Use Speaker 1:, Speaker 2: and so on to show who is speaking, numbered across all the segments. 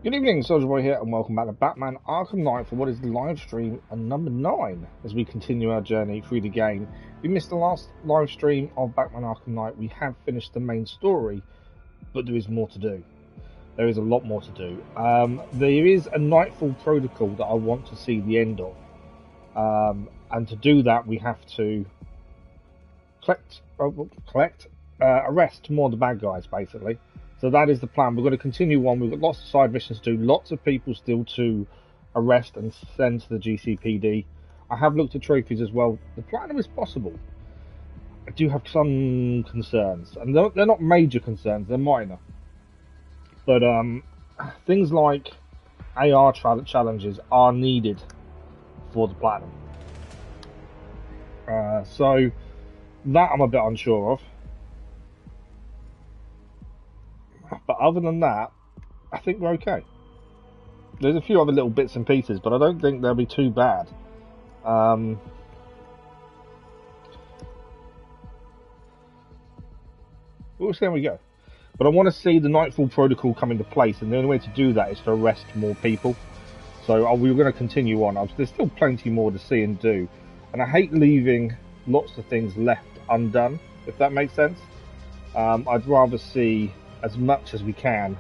Speaker 1: Good evening, Soldier Boy here, and welcome back to Batman Arkham Knight for what is live stream number 9 as we continue our journey through the game. We missed the last live stream of Batman Arkham Knight. We have finished the main story, but there is more to do. There is a lot more to do. There is a Nightfall protocol that I want to see the end of. And to do that, we have to arrest more of the bad guys, basically. So that is the plan. We're going to continue on. We've got lots of side missions to do, lots of people still to arrest and send to the GCPD. I have looked at trophies as well. The platinum is possible. I do have some concerns, and they're not major concerns, they're minor. But things like AR challenges are needed for the platinum. So that I'm a bit unsure of. But other than that, I think we're okay. There's a few other little bits and pieces, but I don't think they'll be too bad. We'll see how we go. But I want to see the Nightfall protocol come into place, and the only way to do that is to arrest more people. So we're going to continue on. There's still plenty more to see and do. And I hate leaving lots of things left undone, if that makes sense. I'd rather see as much as we can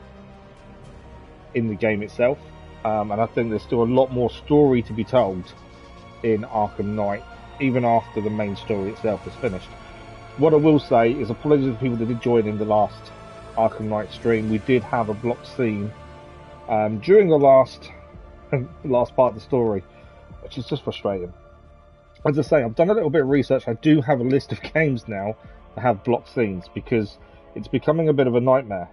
Speaker 1: in the game itself, and I think there's still a lot more story to be told in Arkham Knight, even after the main story itself is finished. What I will say is apologies to people that did join in the last Arkham Knight stream. We did have a blocked scene during the last part of the story, which is just frustrating. As I say, I've done a little bit of research. I do have a list of games now that have blocked scenes, because it's becoming a bit of a nightmare.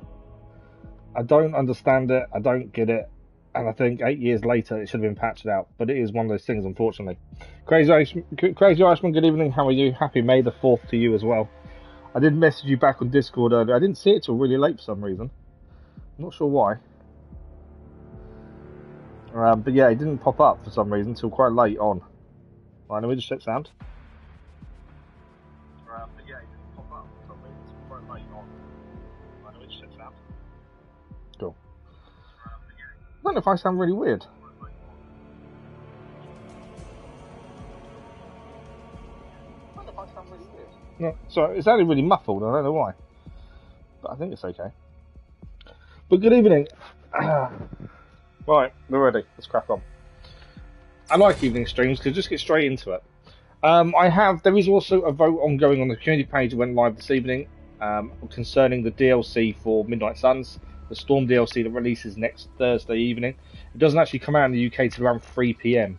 Speaker 1: I don't understand it, I don't get it, and I think 8 years later it should have been patched out, but it is one of those things, unfortunately. Crazy Irishman, good evening, how are you? Happy May the 4th to you as well. I did message you back on Discord earlier. I didn't see it till really late for some reason. I'm not sure why. But yeah, it didn't pop up for some reason until quite late on. Right, let me just check sound. But yeah, it didn't pop up for some reason until quite late on. Right, let me just check sound. Cool. I don't know if I sound really weird. No, sorry, it sounded really muffled. I don't know why, but I think it's okay. But good evening. Right, we're ready. Let's crack on. I like evening streams because just get straight into it. There is also a vote ongoing on the community page that went live this evening concerning the DLC for Midnight Suns, the Storm DLC that releases next Thursday evening. It doesn't actually come out in the UK till around 3 PM.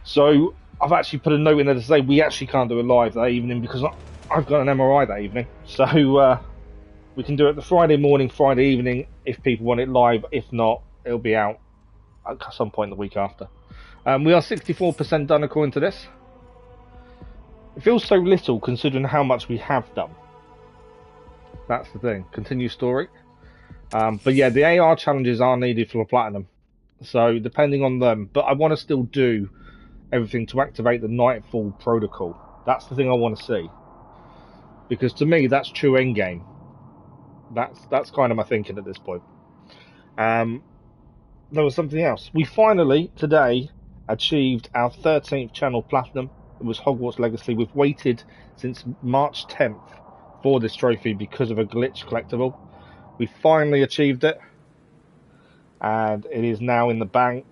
Speaker 1: So I've actually put a note in there to say we actually can't do it live that evening because I've got an MRI that evening. So we can do it the Friday morning, Friday evening if people want it live. If not, it'll be out at some point the week after. We are 64% done according to this. It feels so little considering how much we have done. That's the thing. Continue story. But yeah, the AR challenges are needed for platinum. So depending on them. But I want to still do everything to activate the Nightfall protocol. That's the thing I want to see. Because to me, that's true endgame. That's kind of my thinking at this point. There was something else. We finally, today, achieved our 13th channel platinum. It was Hogwarts Legacy. We've waited since March 10th for this trophy because of a glitch collectible. We finally achieved it, and it is now in the bag.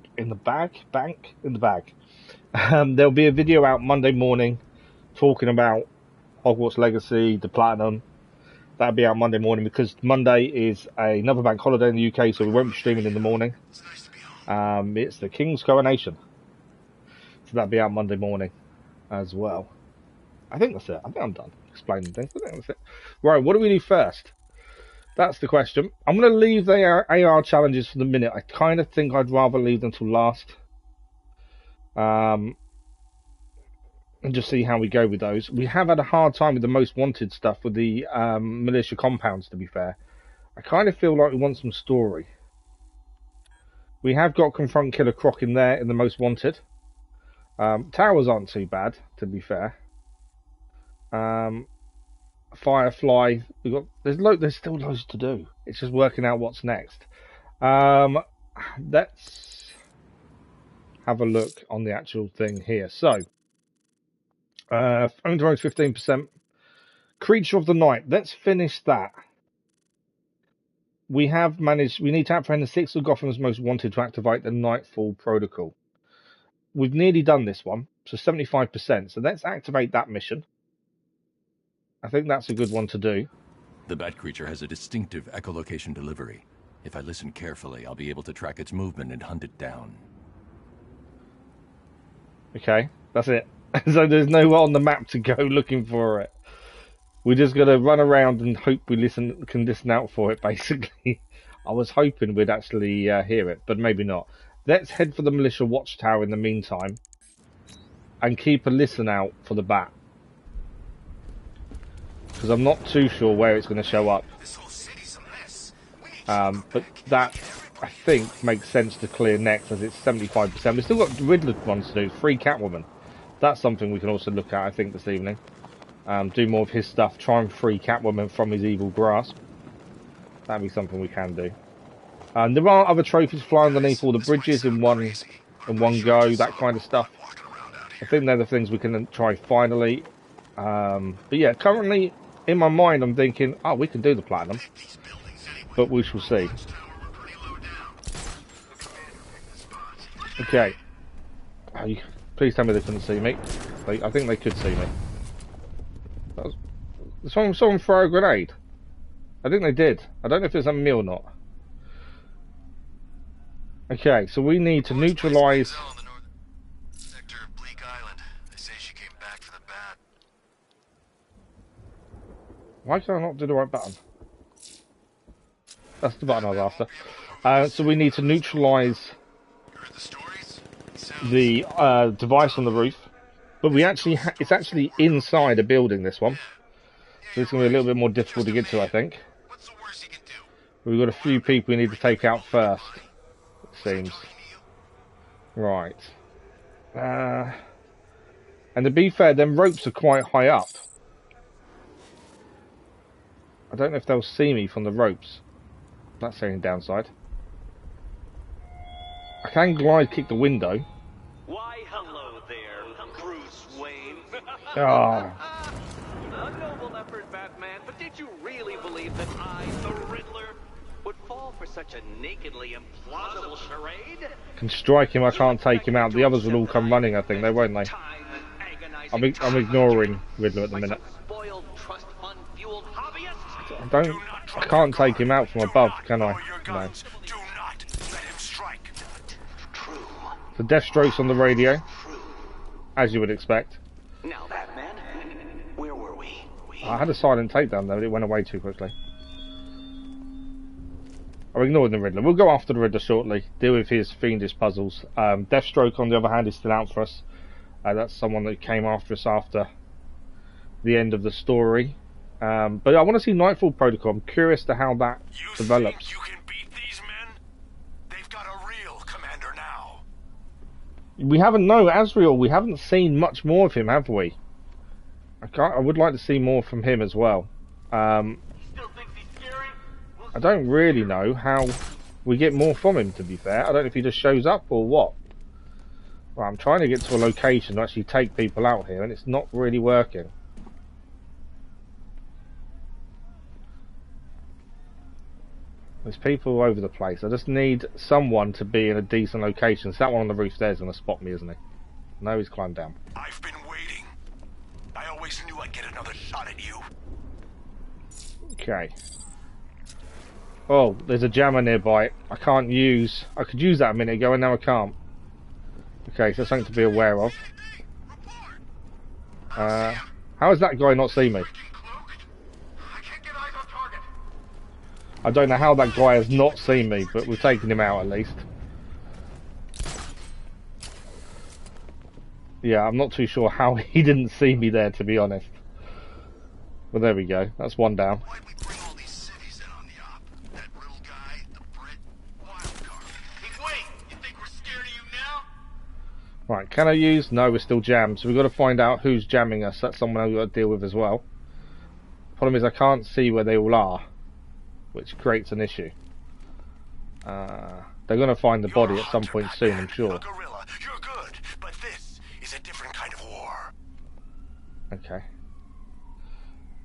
Speaker 1: There'll be a video out Monday morning talking about Hogwarts Legacy, the platinum. That'll be out Monday morning because Monday is another bank holiday in the UK, so we won't be streaming in the morning. It's the King's Coronation, so that'll be out Monday morning as well. I think that's it. I think I'm done explaining things. I think that's it. Right, what do we do first? That's the question. I'm going to leave the AR challenges for the minute. I kind of think I'd rather leave them till last. And just see how we go with those. We have had a hard time with the most wanted stuff with the militia compounds, to be fair. I kind of feel like we want some story. We have got Confront Killer Croc in there in the most wanted. Towers aren't too bad, to be fair. Firefly, there's still loads to do. It's just working out what's next. Let's have a look on the actual thing here. So, own drones 15%. Creature of the night. Let's finish that. We have managed. We need to apprehend the 6 of Gotham's most wanted to activate the Nightfall Protocol. We've nearly done this one, so 75%. So let's activate that mission. I think that's a good one to do.
Speaker 2: The bat creature has a distinctive echolocation delivery. If I listen carefully, I'll be able to track its movement and hunt it down.
Speaker 1: Okay, that's it. So there's nowhere on the map to go looking for it. We're just gonna run around and hope we can listen out for it, basically. I was hoping we'd actually hear it, but maybe not. Let's head for the militia watchtower in the meantime, and keep a listen out for the bat, because I'm not too sure where it's going to show up. But that, I think, makes sense to clear next, as it's 75%. We've still got Riddler ones to do. Free Catwoman. That's something we can also look at, I think, this evening. Do more of his stuff. Try and free Catwoman from his evil grasp. That'd be something we can do. There are other trophies flying underneath all the bridges in one go. That kind of stuff. I think they're the things we can try finally. But yeah, currently in my mind I'm thinking, oh, we can do the platinum. But we shall see. Okay. Please tell me they couldn't see me. I think they could see me. Someone throw a grenade. I think they did. I don't know if it's a me or not. Okay, so we need to neutralize. Why can I not do the right button? That's the button I was after. So we need to neutralize the device on the roof, but we actually it's actually inside a building, this one, so it's going to be a little bit more difficult to get to, I think. We've got a few people we need to take out first, it seems. Right. And to be fair, them ropes are quite high up. I don't know if they'll see me from the ropes. That's the only downside. I can glide kick the window.
Speaker 3: Why, hello there, Bruce Wayne.
Speaker 1: Ah.
Speaker 3: A noble effort, Batman, but did you really believe that I, the Riddler, would fall for such a nakedly implausible charade?
Speaker 1: I can strike him, I can't take him out. The others will all come running, I think, they won't they? I'm ignoring Riddler at the minute. I can't take him out from above, can I? No. The Deathstroke's on the radio, as you would expect.
Speaker 3: Now, Batman, where were we?
Speaker 1: I had a silent takedown though, but it went away too quickly. I'm ignoring the Riddler. We'll go after the Riddler shortly, deal with his fiendish puzzles. Deathstroke, on the other hand, is still out for us. That's someone that came after us after the end of the story. But I want to see Nightfall Protocol. I'm curious to how that develops.
Speaker 4: Think you can beat these men? They've got a real commander now.
Speaker 1: We haven't, no, Azrael, we haven't seen much more of him, have we? I would like to see more from him as well. I don't really know how we get more from him, to be fair. I don't know if he just shows up or what. Well, I'm trying to get to a location to actually take people out here, and it's not really working. There's people all over the place. I just need someone to be in a decent location. So that one on the roof there is going to spot me, isn't he? No, he's climbed down.
Speaker 4: I've been waiting. I always knew I'd get another shot at you.
Speaker 1: Okay. Oh, there's a jammer nearby. I could use that a minute ago, and now I can't. Okay, so something to be aware of. How has that guy not seen me? I don't know how that guy has not seen me, but we've taken him out at least. Yeah, I'm not too sure how he didn't see me there, to be honest. But there we go. That's one down. Right, can I use? No, we're still jammed. So we've got to find out who's jamming us. That's someone I've got to deal with as well. Problem is I can't see where they all are, which creates an issue. They're going to find the body at some point soon, I'm sure.
Speaker 4: A gorilla. You're good, but this is a different kind of war.
Speaker 1: Okay.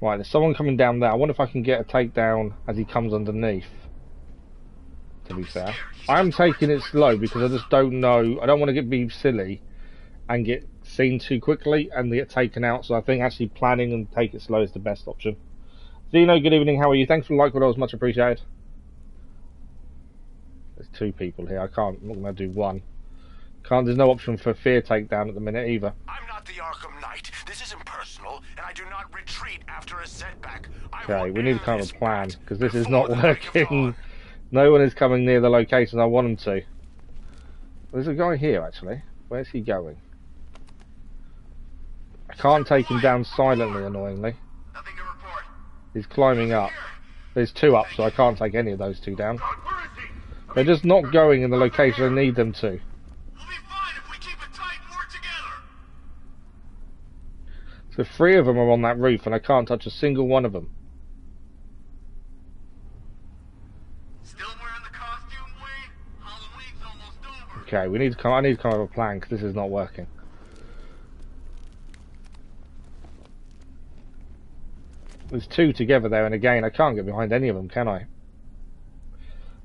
Speaker 1: Right, there's someone coming down there. I wonder if I can get a takedown as he comes underneath. To be fair, I'm taking it slow because I just don't know. I don't want to be silly and get seen too quickly and get taken out. So I think actually planning and take it slow is the best option. Zeno, good evening. How are you? Thanks for the like, was much appreciated. There's two people here. I'm not going to do one. There's no option for fear takedown at the minute either.
Speaker 4: I'm not the Arkham Knight. This isn't personal, and I do not retreat after a setback.
Speaker 1: Okay, we need to come up with a plan because this is not working. No one is coming near the location I want them to. There's a guy here actually. Where's he going? I can't take him down silently, annoyingly.
Speaker 4: Nothing to report.
Speaker 1: He's climbing up. There's two up, so I can't take any of those two down. They're just not going in the location I need them to.
Speaker 4: We'll be fine if we keep it tight and work together.
Speaker 1: So three of them are on that roof, and I can't touch a single one of them.
Speaker 4: Still wearing the costume, Wayne? Halloween's almost over.
Speaker 1: Okay, I need to come up with a plan because this is not working. There's two together there, and again, I can't get behind any of them, can I?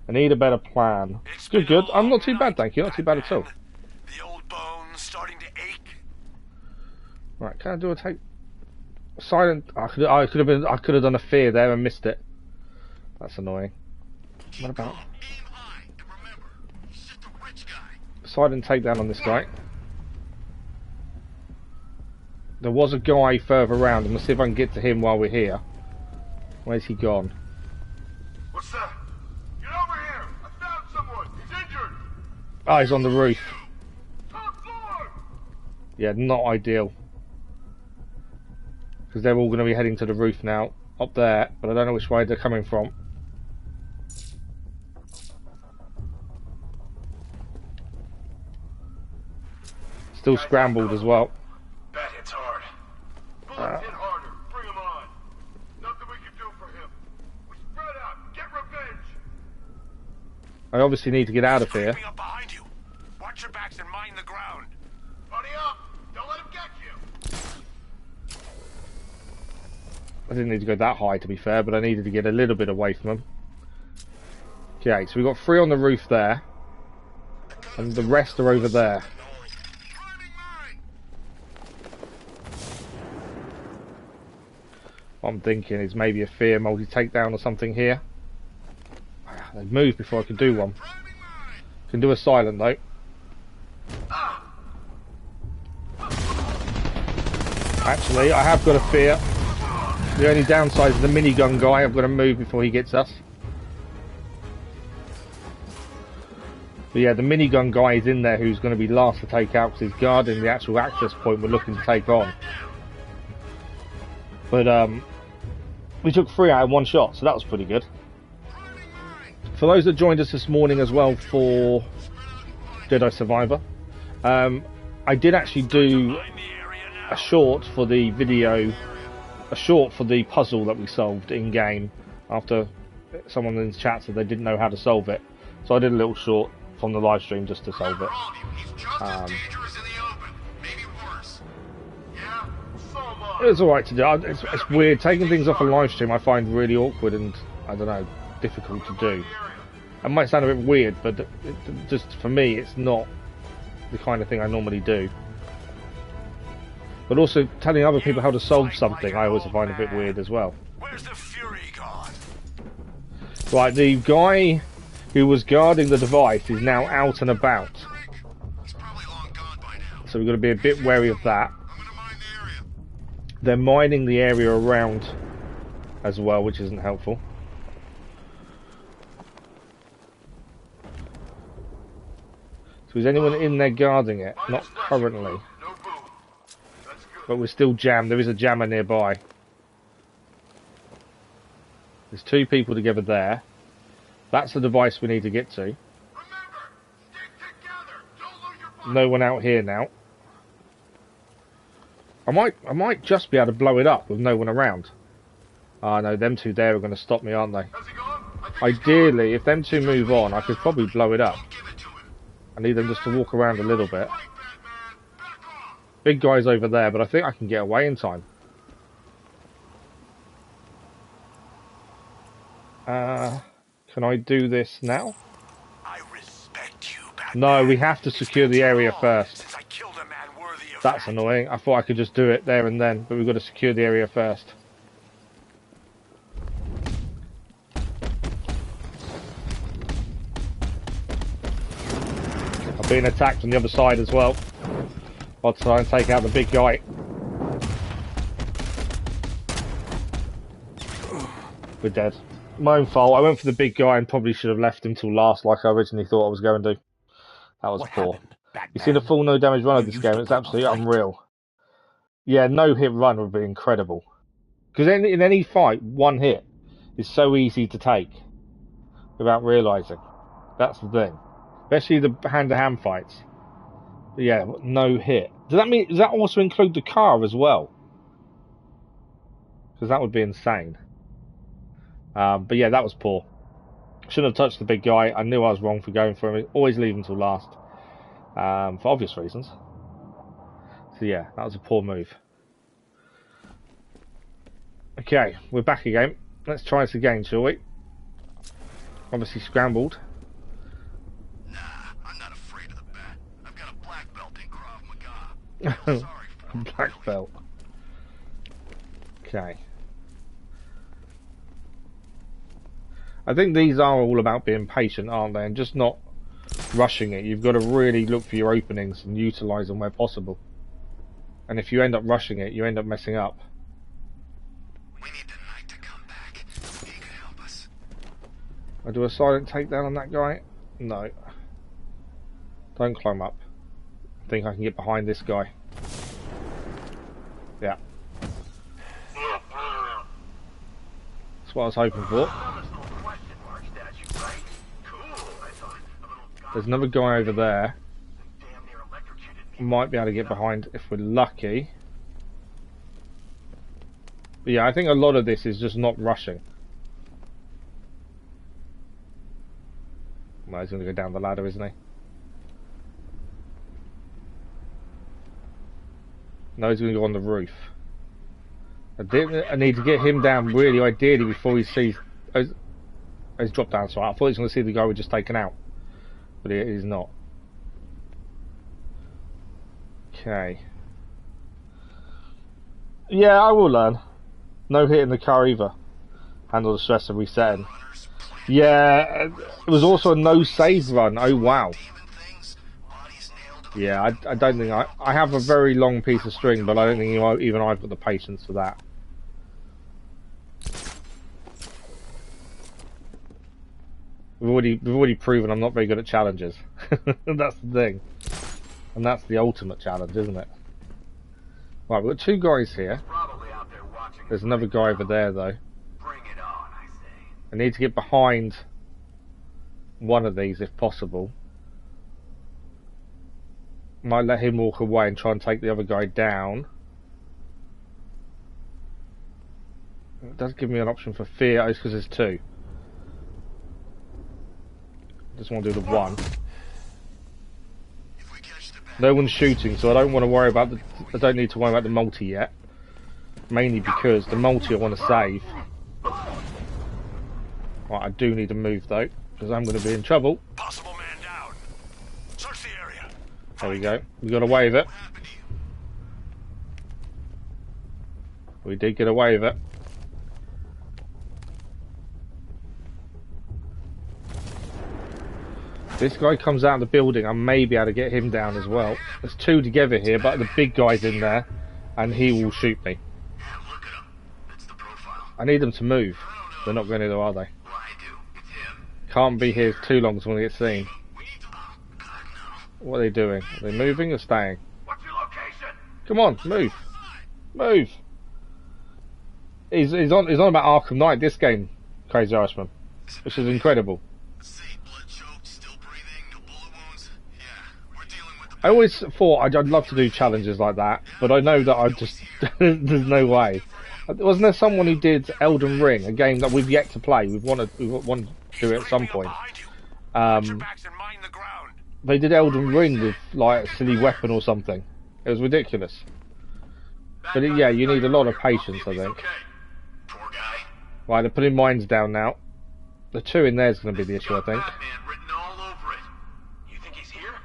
Speaker 1: I need a better plan. Good. I'm not too bad, thank you. Not too bad at all.
Speaker 4: The old bones starting to ache.
Speaker 1: Right, can I do a take? Silent. I could have done a fear there and missed it. That's annoying. What about
Speaker 4: Aim high, and remember, he's just a rich guy.
Speaker 1: silent takedown on this guy? There was a guy further around. I'm gonna see if I can get to him while we're here. Where's he gone?
Speaker 4: What's that? Get over here! I found someone! He's injured!
Speaker 1: Ah, he's on the roof.
Speaker 4: Top floor!
Speaker 1: Yeah, not ideal. Because they're all going to be heading to the roof now. Up there, but I don't know which way they're coming from. Still scrambled as well.
Speaker 4: That hits hard. Bullets hit harder. Bring him on. Nothing we can do for him. We spread out. Get revenge.
Speaker 1: I obviously need to get out of here.
Speaker 4: Creeping up behind you. Watch your backs and mind the ground. Buddy up. Don't let him get you.
Speaker 1: I didn't need to go that high, to be fair, but I needed to get a little bit away from them. Okay, so we've got three on the roof there. And the rest are over there. What I'm thinking is maybe a fear multi-takedown or something here. They moved before I could do one. Can do a silent though. Actually, I have got a fear. The only downside is the minigun guy. I've got to move before he gets us. But yeah, the minigun guy is in there who's going to be last to take out because he's guarding the actual access point we're looking to take on. But we took 3 out in one shot, so that was pretty good. For those that joined us this morning as well for Jedi Survivor, I did actually do a short for the video, a short for the puzzle that we solved in game after someone in the chat said they didn't know how to solve it. So I did a little short from the live stream just to solve it. It's alright to do. It's weird. Taking things off a live stream I find really awkward and, I don't know, difficult to do. It might sound a bit weird, but just for me, it's not the kind of thing I normally do. But also, telling other people how to solve something, I always find a bit weird as well.
Speaker 4: Where's the Fury gone?
Speaker 1: Right, the guy who was guarding the device is now out and about.
Speaker 4: He's probably long gone by now.
Speaker 1: So we've got to be a bit wary of that.
Speaker 4: I'm gonna mine the area.
Speaker 1: They're mining the area around as well, which isn't helpful. So is anyone in there guarding it? Not currently.
Speaker 4: No boom. That's good.
Speaker 1: But we're still jammed. There is a jammer nearby. There's 2 people together there. That's the device we need to get to.
Speaker 4: Remember, stick together. Don't lose your focus.
Speaker 1: No one out here now. I might just be able to blow it up with no one around. Ah, no, them 2 there are going to stop me, aren't they?
Speaker 4: How's he going? I think
Speaker 1: Ideally, if them two move on, I could probably blow it up. I need them just to walk around a little bit. Big guy's over there, but I think I can get away in time. Can I do this now?
Speaker 4: I respect you, Batman.
Speaker 1: No, we have to secure the area first.
Speaker 4: I killed a man worthy of
Speaker 1: That's
Speaker 4: that.
Speaker 1: annoying. I thought I could just do it there and then, but we've got to secure the area first. I'm being attacked on the other side as well. I'll try and take out the big guy. We're dead. My own fault. I went for the big guy and probably should have left him till last like I originally thought I was going to. That was poor. You see the full no damage run of this game, it's absolutely unreal. Yeah, no hit run would be incredible. Because in any fight, one hit is so easy to take without realising. That's the thing. Especially the hand-to-hand fights. But yeah, no hit. Does that also include the car as well? Because that would be insane. But yeah, that was poor. Shouldn't have touched the big guy. I knew I was wrong for going for him. Always leave him till last. For obvious reasons. So yeah, that was a poor move. Okay, we're back again. Let's try this again, shall we? Obviously scrambled.
Speaker 4: Nah, I'm not afraid of the bat. I've got a black belt in Krav Maga. I'm sorry for it.
Speaker 1: Black belt. Okay. I think these are all about being patient, aren't they? And just not rushing it. You've got to really look for your openings and utilise them where possible. And if you end up rushing it, you end up messing up.
Speaker 4: We need the Knight to come back. He could help us.
Speaker 1: I do a silent takedown on that guy? No. Don't climb up. I think I can get behind this guy. Yeah. That's what I was hoping for. There's another guy over there. Might be able to get behind if we're lucky. But yeah, I think a lot of this is just not rushing. No, he's going to go down the ladder, isn't he? No, he's going to go on the roof. I need to get him down really ideally before he sees... Oh, he's dropped down, so I thought he was going to see the guy we'd just taken out. But it is not. Okay. Yeah, I will learn. No hit in the car either. Handle the stress of resetting. Yeah, it was also a no save run. Oh wow. Yeah, I don't think I have a very long piece of string, but I don't think even I've got the patience for that. We've already proven I'm not very good at challenges. That's the thing. And that's the ultimate challenge, isn't it? Right, we've got two guys here. There's another guy over there though.
Speaker 4: Bring it on, I say.
Speaker 1: I need to get behind one of these if possible. Might let him walk away and try and take the other guy down. It does give me an option for fear, it's because there's two. Just want to do the one. No one's shooting, so I don't want to worry about the. I don't need to worry about the multi yet. Mainly because the multi I want to save. Right, I do need to move though, because I'm going to be in trouble.
Speaker 4: Possible man down. Search the area.
Speaker 1: There we go. We got away with it. We did get away with it. This guy comes out of the building, I may be able to get him down as well. There's two together here, but the big guy's in there, and he will shoot me. I need them to move. They're not going to, are they? Can't be here too long, so I'm going to get seen. What are they doing? Are they moving or staying?
Speaker 4: What's your location?
Speaker 1: Come on, move. Move. He's on about Arkham Knight, this game, Crazy Irishman, which is incredible. I always thought I'd love to do challenges like that, but I know that I just there's no way. Wasn't there someone who did Elden Ring, a game that we've yet to play? We've wanted do it at some point.
Speaker 4: Watch your backs and mind the ground.
Speaker 1: They did Elden Ring with like a silly weapon or something. It was ridiculous. But yeah, you need a lot of patience, I think.
Speaker 4: Okay. Poor guy.
Speaker 1: Right, they're putting mines down now. The two in there is going to be the issue, I think.
Speaker 4: Batman written all over it. You think he's here?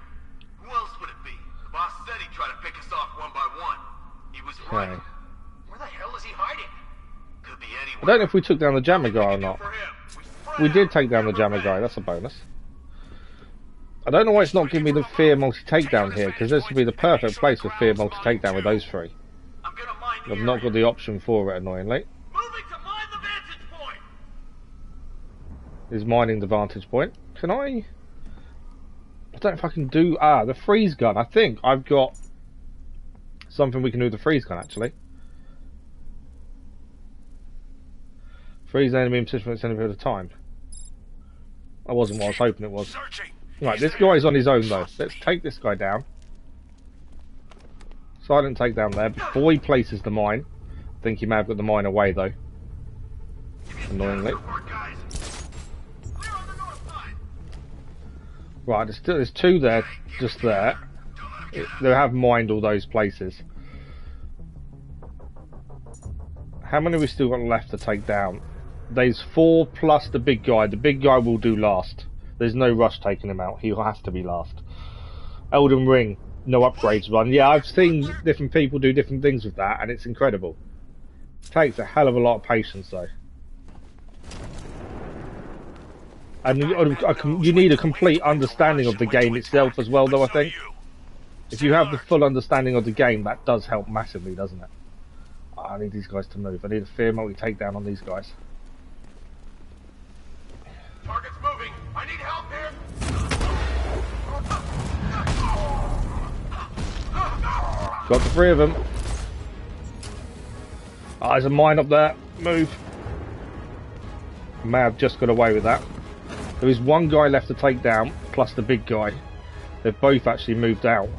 Speaker 4: Who else would it be? The boss said he'd try to pick us off one by one. He was right.
Speaker 1: Okay.
Speaker 4: Where the hell is he hiding? Could be anywhere.
Speaker 1: I don't know if we took down the jammer guy or not.
Speaker 4: For him.
Speaker 1: We did take down the jammer guy, that's a bonus. I don't know why it's not giving me the fear multi-takedown here, because this would be the perfect place for fear multi-takedown with those three.
Speaker 4: I'm gonna mine
Speaker 1: I've
Speaker 4: the
Speaker 1: not
Speaker 4: area.
Speaker 1: got the option for it, annoyingly.
Speaker 4: Moving to mine the vantage point.
Speaker 1: Is mining the vantage point. Can I don't know if I can do... Ah, the freeze gun. I think I've got something we can do with the freeze gun, actually. Freeze the enemy in position for an extended period of time. That wasn't what I was hoping it was.
Speaker 4: Searching.
Speaker 1: Right, this guy's on his own, though. Let's take this guy down. Silent takedown there before he places the mine. I think he may have got the mine away, though. Annoyingly. Right, there's two there, just there. They have mined all those places. How many have we still got left to take down? There's 4 plus the big guy. The big guy will do last. There's no rush taking him out. He'll have to be last. Elden Ring, no upgrades run. Yeah, I've seen different people do different things with that, and it's incredible. It takes a hell of a lot of patience, though. And you need a complete understanding of the game itself as well, though, I think. If you have the full understanding of the game, that does help massively, doesn't it? I need these guys to move. I need a fear multi-takedown on these guys.
Speaker 4: Target's moving. I need help here.
Speaker 1: Got the 3 of them. Ah, there's a mine up there. Move. May have just got away with that. There is 1 guy left to take down, plus the big guy. They've both actually moved out.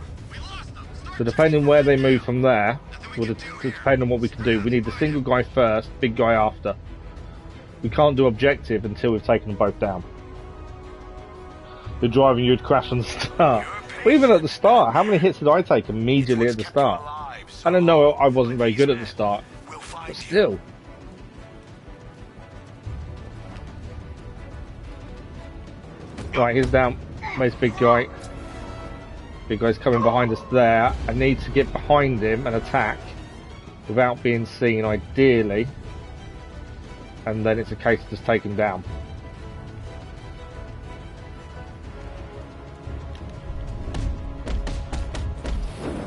Speaker 1: So depending where they move from there, will depend on what we can do. We need the single guy first, big guy after. We can't do objective until we've taken them both down. You're driving, you'd crash on the start. Well, even at the start, how many hits did I take immediately at the start? I don't know, I wasn't very good at the start, but still. Right, he's down. Where's big guy? Big guy's coming behind us there. I need to get behind him and attack without being seen, ideally. And then it's a case of just taking him down.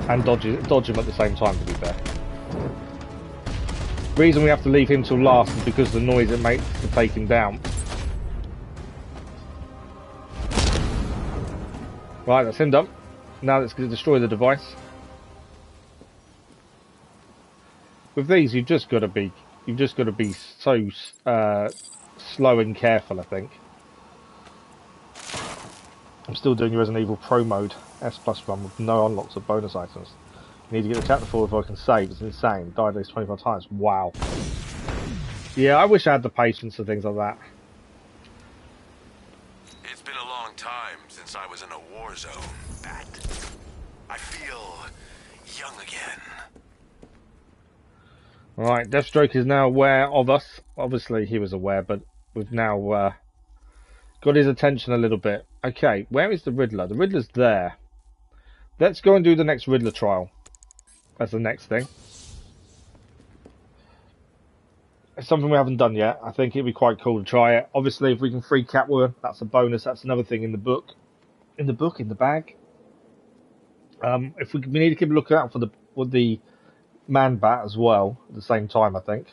Speaker 1: And dodge him at the same time, to be fair. The reason we have to leave him till last is because of the noise it makes to take him down. Right, that's him done. Now let's destroy the device. With these, you've just got to be so slow and careful, I think. I'm still doing Resident Evil Pro mode, S+ run with no unlocks or bonus items. I need to get the chapter forward before I can save. It's insane. Died at least 25 times. Wow. Yeah, I wish I had the patience for things like that.
Speaker 4: It's been a long time since I was in a war zone, Bat. I feel young again.
Speaker 1: Right, Deathstroke is now aware of us. Obviously, he was aware, but we've now got his attention a little bit. Okay, where is the Riddler? The Riddler's there. Let's go and do the next Riddler trial. That's the next thing. It's something we haven't done yet. I think it'd be quite cool to try it. Obviously, if we can free Catwoman, that's a bonus. That's another thing in the book. In the bag. If we need to keep a look out for the Man Bat as well at the same time, I think.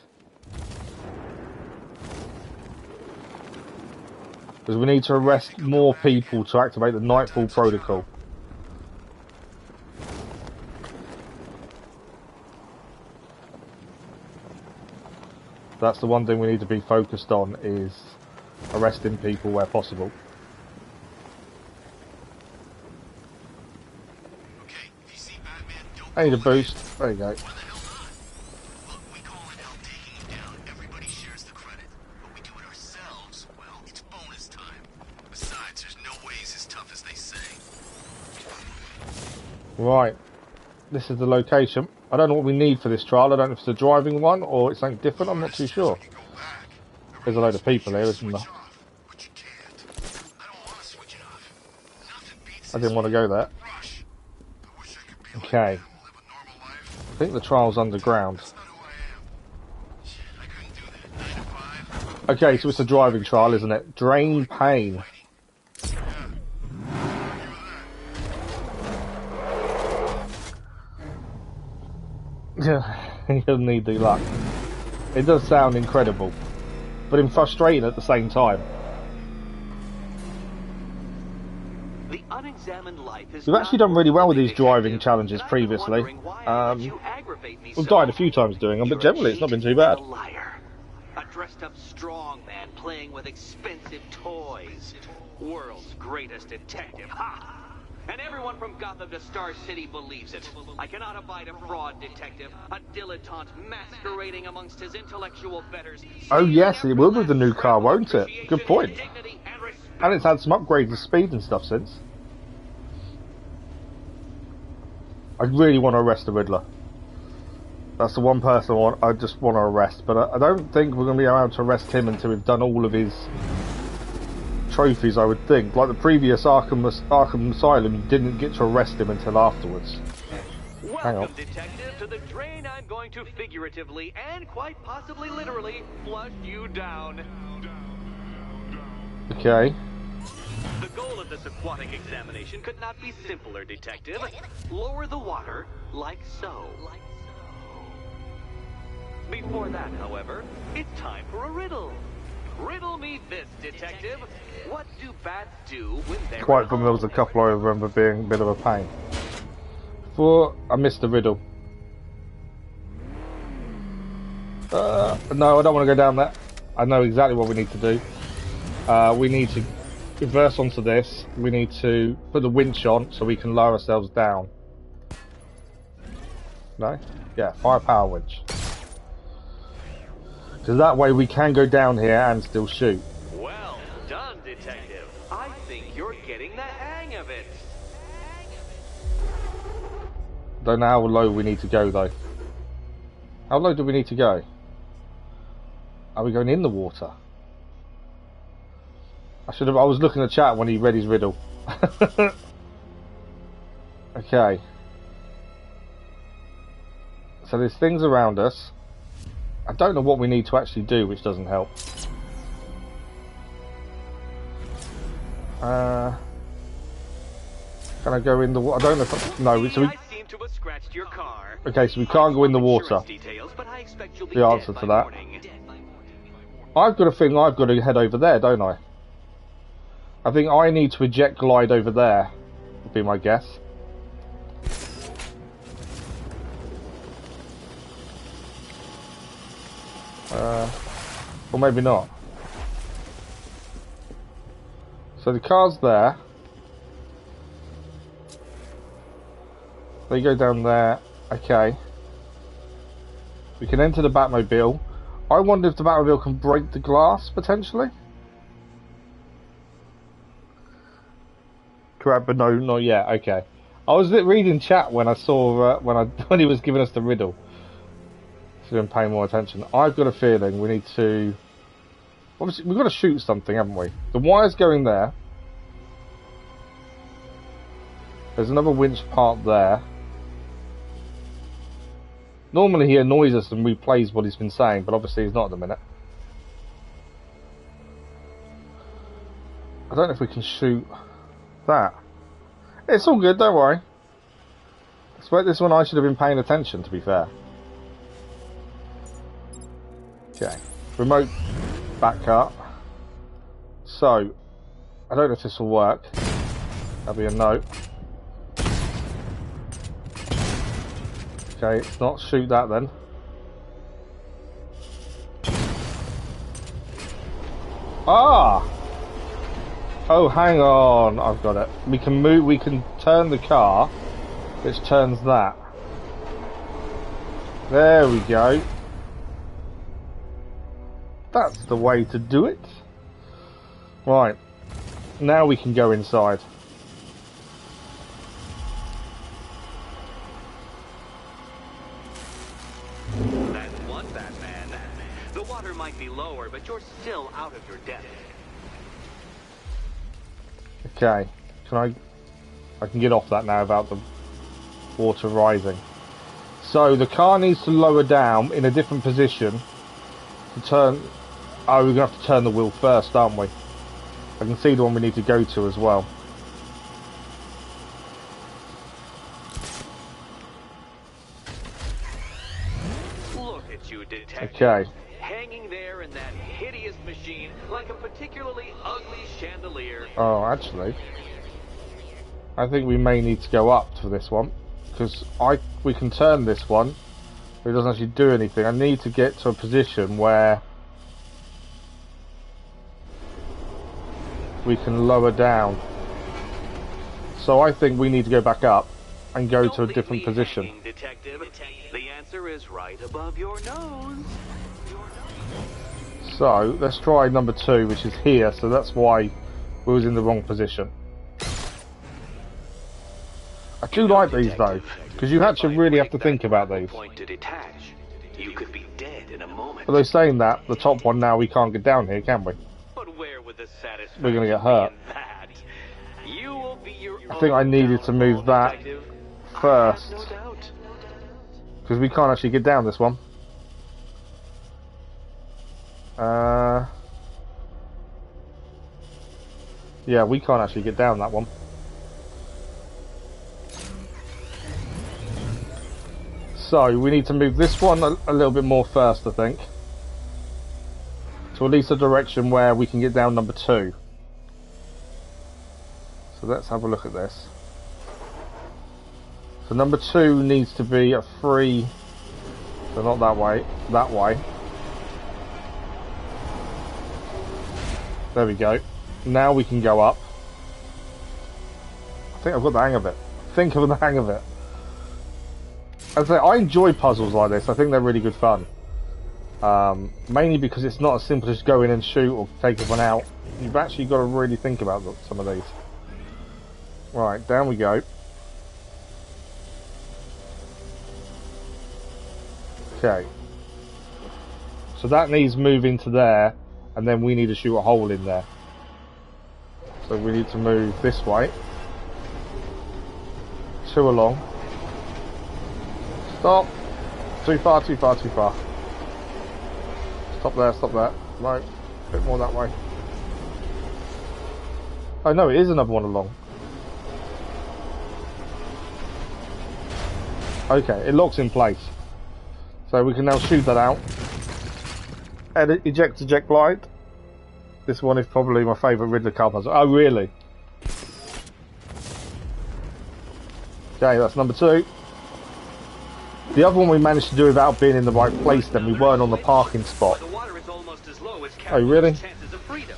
Speaker 1: Because we need to arrest more people to activate the Nightfall Protocol. That's the one thing we need to be focused on, is arresting people where possible. I need a boost. There you go. Right. This is the location. I don't know what we need for this trial. I don't know if it's a driving one or it's something different. I'm not too sure. There's a load of people here, isn't there? I didn't want to go there. Okay. I think the trial's underground. Okay, so it's a driving trial, isn't it? Drain pain. You'll need the luck. It does sound incredible, but frustrating at the same time.
Speaker 3: The unexamined life is
Speaker 1: We've actually done really well with these driving challenges previously. We've died a few times doing them, but generally it's not been too bad.
Speaker 3: A dressed-up strong man playing with expensive toys. World's greatest detective. Ha! And everyone from Gotham to Star City believes it. I cannot abide a fraud detective, a dilettante masquerading amongst his intellectual betters.
Speaker 1: Oh yes, it will with the new car, won't it? Good point. And it's had some upgrades of speed and stuff since. I really want to arrest the Riddler. That's the one person I just want to arrest, but I don't think we're going to be able to arrest him until we've done all of his trophies, I would think. Like the previous Arkham Asylum, you didn't get to arrest him until afterwards. Hang on.
Speaker 3: Welcome, detective, to the drain I'm going to figuratively and quite possibly literally flush you down.
Speaker 1: Okay.
Speaker 3: The goal of this aquatic examination could not be simpler, detective. Lower the water like so. Before that, however, it's time for a riddle. Riddle me this, detective. What do bats do when they're
Speaker 1: Quite from there was a couple I remember being a bit of a pain. I missed the riddle. No, I don't want to go down that. I know exactly what we need to do. We need to reverse onto this. We need to put the winch on so we can lower ourselves down. No? Yeah, firepower winch. Because that way we can go down here and still shoot.
Speaker 3: Well done, detective. I think you're getting the hang of it.
Speaker 1: Don't know how low we need to go though. How low do we need to go? Are we going in the water? I was looking at chat when he read his riddle. Okay. So there's things around us. I don't know what we need to actually do, which doesn't help. Can I go in the water? I don't know if no. So
Speaker 3: I seem to have scratched your car.
Speaker 1: okay, so we can't go in the water.
Speaker 3: Details, but I expect you'll be
Speaker 1: The answer
Speaker 3: dead
Speaker 1: to
Speaker 3: by
Speaker 1: that.
Speaker 3: morning.
Speaker 1: I've got a thing. I've got to head over there, don't I? I think I need to eject glide over there. Would be my guess. Or maybe not. So the car's there. They go down there. Okay. We can enter the Batmobile. I wonder if the Batmobile can break the glass, potentially? Correct, but no, not yet. Okay. I was reading chat when I saw, when he was giving us the riddle. So I'm paying more attention. I've got a feeling we need to... Obviously, we've got to shoot something, haven't we? The wire's going there. There's another winch part there. Normally he annoys us and replays what he's been saying, but obviously he's not at the minute. I don't know if we can shoot that. It's all good, don't worry. I suppose this one I should have been paying attention, to be fair. Okay, remote back up. So, I don't know if this will work. That'll be a note. Okay, it's not. Shoot that then. Ah! Oh, hang on. I've got it. We can move. We can turn the car, which turns that. There we go. That's the way to do it. Right. Now we can go inside.
Speaker 3: lower, but you're still out of your depth.
Speaker 1: Okay, I can get off that now about the water rising. So the car needs to lower down in a different position to turn. Oh, we're gonna have to turn the wheel first, aren't we? I can see the one we need to go to as well.
Speaker 3: Look at you, detective.
Speaker 1: Okay.
Speaker 3: Hanging there in that hideous machine like a particularly ugly chandelier.
Speaker 1: Oh, actually, I think we may need to go up for this one, because we can turn this one, but it doesn't actually do anything. I need to get to a position where we can lower down. So I think we need to go back up and go to a different position.
Speaker 3: Hanging, detective. The answer is right above your nose.
Speaker 1: So let's try number 2, which is here. So that's why we was in the wrong position. I do like these though, because you actually really have to think about these.
Speaker 3: Point to detach. You could be dead in a moment.
Speaker 1: Although saying that, the top one now we can't get down here, can we?
Speaker 3: But where would the satisfaction
Speaker 1: We're gonna get hurt.
Speaker 3: be in that? You will be your
Speaker 1: I think I needed to move that
Speaker 3: detective.
Speaker 1: first,
Speaker 3: No doubt.
Speaker 1: because we can't actually get down this one. Yeah, we can't actually get down that one. So we need to move this one a little bit more first, I think, to at least a direction where we can get down number 2. So let's have a look at this. So number 2 needs to be a free, so not that way, that way. There we go. Now we can go up. I think I've got the hang of it. I think I've got the hang of it. As I say, I enjoy puzzles like this. I think they're really good fun. Mainly because it's not as simple as go in and shoot or take everyone out. You've actually got to really think about some of these. Right, down we go. Okay. So that needs moving to there, and then we need to shoot a hole in there. So we need to move this way. 2 along. Stop! Too far, too far, too far. Stop there, stop there. No, a bit more that way. Oh no, it is another one along. Okay, it locks in place. So we can now shoot that out. Edit, eject, glide. This one is probably my favourite Riddler car puzzle. Oh, really? Okay, that's number 2. The other one we managed to do without being in the right place, then we weren't on the parking spot.
Speaker 3: The water is almost as low as
Speaker 1: Oh, really?
Speaker 3: chances of freedom.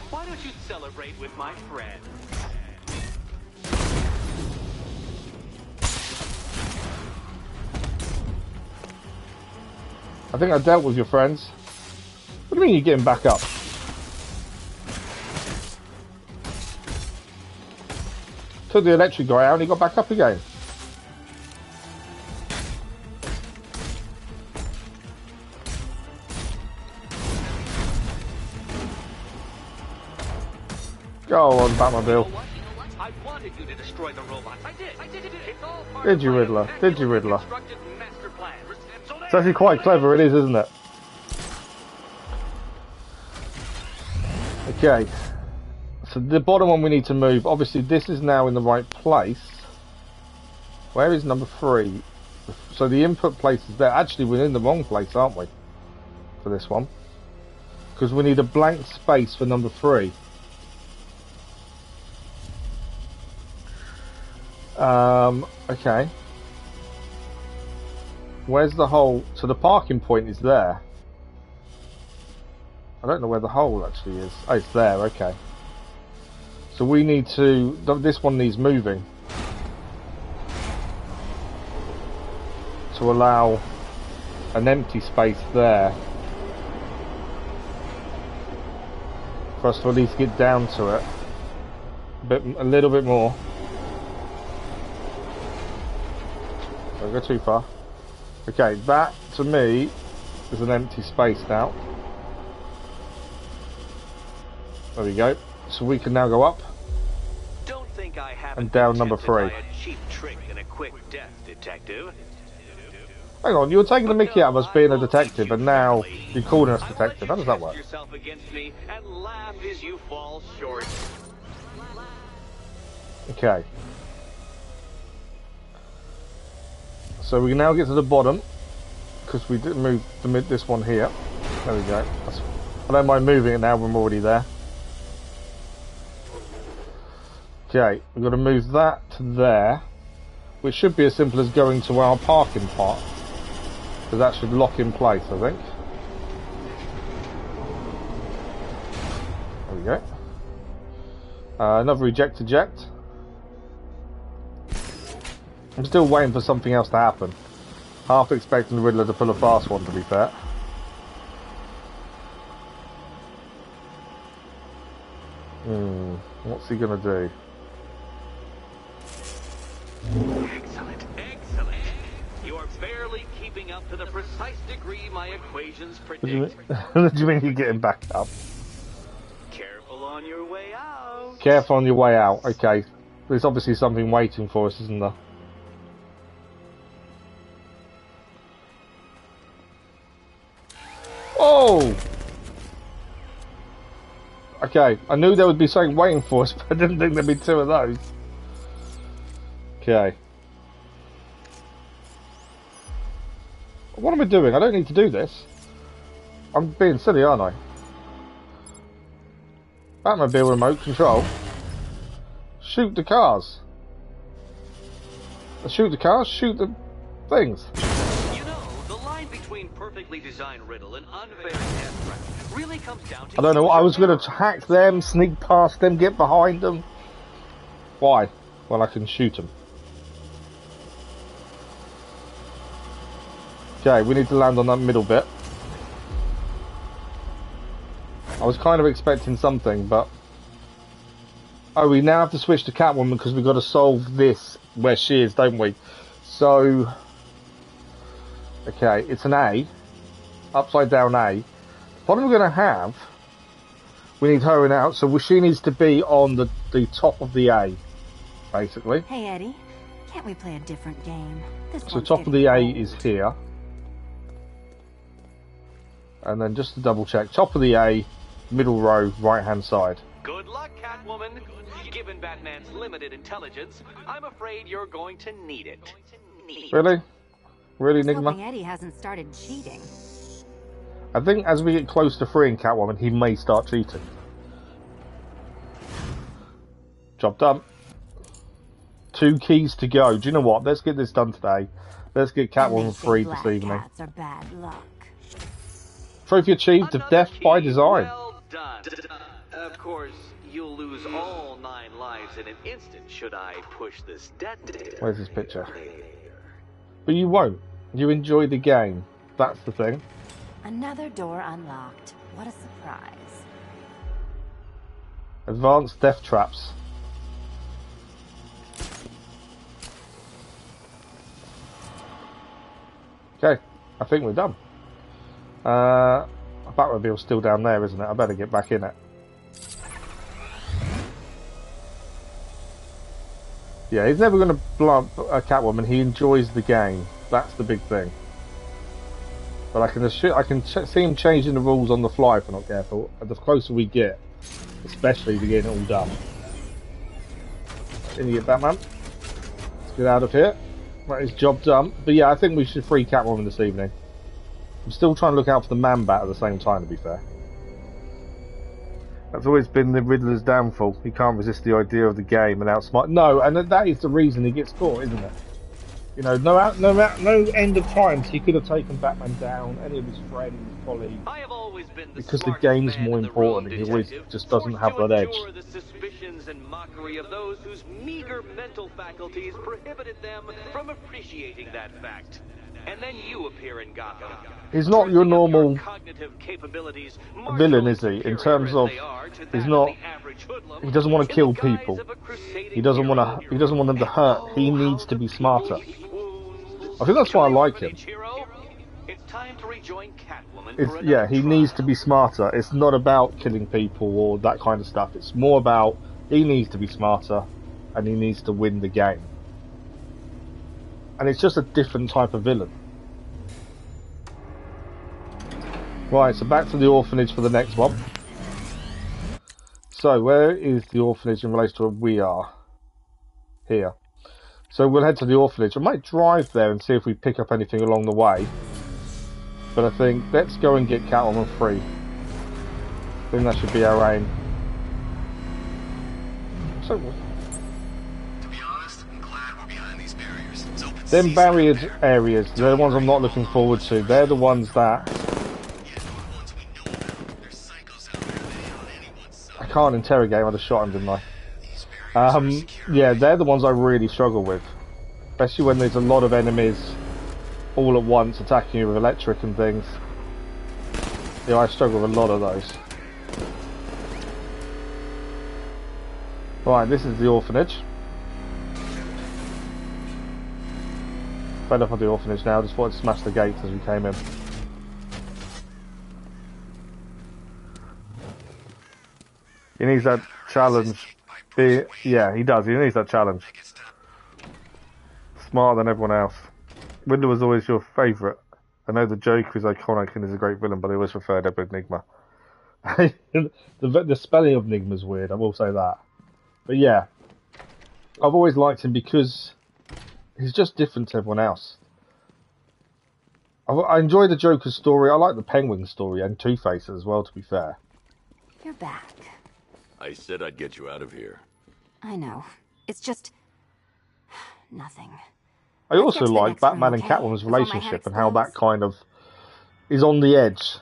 Speaker 3: Why don't you celebrate with my friend?
Speaker 1: I think I dealt with your friends. What do you mean you're getting back up? Took the electric guy out and he got back up again. Go on, Batmobile.
Speaker 3: I wanted you to destroy the robots. I did. It's all part
Speaker 1: Did
Speaker 3: of
Speaker 1: you,
Speaker 3: my
Speaker 1: Riddler? Did you, Riddler?
Speaker 3: constructed master plan. So
Speaker 1: It's actually quite clever, it is, isn't it? Okay. So the bottom one we need to move. Obviously, this is now in the right place. Where is number 3? So the input place is there. Actually, we're in the wrong place, aren't we? For this one. Because we need a blank space for number 3. Okay. Where's the hole? So the parking point is there. I don't know where the hole actually is. Oh, it's there, okay. So we need to... This one needs moving. To allow an empty space there. For us to at least get down to it. A little bit more. Don't go too far. Okay, that to me is an empty space now. There we go. So we can now go up.
Speaker 3: Don't think I haven't
Speaker 1: And down
Speaker 3: been
Speaker 1: number
Speaker 3: tempted by
Speaker 1: 3.
Speaker 3: a cheap trick and a quick death, detective.
Speaker 1: Hang on, you were taking the mickey out of us being a detective, and now you're calling us detective. How does that work?
Speaker 3: Yourself against me and laugh as you fall short.
Speaker 1: Okay. So we can now get to the bottom, because we didn't move this one here. There we go. I don't mind moving it now when we're already there. Okay, we've got to move that to there, which should be as simple as going to our parking part, because that should lock in place, I think. There we go. Another eject. I'm still waiting for something else to happen. Half expecting the Riddler to pull a fast one, to be fair. What's he gonna do?
Speaker 3: Excellent. You are barely keeping up to the precise degree my equations predict.
Speaker 1: What do you mean you're getting back up?
Speaker 3: Careful on your way out.
Speaker 1: Careful on your way out. Okay. There's obviously something waiting for us, isn't there? Oh! Okay, I knew there would be something waiting for us, but I didn't think there'd be 2 of those. Okay. What am I doing? I don't need to do this. I'm being silly, aren't I? Batmobile remote control. Shoot the cars. Shoot the cars, shoot the things.
Speaker 3: You know, the line between perfectly designed riddle and unfair death threat really comes down to...
Speaker 1: I don't know, I was going to hack them, sneak past them, get behind them. Why? Well, I can shoot them. Okay, we need to land on that middle bit. I was kind of expecting something, but... Oh, we now have to switch to Catwoman because we've got to solve this where she is, don't we? So... Okay, it's an A. Upside down A. What are we going to have? We need her in out, so she needs to be on the top of the A, basically.
Speaker 5: Hey Eddie, can't we play a different game?
Speaker 1: So top of the A is here. And then just to double check, top of the A, middle row, right hand side.
Speaker 3: Good luck, Catwoman. Given Batman's limited intelligence, I'm afraid you're going to need it.
Speaker 1: Really? Really,
Speaker 5: I'm
Speaker 1: Enigma?
Speaker 5: hoping Eddie hasn't started cheating.
Speaker 1: I think as we get close to freeing Catwoman, he may start cheating. Job done. 2 keys to go. Do you know what? Let's get this done today. Let's get Catwoman free this evening.
Speaker 5: Cats are bad luck.
Speaker 1: Trophy achieved of death by design.
Speaker 3: Well done. Of course, you'll lose all 9 lives in an instant should I push this detonator.
Speaker 1: Where's this picture? But you won't. You enjoy the game. That's the thing.
Speaker 5: Another door unlocked. What a surprise.
Speaker 1: Advanced death traps. Okay, I think we're done. Batmobile's still down there, isn't it? I better get back in it. Yeah, he's never going to blunt a Catwoman. He enjoys the game. That's the big thing. But I can see him changing the rules on the fly if we're not careful. And the closer we get, especially to getting it all done. In you get Batman. Let's get out of here. That is job done. But yeah, I think we should free Catwoman this evening. I'm still trying to look out for the Man-Bat at the same time, to be fair. That's always been the Riddler's downfall. He can't resist the idea of the game and outsmart. No, and that is the reason he gets caught, isn't it? You know, no end of times he could have taken Batman down, any of his friends, colleagues.
Speaker 3: I have always been
Speaker 1: because the game's more important. He always just doesn't have that edge.
Speaker 3: The suspicions and mockery of those whose meager mental faculties prohibited them from appreciating that fact. And then you appear in Gotham.
Speaker 1: He's not your normal villain, is he? In terms of, he's not. He doesn't want to kill people. He doesn't want to. He doesn't want them to hurt. He needs to be smarter. I think that's why I like him.
Speaker 3: It's time to rejoin Catwoman.
Speaker 1: yeah, he needs to be smarter. It's not about killing people or that kind of stuff. It's more about he needs to be smarter and he needs to win the game. And it's just a different type of villain. Right, so back to the orphanage for the next one. So, where is the orphanage in relation to where we are? Here. So we'll head to the orphanage. I might drive there and see if we pick up anything along the way. But I think, let's go and get Catwoman free. I think that should be our aim. So,
Speaker 6: To be honest, I'm glad we're behind these barriers. It's open
Speaker 1: them
Speaker 6: season
Speaker 1: barriered
Speaker 6: out there.
Speaker 1: areas, they're the ones I'm not looking forward to. They're the ones that
Speaker 6: Yeah, the ones we know about. There's psychos out there that ain't on anyone's side.
Speaker 1: I can't interrogate. I just shot him, didn't I?
Speaker 6: These barriers are secure.
Speaker 1: Yeah, they're the ones I really struggle with. Especially when there's a lot of enemies all at once attacking you with electric and things. Yeah, I struggle with a lot of those. Right, this is the orphanage. Fed up on the orphanage now, just wanted to smash the gates as we came in. He needs that challenge. Yeah, he does, he needs that challenge.
Speaker 6: It's time.
Speaker 1: Smarter than everyone else. Riddler was always your favourite. I know the Joker is iconic and is a great villain, but I always preferred Edward Nigma. the spelling of Nigma is weird, I will say that. But yeah, I've always liked him because he's just different to everyone else. I enjoy the Joker story, I like the Penguin story, and Two-Face as well, to be fair.
Speaker 5: You're back.
Speaker 2: I said I'd get you out of here.
Speaker 5: I know. It's just... nothing.
Speaker 1: I
Speaker 5: Let's
Speaker 1: also
Speaker 5: get to the
Speaker 1: like
Speaker 5: next room,
Speaker 1: Batman and
Speaker 5: okay?
Speaker 1: Catwoman's
Speaker 5: Before my head
Speaker 1: relationship and how that
Speaker 5: explodes.
Speaker 1: kind of is on the edge.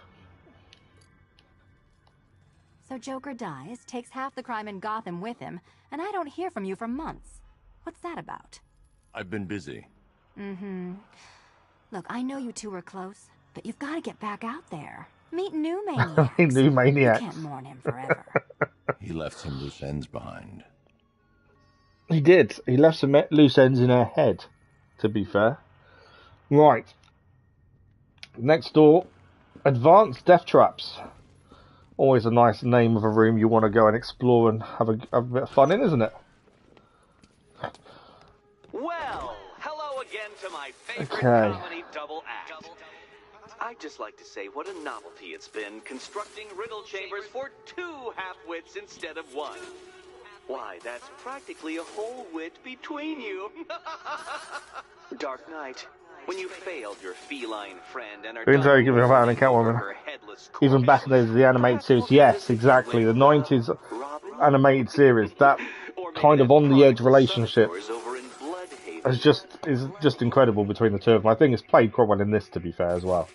Speaker 5: So Joker dies, takes half the crime in Gotham with him, and I don't hear from you for months. What's that about?
Speaker 2: I've been busy.
Speaker 5: Look, I know you two were close, but you've got to get back out there. Meet new maniacs.
Speaker 1: New maniacs.
Speaker 5: You can't mourn him forever.
Speaker 2: He left some loose ends behind.
Speaker 1: He did. He left some loose ends in her head, to be fair. Right. Next door, Advanced Death Traps. Always a nice name of a room you want to go and explore and have a bit of fun in, isn't it?
Speaker 3: Well, hello again to my favorite
Speaker 1: Okay.
Speaker 3: comedy double act. I'd just like to say what a novelty it's been constructing riddle chambers for 2 half-wits instead of 1. Why, that's practically a whole wit between you. Dark Knight, when you failed your feline friend and are
Speaker 1: Didn't tell you give me a Batman and
Speaker 3: mourning over
Speaker 1: Catwoman.
Speaker 3: her headless
Speaker 1: Even
Speaker 3: corpse,
Speaker 1: back in the animated series. Yes, exactly. The 90s animated series. That
Speaker 3: or maybe
Speaker 1: kind of
Speaker 3: that
Speaker 1: on the edge
Speaker 3: prodigal
Speaker 1: relationship
Speaker 3: son of yours over in Bloodhaven.
Speaker 1: is just incredible between the two of them. I think it's played quite well in this, to be fair, as well.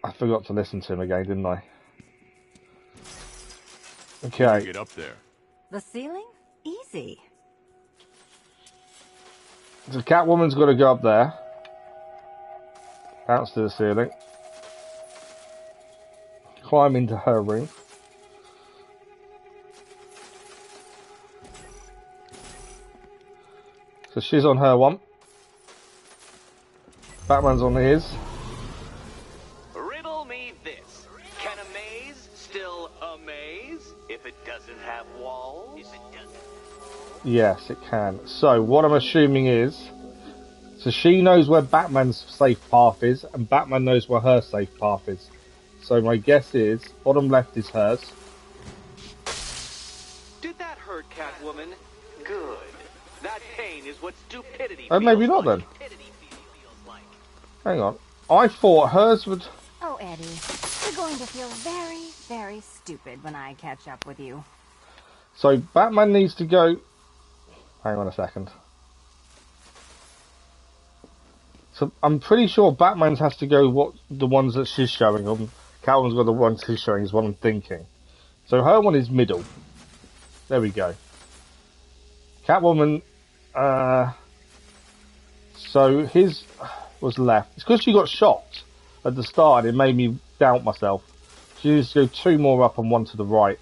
Speaker 1: I forgot to listen to him again, didn't I? Okay.
Speaker 2: Get up there.
Speaker 5: The ceiling? Easy.
Speaker 1: So Catwoman's got to go up there. Bounce to the ceiling. Climb into her room. So she's on her one. Batman's on his.
Speaker 3: Riddle me this. Can a maze still amaze if it doesn't have walls?
Speaker 1: Yes, it can. So what I'm assuming is, so she knows where Batman's safe path is, and Batman knows where her safe path is. So my guess is, bottom left is hers.
Speaker 3: Did that hurt, Catwoman? Good. That pain is what stupidity
Speaker 1: Oh, maybe
Speaker 3: feels
Speaker 1: not
Speaker 3: like.
Speaker 1: then.
Speaker 3: Stupidity feels like.
Speaker 1: Hang on. I thought hers would...
Speaker 5: Oh, Eddie, you're going to feel very, very stupid when I catch up with you.
Speaker 1: So Batman needs to go... Hang on a second. So I'm pretty sure Batman's has to go what the ones that she's showing them. Catwoman's got the ones she's showing is what I'm thinking. So her one is middle. There we go. Catwoman... so his was left. It's because she got shot at the start and it made me doubt myself. She needs to go 2 more up and 1 to the right.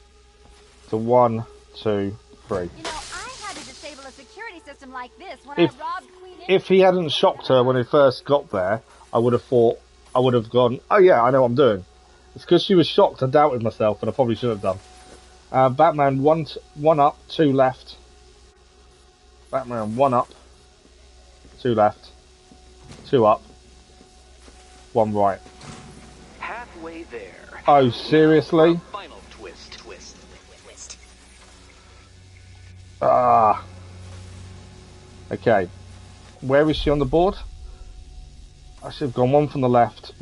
Speaker 1: So 1, 2, 3.
Speaker 5: You know, I had to disable a security system like this when
Speaker 1: If-
Speaker 5: I robbed Queen
Speaker 1: If he hadn't shocked her when he first got there, I would have thought I would have gone, oh yeah, I know what I'm doing. It's because she was shocked I doubted myself, and I probably should have done. Batman, one up, 2 left. Batman, 1 up, 2 left, 2 up, 1 right.
Speaker 3: Halfway there.
Speaker 1: Oh, seriously?
Speaker 3: Final twist.
Speaker 1: Ah. Okay. Where is she on the board? I should have gone 1 from the left.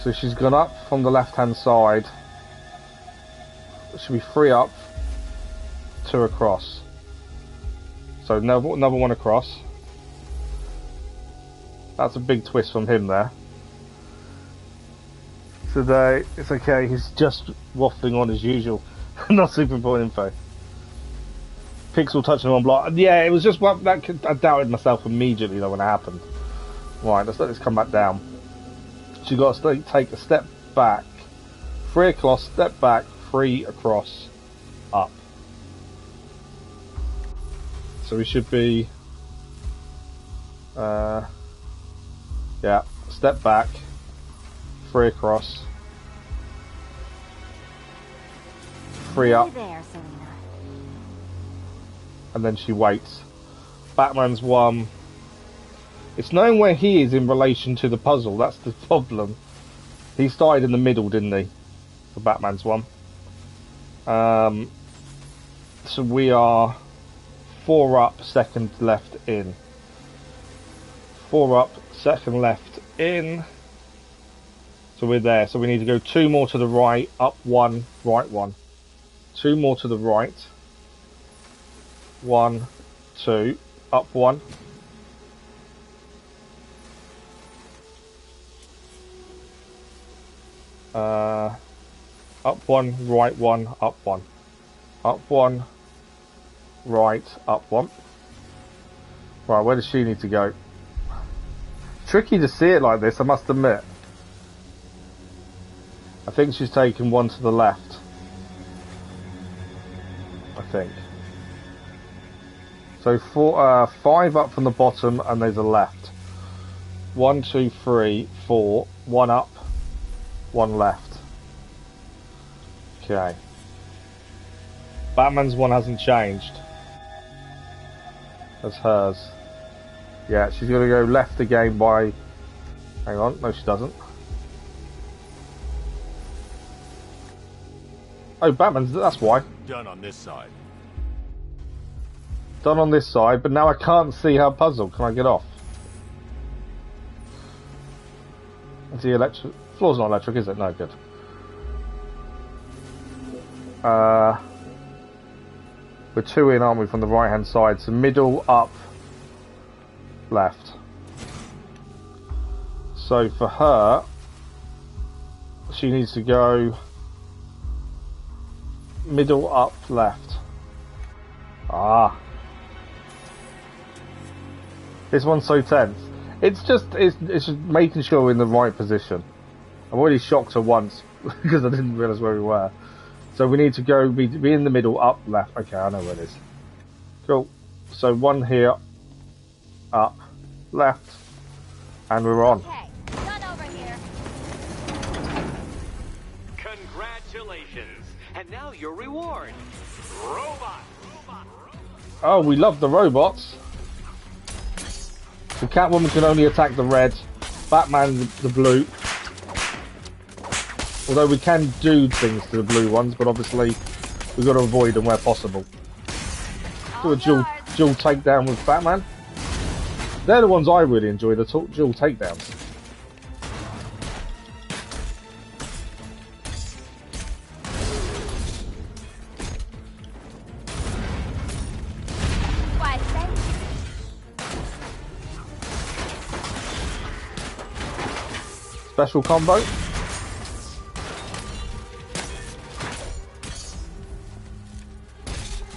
Speaker 1: So she's gone up from the left-hand side. It should be 3 up, 2 across. So another 1 across. That's a big twist from him there. Today, it's okay, he's just waffling on as usual. Not super important info. Pixel touching on block. Yeah, it was just what that I doubted myself immediately though when it happened. Right, let's let this come back down. She got to take a step back, 3 across, step back, 3 across, up. So we should be, yeah, step back, 3 across, 3 up,
Speaker 5: There, Selena.
Speaker 1: and then she waits. Batman's 1. It's knowing where he is in relation to the puzzle, that's the problem. He started in the middle, didn't he? For Batman's 1. So we are 4 up, 2nd left in. 4 up, 2nd left in. So we're there. So we need to go 2 more to the right, up 1, right 1. 2 more to the right. 1, 2, up 1. Up 1, right 1, up 1. Up 1, right, up 1. Right, where does she need to go? Tricky to see it like this, I must admit. I think she's taken 1 to the left. I think. So 5 up from the bottom, and there's a left. 1, 2, 3, 4. 1 up, 1 left. Okay. Batman's 1 hasn't changed. That's hers. Yeah, she's going to go left again by... Hang on, no she doesn't. Oh, Batman's... That's why.
Speaker 2: Done on this side.
Speaker 1: Done on this side, but now I can't see her puzzle. Can I get off? Is the electric... Floor's not electric, is it? No, good. We're 2 in, aren't we, from the right hand side? So middle, up, left. So for her, she needs to go middle, up, left. Ah. This one's so tense. It's just making sure we're in the right position. I've already shocked her once because I didn't realise where we were. So we need to go, be in the middle, up, left. Okay, I know where it is. Cool. So 1 here, up, left, and we're on.
Speaker 5: Okay, done over here.
Speaker 3: Congratulations. And now your reward. Robot.
Speaker 1: Oh, we love the robots. So Catwoman can only attack the red, Batman the blue. Although we can do things to the blue ones, but obviously we've got to avoid them where possible. Do a dual takedown with Batman. They're the ones I really enjoy, the dual takedowns.
Speaker 5: Why, thank you.
Speaker 1: Special combo.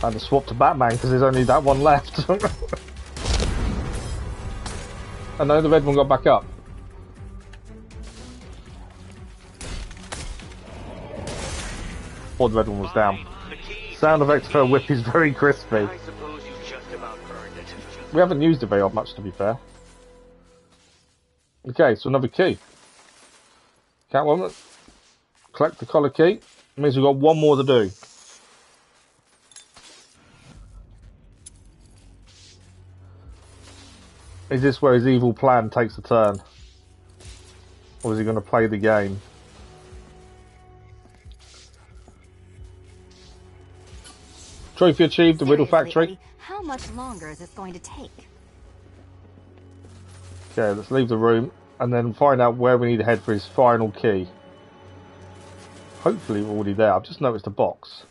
Speaker 1: I had to swap to Batman because there's only that one left. I know the red one got back up. Or the red one was down. Sound effect of her whip is very crispy.
Speaker 3: I suppose you just about earned it.
Speaker 1: We haven't used it very much, to be fair. Okay, so another key. Catwoman. Collect the collar key. Means we've got one more to do. Is this where his evil plan takes a turn? Or is he going to play the game? Trophy achieved, the Riddle
Speaker 5: Seriously,
Speaker 1: Factory.
Speaker 5: Eddie, how much longer is this going to take?
Speaker 1: Okay, let's leave the room and then find out where we need to head for his final key. Hopefully we're already there. I've just noticed a box.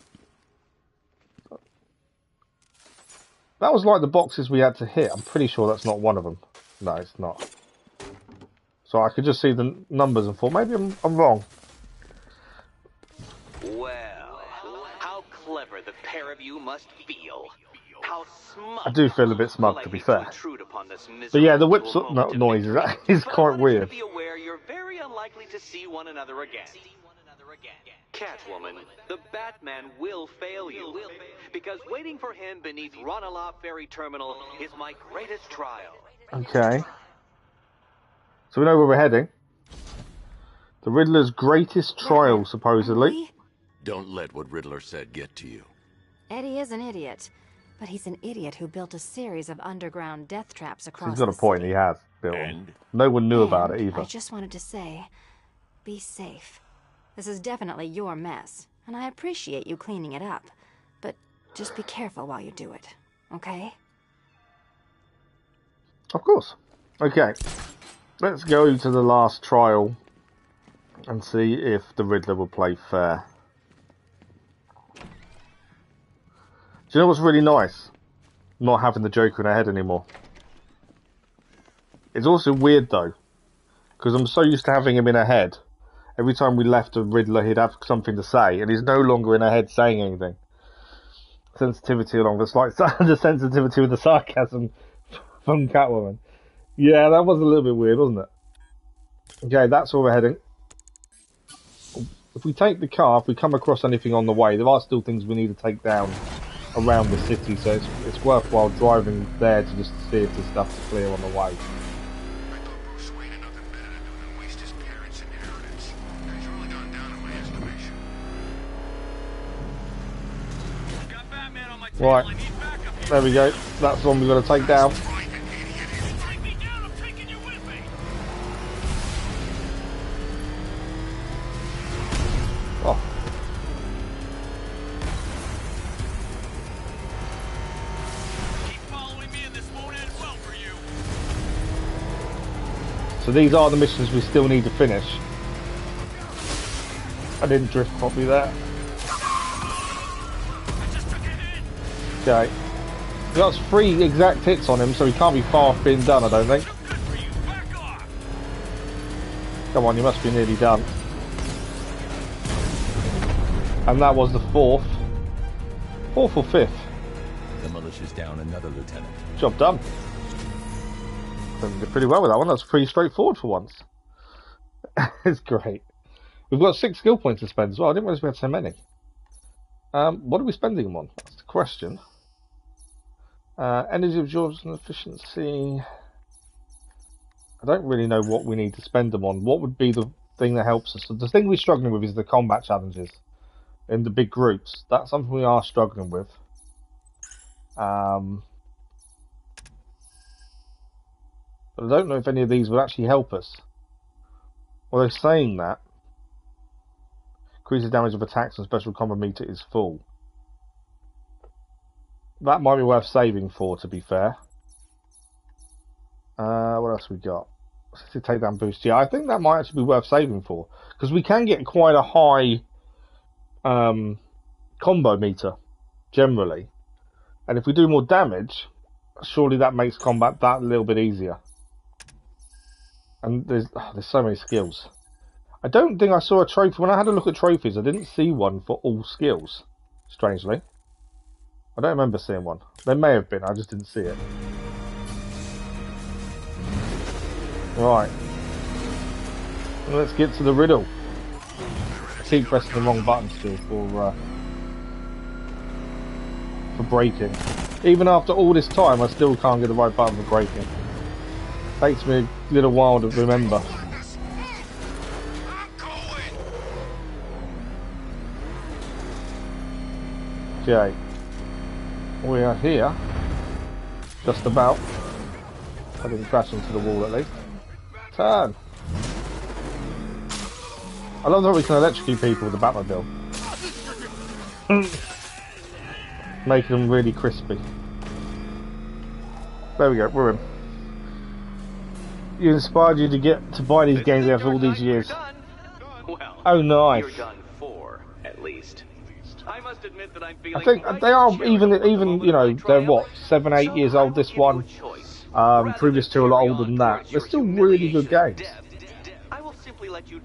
Speaker 1: That was like the boxes we had to hit. I'm pretty sure that's not one of them. No, it's not. So I could just see the numbers and thought, maybe I'm wrong.
Speaker 3: Well, how clever the pair of you must feel. How smug.
Speaker 1: I do feel a bit smug, to be fair.
Speaker 3: But
Speaker 1: But yeah, the whip noise is quite weird.
Speaker 3: Be aware you're very unlikely to see one another again. Catwoman, the Batman will fail you. Because waiting for him beneath Ranelagh Ferry Terminal is my greatest trial.
Speaker 1: Okay. So we know where we're heading. The Riddler's greatest trial, supposedly.
Speaker 5: Really?
Speaker 2: Don't let what Riddler said get to you.
Speaker 5: Eddie is an idiot, but he's an idiot who built a series of underground death traps across
Speaker 1: He's got a
Speaker 5: the
Speaker 1: point,
Speaker 5: city.
Speaker 1: he has built.
Speaker 2: And?
Speaker 1: No one knew about it
Speaker 5: And
Speaker 1: either.
Speaker 5: I just wanted to say, be safe. This is definitely your mess, and I appreciate you cleaning it up. But just be careful while you do it, okay?
Speaker 1: Of course. Okay. Let's go to the last trial and see if the Riddler will play fair. Do you know what's really nice? Not having the Joker in our head anymore. It's also weird though, because I'm so used to having him in our head. Every time we left the Riddler, he'd have something to say, and he's no longer in our head saying anything. Sensitivity along the slight the sensitivity with the sarcasm from Catwoman. Yeah, that was a little bit weird, wasn't it? Okay, that's where we're heading. If we take the car, if we come across anything on the way, there are still things we need to take down around the city, so it's worthwhile driving there to just see if the stuff's clear on the way.
Speaker 6: I thought Bruce Wayne had nothing better to do than waste his parents' inheritance. He's really gone down in my estimation.
Speaker 7: Got Batman on my tail.
Speaker 1: Right,
Speaker 7: I need backup here.
Speaker 1: there we go. That's the one we've got to take down.
Speaker 7: Take me down. I'm taking you with me.
Speaker 1: Oh.
Speaker 7: Keep following me, and this won't end well for you.
Speaker 1: So these are the missions we still need to finish. I didn't drift properly there.
Speaker 7: I just took a hit.
Speaker 1: Okay. We got 3 exact hits on him, so he can't be far off being done, I don't think.
Speaker 7: I'm good for you. Back off.
Speaker 1: Come on, you must be nearly done. And that was the 4th. 4th or 5th.
Speaker 2: The militia's down another lieutenant.
Speaker 1: Job done. Did pretty well with that one. That's pretty straightforward for once. It's great. We've got 6 skill points to spend as well. I didn't realize we had so many. What are we spending them on? That's the question. Energy absorption efficiency. I don't really know what we need to spend them on. What would be the thing that helps us? So the thing we're struggling with is the combat challenges in the big groups. That's something we are struggling with. But I don't know if any of these will actually help us. Well, they're saying that increases damage of attacks and special combo meter is full. That might be worth saving for, to be fair. What else we got? Takedown boost. Yeah, I think that might actually be worth saving for, because we can get quite a high combo meter generally, and if we do more damage, surely that makes combat that little bit easier. And there's so many skills. I don't think I saw a trophy when I had a look at trophies. I didn't see one for all skills. Strangely, I don't remember seeing one. There may have been. I just didn't see it. Right. Let's get to the riddle. I keep pressing the wrong button still for braking. Even after all this time, I still can't get the right button for braking. Takes me a little while to remember.
Speaker 6: I'm going.
Speaker 1: Okay. We are here. Just about. I didn't crash into the wall at least. Turn! I love that we can electrocute people with the Batmobile. Making them really crispy. There we go, we're in. You inspired you to buy these games after all these years.
Speaker 3: Well,
Speaker 1: Oh, nice.
Speaker 3: you're done for, at least. I must admit that I'm feeling
Speaker 1: I think they are even you know, they're what, 7, 8 years old, this one. Previous two a lot older than that. They're still really good games.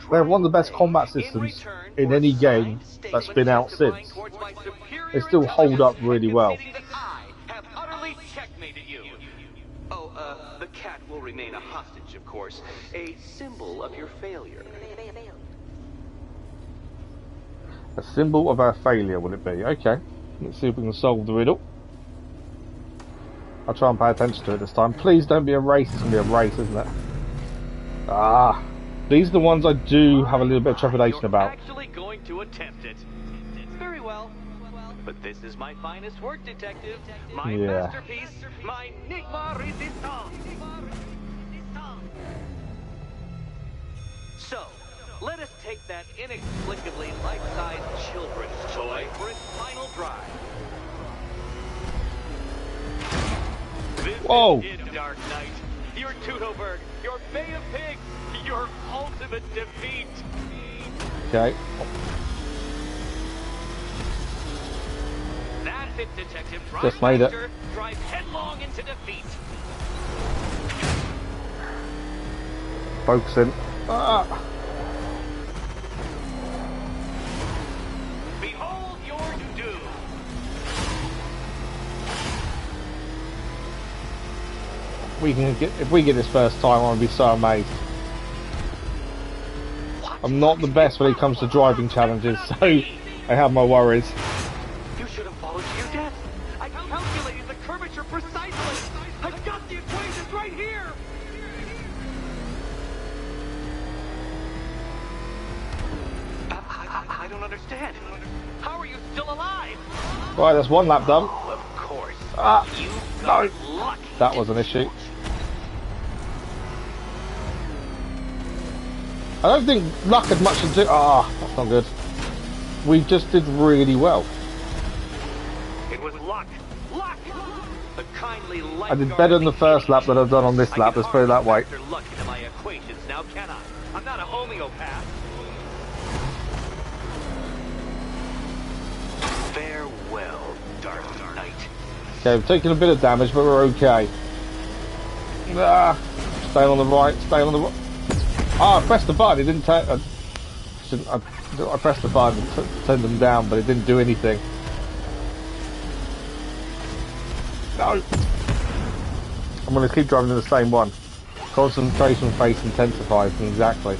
Speaker 1: They're one of the best combat systems in any game that's been out since. They still hold up really well.
Speaker 3: Oh, the cat will remain a hostage, of course. A symbol of your failure.
Speaker 1: A symbol of our failure, will it be? Okay. Let's see if we can solve the riddle. I'll try and pay attention to it this time. Please don't be a race. It's going to be a race, isn't it? Ah. These are the ones I do have a little bit of trepidation about.
Speaker 3: Actually going to attempt it. Very well. But this is my finest work, detective. My masterpiece, my Enigma Resistance. So, let us take that inexplicably life-sized children's toy for its final drive.
Speaker 1: Whoa!
Speaker 3: This is Dark Knight. Your Tutoberg, your Bay of Pigs, your ultimate defeat.
Speaker 1: Okay.
Speaker 3: That's it, Detective.
Speaker 1: Just made it.
Speaker 3: Drive headlong into defeat.
Speaker 1: Focusing. Ah.
Speaker 3: Behold your doom.
Speaker 1: If we get this first time, I'm gonna be so amazed. I'm not the best when it comes to driving challenges, so I have my worries.
Speaker 3: You should have followed to your death. I calculated the curvature precisely. I've got the equations right here. I don't understand. How are you still alive?
Speaker 1: Right, that's one lap done.
Speaker 3: Oh, of course.
Speaker 1: Ah,
Speaker 3: You
Speaker 1: no.
Speaker 3: got lucky.
Speaker 1: That was an issue. I don't think luck had much to do. Ah, that's not good. We just did really well.
Speaker 3: It was luck. Luck. The kindly
Speaker 1: I did better in the first lap than I've done on this lap. Let's put it that way.
Speaker 3: Luck into my equations now, can I? I'm not a homeopath. Farewell, Dark Knight.
Speaker 1: Okay, we've taken a bit of damage, but we're okay. Ah, stay on the right. Stay on the right. Ah, I pressed the button. It didn't take. I pressed the button to send them down, but it didn't do anything. No. I'm going to keep driving in the same one. Concentration face intensifies. Exactly.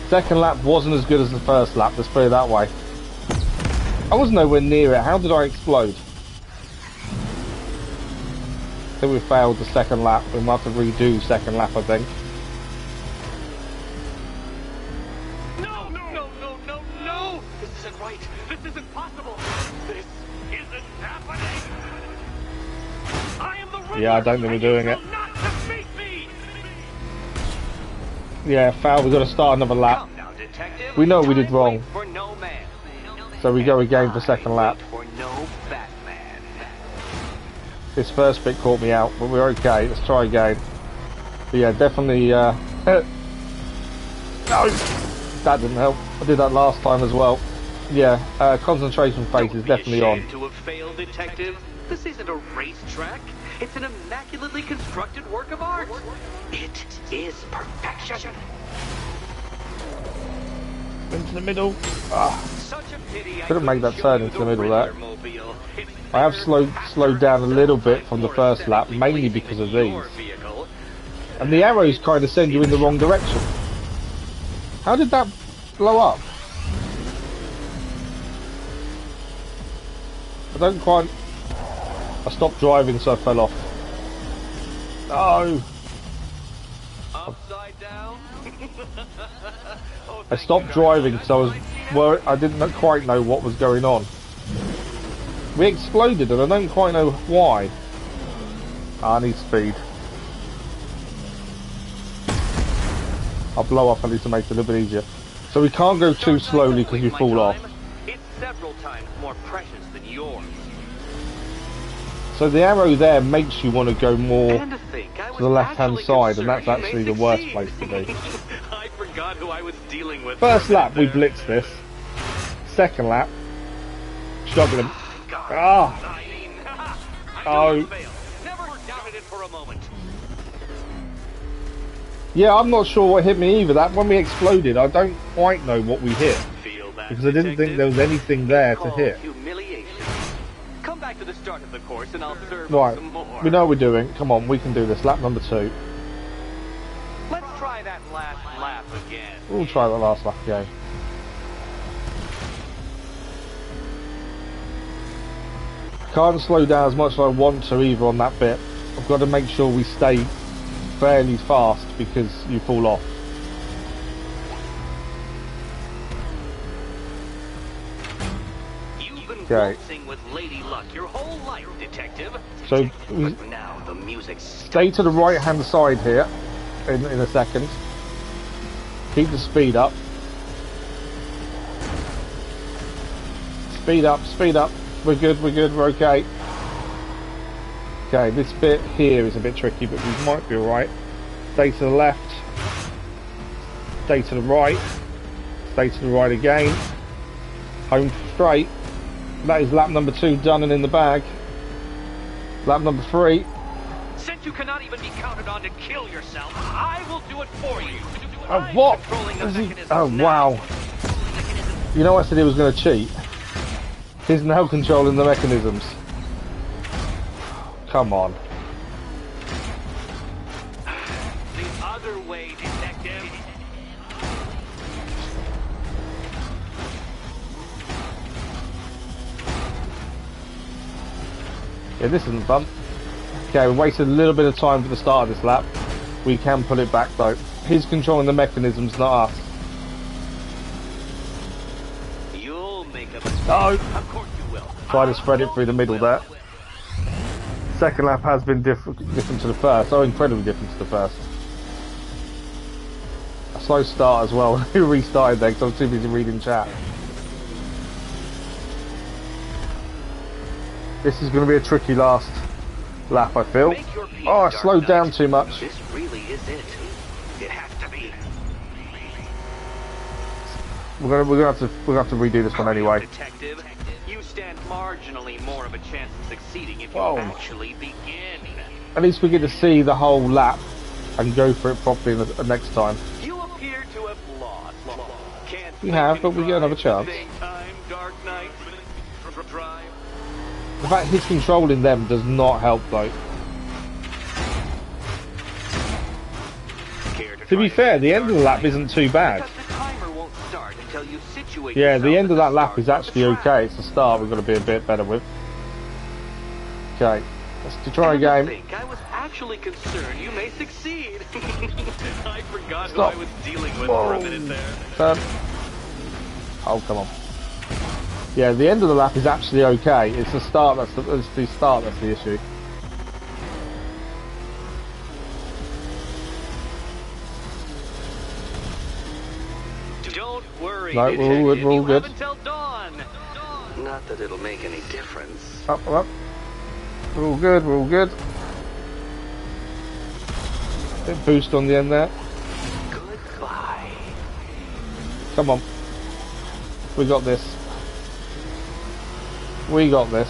Speaker 1: Second lap wasn't as good as the first lap. Let's put it that way. I was nowhere near it. How did I explode? I think we failed the second lap. We might have to redo second lap, I think.
Speaker 3: No! This isn't right. This isn't possible. This isn't happening. I am the Riddler.
Speaker 1: Yeah, I don't think we're doing it.
Speaker 3: Not defeat me.
Speaker 1: Yeah, foul. We've got to start another lap.
Speaker 3: Come now, detective.
Speaker 1: We know we did wrong.
Speaker 3: Wait for no man.
Speaker 1: So we go again for second lap.
Speaker 3: Wait for no Batman.
Speaker 1: This first bit caught me out, but we're okay. Let's try again. But yeah, definitely. No, that didn't help. I did that last time as well. Yeah, concentration phase is definitely on.
Speaker 3: To have failed, detective. This isn't a racetrack. It's an immaculately constructed work of art. It is perfection.
Speaker 1: Into the middle. Ah.
Speaker 3: Such a pity.
Speaker 1: Could have made that turn into the middle there. I have slowed down a little bit from the first lap, mainly because of these. And the arrows kind of send you in the wrong direction. How did that blow up? I don't quite... I stopped driving, so I fell off. No! I stopped driving because I didn't quite know what was going on. We exploded and I don't quite know why. I need speed. I'll blow up at least to make it a little bit easier. So we can't go too slowly because you fall off.
Speaker 3: It's several times more precious than yours.
Speaker 1: So the arrow there makes you want to go more
Speaker 3: And to think, I
Speaker 1: to
Speaker 3: was
Speaker 1: the left-hand
Speaker 3: actually
Speaker 1: side, and that's
Speaker 3: concerned you
Speaker 1: actually
Speaker 3: may
Speaker 1: the worst
Speaker 3: succeed.
Speaker 1: place to be.
Speaker 3: I forgot who I was dealing with.
Speaker 1: First
Speaker 3: for a
Speaker 1: lap, we
Speaker 3: minute there.
Speaker 1: blitzed this. Second lap, struggling.
Speaker 3: God,
Speaker 1: Ah!
Speaker 3: I mean, I
Speaker 1: Oh.
Speaker 3: knew you'd fail. Never doubted it for a moment.
Speaker 1: Yeah, I'm not sure what hit me either. That when we exploded, I don't quite know what we hit
Speaker 3: Feel that,
Speaker 1: because I didn't think there was anything there to
Speaker 3: Called
Speaker 1: hit.
Speaker 3: humiliation. Come back to the start of the course and I'll serve
Speaker 1: Right,
Speaker 3: some more.
Speaker 1: we know what we're doing. Come on, we can do this. Lap number 2.
Speaker 3: Let's try that last lap again.
Speaker 1: We'll try the last lap again. Can't slow down as much as I want to either on that bit. I've got to make sure we stay fairly fast because you fall off.
Speaker 3: You've been
Speaker 1: Okay.
Speaker 3: waltzing with Lady Luck your whole life, detective.
Speaker 1: So we
Speaker 3: But now the music
Speaker 1: stay to the right hand side here in a second. Keep the speed up. Speed up, speed up. We're good, we're okay. Okay, this bit here is a bit tricky, but we might be alright. Stay to the left. Stay to the right. Stay to the right again. Home straight. That is lap number 2 done and in the bag. Lap number 3.
Speaker 3: Since you cannot even be counted on to kill yourself, I will do it for you.
Speaker 1: Oh,
Speaker 3: I'm
Speaker 1: what?
Speaker 3: controlling the
Speaker 1: Is he-
Speaker 3: mechanism
Speaker 1: Oh,
Speaker 3: now.
Speaker 1: wow. You know I said he was going to cheat. He's now controlling the mechanisms. Come on.
Speaker 3: The other way, detective.
Speaker 1: Yeah, this isn't fun. Okay, we wasted a little bit of time for the start of this lap. We can pull it back though. He's controlling the mechanisms, not us.
Speaker 3: You'll make a mistake.
Speaker 1: No!
Speaker 3: Of course you will.
Speaker 1: Try to spread it through the middle there. Second lap has been different to the first. Oh, incredibly different to the first. A slow start as well. We restarted there because I was too busy reading chat. This is going to be a tricky last lap, I feel.
Speaker 3: Make your peace,
Speaker 1: Oh, I
Speaker 3: Dark
Speaker 1: slowed
Speaker 3: Knight.
Speaker 1: down too much.
Speaker 3: This really is it. It has to be.
Speaker 1: We're gonna have to redo this one anyway.
Speaker 3: Detective, you stand marginally more of a chance of succeeding if you
Speaker 1: Whoa.
Speaker 3: actually begin.
Speaker 1: At least we get to see the whole lap and go for it properly the next time.
Speaker 3: You appear to have lost. Can't
Speaker 1: We have,
Speaker 3: think
Speaker 1: but
Speaker 3: and
Speaker 1: we get another
Speaker 3: drive at the
Speaker 1: chance.
Speaker 3: same time, Dark Knight. Drive.
Speaker 1: The fact he's controlling them does not help though.
Speaker 3: Care
Speaker 1: To be
Speaker 3: try
Speaker 1: fair,
Speaker 3: again,
Speaker 1: the end of the
Speaker 3: Dark
Speaker 1: lap
Speaker 3: Knight?
Speaker 1: isn't too bad.
Speaker 3: Because the timer won't start until you situate
Speaker 1: Yeah, the
Speaker 3: yourself
Speaker 1: end of
Speaker 3: at
Speaker 1: that lap
Speaker 3: start
Speaker 1: is
Speaker 3: of the
Speaker 1: actually
Speaker 3: track.
Speaker 1: okay. It's the start we've got to be a bit better with. Okay, let's try
Speaker 3: And to
Speaker 1: again.
Speaker 3: think, I was actually concerned you may succeed. I forgot
Speaker 1: Stop.
Speaker 3: who I was dealing with
Speaker 1: Whoa.
Speaker 3: for a minute there.
Speaker 1: Turn. Oh, come on. Yeah, the end of the lap is actually okay. It's the start that's the issue.
Speaker 3: Don't worry,
Speaker 1: No, we're all good,
Speaker 3: detective.
Speaker 1: we're all
Speaker 3: You
Speaker 1: good.
Speaker 3: have until dawn. Not that it'll make any difference.
Speaker 1: Up, up. We're all good, we're all good. Bit boost on the end there.
Speaker 3: Goodbye.
Speaker 1: Come on. We got this. We got this.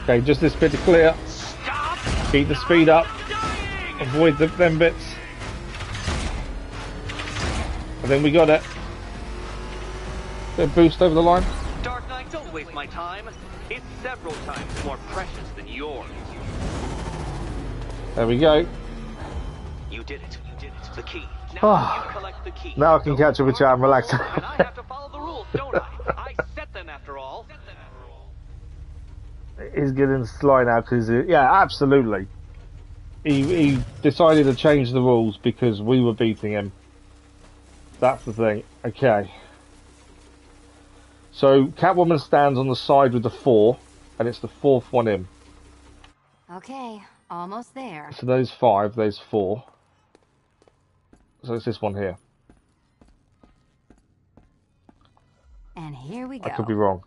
Speaker 1: Okay, just this bit to clear.
Speaker 3: Stop!
Speaker 1: Keep the speed up.
Speaker 3: Dying!
Speaker 1: Avoid them bits. And then we got it. Bit of boost over the line.
Speaker 3: Dark Knight, don't waste my time. It's several times more precious than yours.
Speaker 1: There we go.
Speaker 3: You did it. You did it. The key. Now
Speaker 1: Ah.
Speaker 3: you collect the key.
Speaker 1: Now I can catch up with chat and relax.
Speaker 3: And I have to follow the rules, don't I? I set them after all.
Speaker 1: he's getting sly now because, yeah, absolutely. He decided to change the rules because we were beating him. That's the thing. Okay. So, Catwoman stands on the side with the 4, and it's the 4th one in.
Speaker 5: Okay, almost there.
Speaker 1: So there's 5, there's 4. So it's this one here.
Speaker 5: And here we go.
Speaker 1: I could be wrong.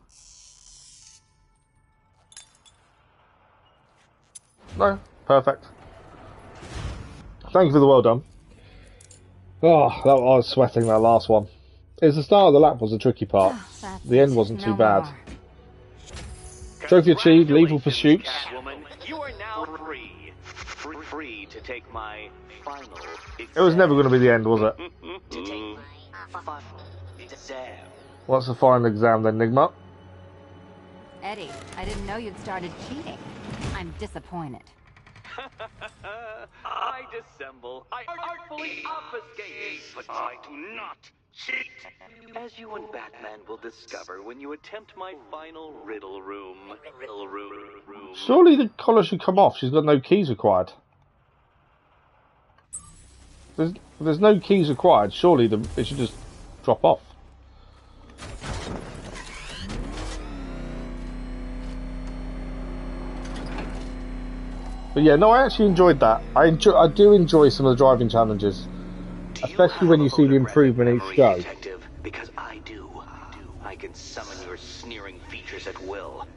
Speaker 1: No, perfect. Thank you for the well done. Oh, I was sweating that last one. It's the start of the lap was the tricky part. The end wasn't too bad.
Speaker 5: More.
Speaker 1: Trophy achieved, lethal pursuits.
Speaker 3: Catwoman, you are now free. Free to take my final exam.
Speaker 1: It was never going to be the end, was it?
Speaker 3: To take my final exam.
Speaker 1: What's the final exam then, Nigma?
Speaker 5: Eddie, I didn't know you'd started cheating. I'm disappointed.
Speaker 3: I dissemble. I artfully obfuscate. But I do not cheat. As you and Batman will discover when you attempt my final riddle room. Riddle room.
Speaker 1: Surely the collar should come off. She's got no keys required. There's no keys required. Surely it should just drop off. But yeah, no, I actually enjoyed that. I do enjoy some of the driving challenges, especially when you see the improvement each go.
Speaker 3: Detective, because I do. I can summon your sneering features at will.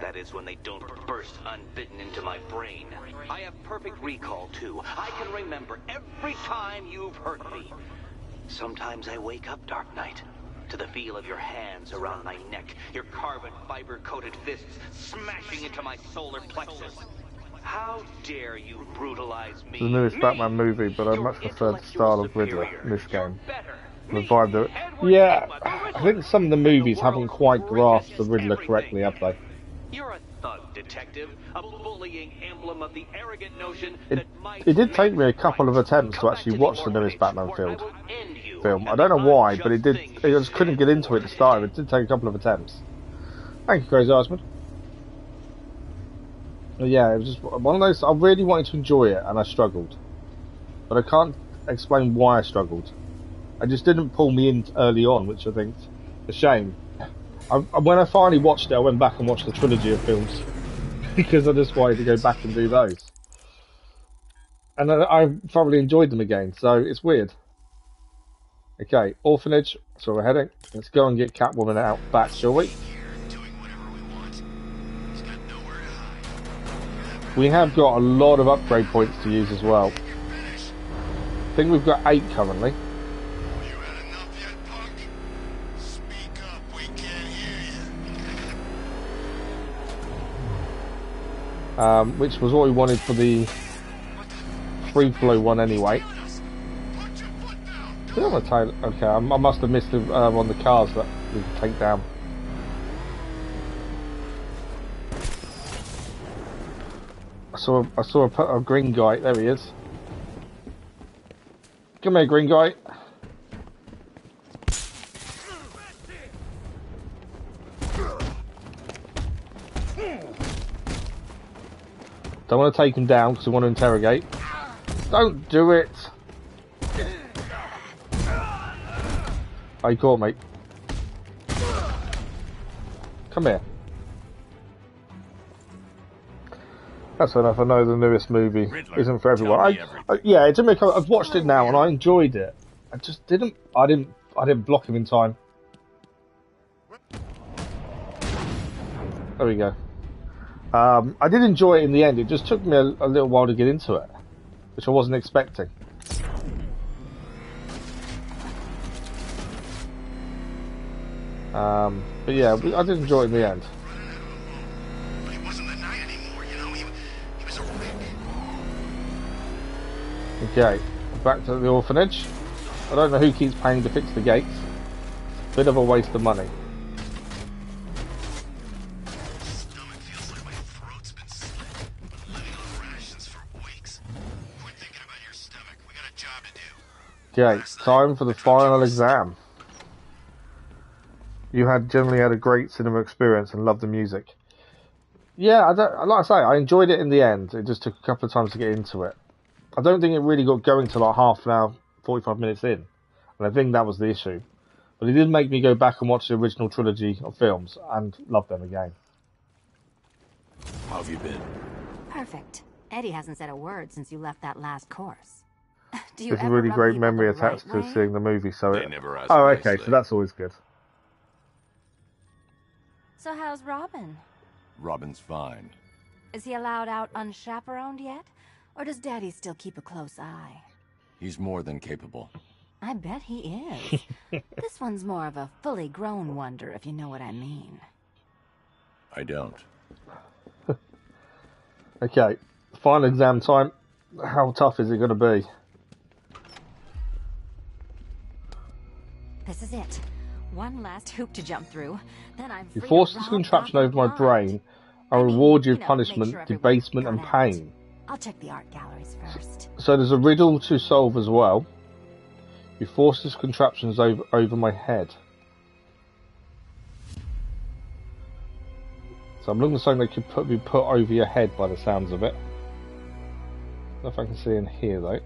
Speaker 3: That is when they don't burst unbidden into my brain. I have perfect recall too. I can remember every time you've hurt me. Sometimes I wake up, Dark Knight, to the feel of your hands around my neck, your carbon fiber-coated fists smashing into my solar plexus. How dare you brutalize me?
Speaker 1: The newest Batman movie, but I much prefer the style of Riddler in this game. The vibe that, yeah, I think some of the movies haven't quite grasped the Riddler correctly, have they?
Speaker 3: You're a thug, detective, a bullying emblem of the arrogant notion
Speaker 1: It
Speaker 3: that my
Speaker 1: did take me a couple of attempts to actually watch the newest Batman film. I don't know why, but I just couldn't get into it to start with. It did take a couple of attempts. Thank you, Crazy Iceman. Yeah, it was just one of those. I really wanted to enjoy it, and I struggled. But I can't explain why I struggled. I just didn't pull me in early on, which I think's a shame. When I finally watched it, I went back and watched the trilogy of films because I just wanted to go back and do those. And I thoroughly enjoyed them again, so it's weird. Okay, orphanage. That's where we're heading. Let's go and get Catwoman out back, shall we? We have got a lot of upgrade points to use as well. I think we've got 8 currently. Which was what we wanted for the free flow one anyway. Okay, I must have missed one of the cars that we can take down. I saw a green guy. There he is. Come here, green guy. Don't want to take him down because I want to interrogate. Don't do it. Oh, you caught me. Come here. That's enough. I know the newest movie
Speaker 2: Riddler,
Speaker 1: isn't for everyone. Yeah, it didn't make. I've watched it now and I enjoyed it. I just didn't. I didn't block him in time. There we go. I did enjoy it in the end. It just took me a little while to get into it, which I wasn't expecting. But yeah, I did enjoy it in the end.
Speaker 6: But he wasn't the knight anymore, you know, he was a wreck.
Speaker 1: Okay, back to the orphanage. I don't know who keeps paying to fix the gates. Bit of a waste of money.
Speaker 6: Stomach feels like my throat's been slit. Living on rations for weeks. Quit thinking about your stomach. We got a job to do.
Speaker 1: Okay, time for the final exam. You generally had a great cinema experience and loved the music. Yeah, I don't, like I say, I enjoyed it in the end. It just took a couple of times to get into it. I don't think it really got going till like half an hour, 45 minutes in. And I think that was the issue. But it did make me go back and watch the original trilogy of films and love them again.
Speaker 2: How have you been?
Speaker 5: Perfect. Eddie hasn't said a word since you left that last course. Do you
Speaker 1: There's a
Speaker 5: ever
Speaker 1: really
Speaker 5: rub
Speaker 1: great
Speaker 5: people
Speaker 1: memory
Speaker 5: the right
Speaker 1: attached to
Speaker 5: way?
Speaker 1: seeing the movie, so
Speaker 2: They never asked
Speaker 1: Oh, okay,
Speaker 2: nicely.
Speaker 1: so that's always good.
Speaker 5: So how's Robin?
Speaker 2: Robin's fine.
Speaker 5: Is he allowed out unchaperoned yet? Or does Daddy still keep a close eye?
Speaker 2: He's more than capable.
Speaker 5: I bet he is. This one's more of a fully grown wonder, if you know what I mean.
Speaker 2: I don't.
Speaker 1: Okay, final exam time. How tough is it going to be?
Speaker 5: This is it. One last hoop to jump through. Then I'm
Speaker 1: You
Speaker 5: free
Speaker 1: force
Speaker 5: to
Speaker 1: this
Speaker 5: romp
Speaker 1: contraption
Speaker 5: down
Speaker 1: over my
Speaker 5: the pond.
Speaker 1: brain. I
Speaker 5: I mean,
Speaker 1: reward you
Speaker 5: you
Speaker 1: with
Speaker 5: know,
Speaker 1: punishment,
Speaker 5: make sure everyone
Speaker 1: debasement, and
Speaker 5: got out.
Speaker 1: pain.
Speaker 5: I'll check the art galleries first.
Speaker 1: So there's a riddle to solve as well. You force this contraption over my head. So I'm looking for something that could be put over your head by the sounds of it. I don't know if I can see in here though.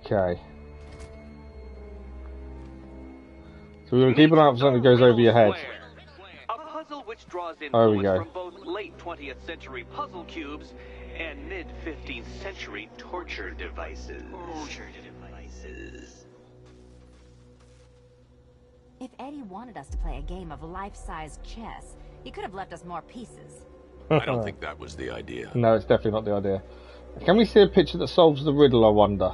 Speaker 1: Okay. So we're going to keep an eye out for something that goes over your head.
Speaker 3: A puzzle which draws
Speaker 1: There we
Speaker 3: influence
Speaker 1: go.
Speaker 3: from both late 20th century puzzle cubes and mid 15th century torture devices.
Speaker 5: If Eddie wanted us to play a game of life-size chess, he could have left us more pieces.
Speaker 2: I don't think that was the idea.
Speaker 1: No, it's definitely not the idea. Can we see a picture that solves the riddle, I wonder?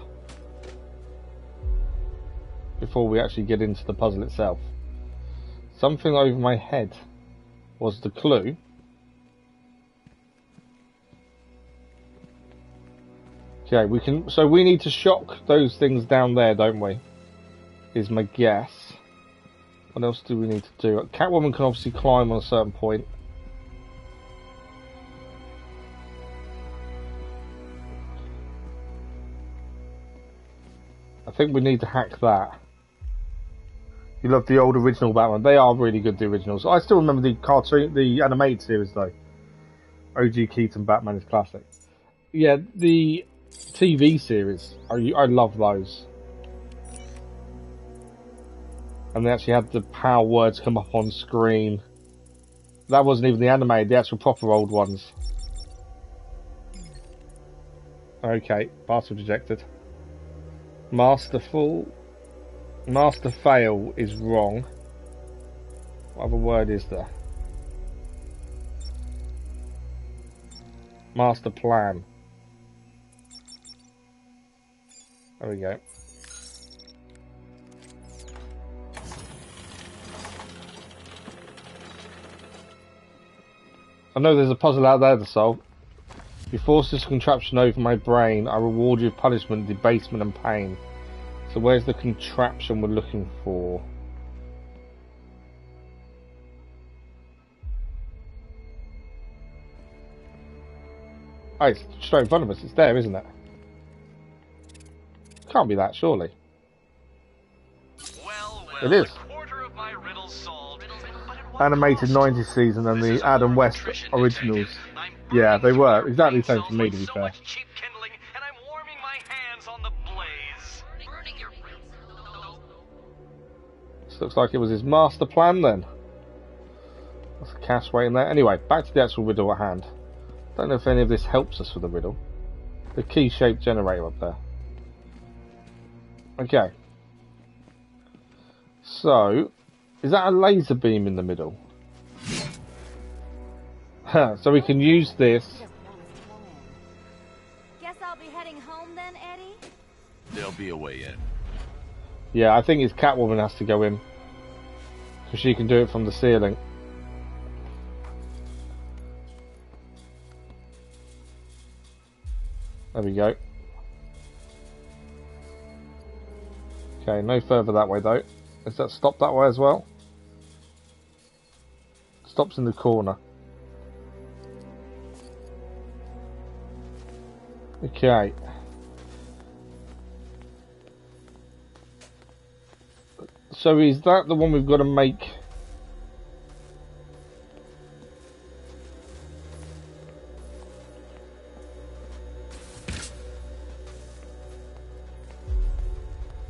Speaker 1: Before we actually get into the puzzle itself. Something over my head was the clue. Okay, we can. So we need to shock those things down there, don't we? Is my guess. What else do we need to do? Catwoman can obviously climb on a certain point. I think we need to hack that. You love the old original Batman. They are really good, the originals. I still remember the cartoon, the animated series though. OG Keaton Batman is classic. Yeah, the TV series. I love those. And they actually had the power words come up on screen. That wasn't even the animated, the actual proper old ones. Okay, password rejected. Masterful. Master fail is wrong. What other word is there? Master plan. There we go. I know there's a puzzle out there to solve. You force this contraption over my brain, I reward you with punishment, debasement and pain. So where's the contraption we're looking for? Oh, it's straight in front of us. It's there, isn't it? Can't be that, surely.
Speaker 7: Well,
Speaker 1: It is.
Speaker 7: a quarter of my riddles solved. But at what
Speaker 1: Animated
Speaker 7: cost?
Speaker 1: 90s season and
Speaker 7: This is
Speaker 1: the
Speaker 7: a
Speaker 1: Adam
Speaker 7: hard
Speaker 1: West
Speaker 7: nutrition
Speaker 1: originals.
Speaker 7: detective. I'm
Speaker 1: Yeah, they
Speaker 7: burning
Speaker 1: were.
Speaker 7: your
Speaker 1: Exactly the
Speaker 7: brain
Speaker 1: same for me,
Speaker 7: cells
Speaker 1: to be
Speaker 7: with so
Speaker 1: fair.
Speaker 7: much cheap kindling, and I'm warming my hands on the blaze.
Speaker 1: This looks like it was his master plan then. That's a cash waiting there. Anyway, back to the actual riddle at hand. Don't know if any of this helps us with the riddle. The key-shaped generator up there. Okay. So, is that a laser beam in the middle? So we can use this.
Speaker 5: Guess I'll be heading home then, Eddie?
Speaker 2: There'll be a way in.
Speaker 1: Yeah, I think it's Catwoman has to go in. Because she can do it from the ceiling. There we go. Okay, no further that way though. Is that stop that way as well? Stops in the corner. Okay. So is that the one we've got to make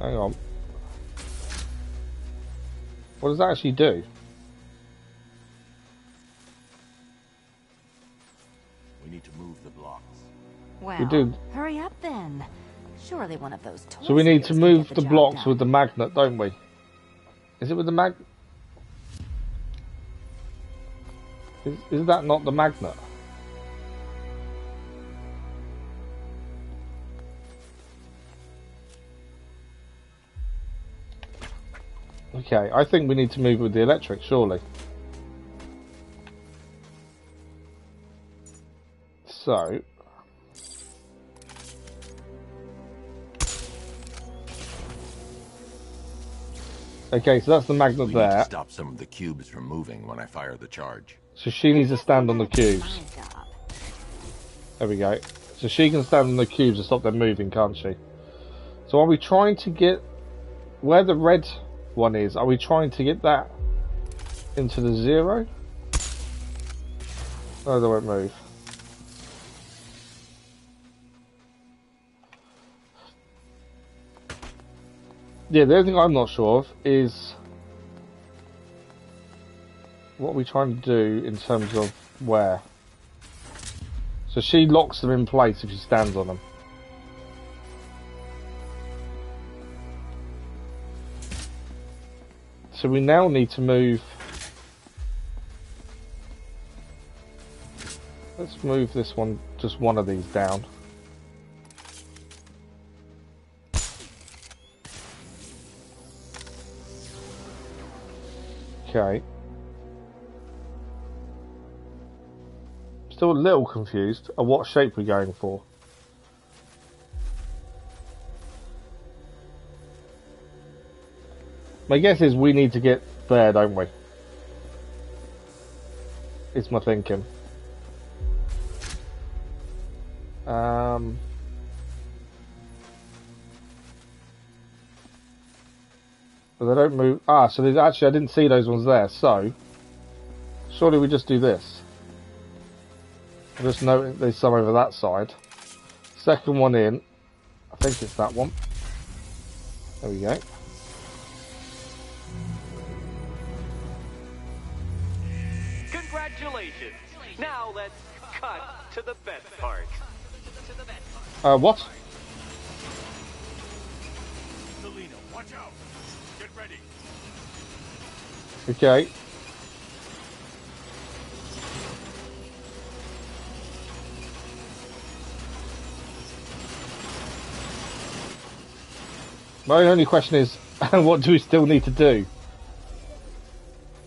Speaker 1: Hang on. What does that actually do?
Speaker 2: We need to move the blocks.
Speaker 5: Well,
Speaker 1: do.
Speaker 5: hurry up then. Surely one of those toy
Speaker 1: So we need to
Speaker 5: spheres can
Speaker 1: move
Speaker 5: get
Speaker 1: the
Speaker 5: job
Speaker 1: blocks
Speaker 5: done.
Speaker 1: with the magnet, don't we? Is it with the Is that not the magnet? Okay, I think we need to move with the electric, surely. So... Okay, so that's the magnet
Speaker 2: We need to
Speaker 1: there.
Speaker 2: stop some of the cubes from moving when I fire the charge.
Speaker 1: So she needs to stand on the cubes. There we go. So she can stand on the cubes and stop them moving, can't she? So are we trying to get... Where the red one is, are we trying to get that into the 0? No, they won't move. Yeah, the only thing I'm not sure of is what are we trying to do in terms of where. So she locks them in place if she stands on them. So we now need to move. Let's move this one, just one of these down. Okay. Still a little confused at what shape we're going for. My guess is we need to get there, don't we? It's my thinking. But they don't move. Ah, so there's actually, I didn't see those ones there, so surely we just do this. I just note there's some over that side. Second one in, I think it's that one. There we go.
Speaker 3: Congratulations. Now let's cut to the best part.
Speaker 1: What?
Speaker 6: Selena, watch out! Get ready.
Speaker 1: Okay. My only question is, what do we still need to do?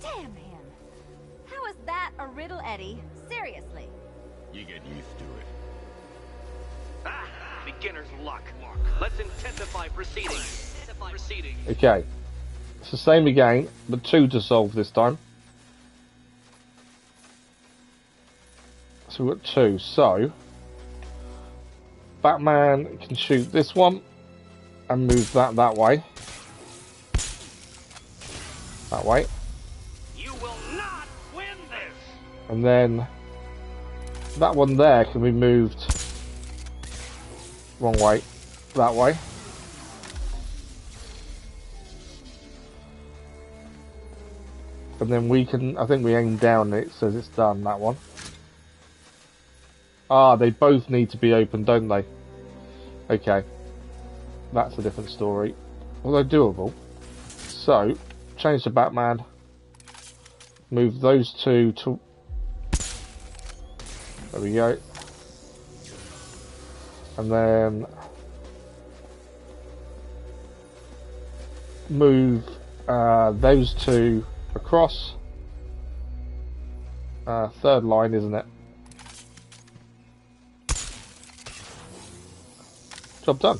Speaker 5: Damn him. How is that a riddle, Eddie? Seriously.
Speaker 2: You get used to it.
Speaker 3: Ah, beginner's luck. Let's intensify proceedings.
Speaker 1: Okay. It's the same again, but 2 to solve this time. So we've got 2. So, Batman can shoot this one and move that way. That way.
Speaker 3: You will not win this.
Speaker 1: And then that one there can be moved wrong way. That way. And then we can, I think we aim down and it says it's done, that one. Ah, they both need to be open, don't they? Okay. That's a different story. Although doable. So, change to Batman. Move those 2 to... There we go. And then... move those 2 across. Third line, isn't it? Job done.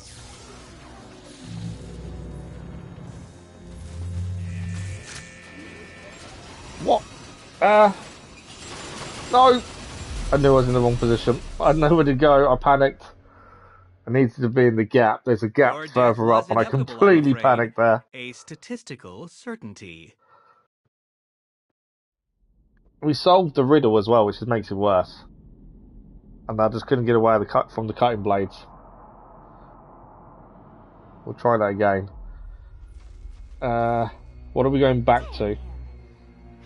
Speaker 1: What? No! I knew I was in the wrong position. I had nowhere to go. I panicked. I needed to be in the gap. There's a gap
Speaker 7: Your death
Speaker 1: further
Speaker 7: was
Speaker 1: up, and I
Speaker 7: inevitable, I'm
Speaker 1: completely
Speaker 7: afraid.
Speaker 1: panicked there.
Speaker 7: A statistical certainty.
Speaker 1: We solved the riddle as well, which just makes it worse. And I just couldn't get away from the cutting blades. We'll try that again. What are we going back to?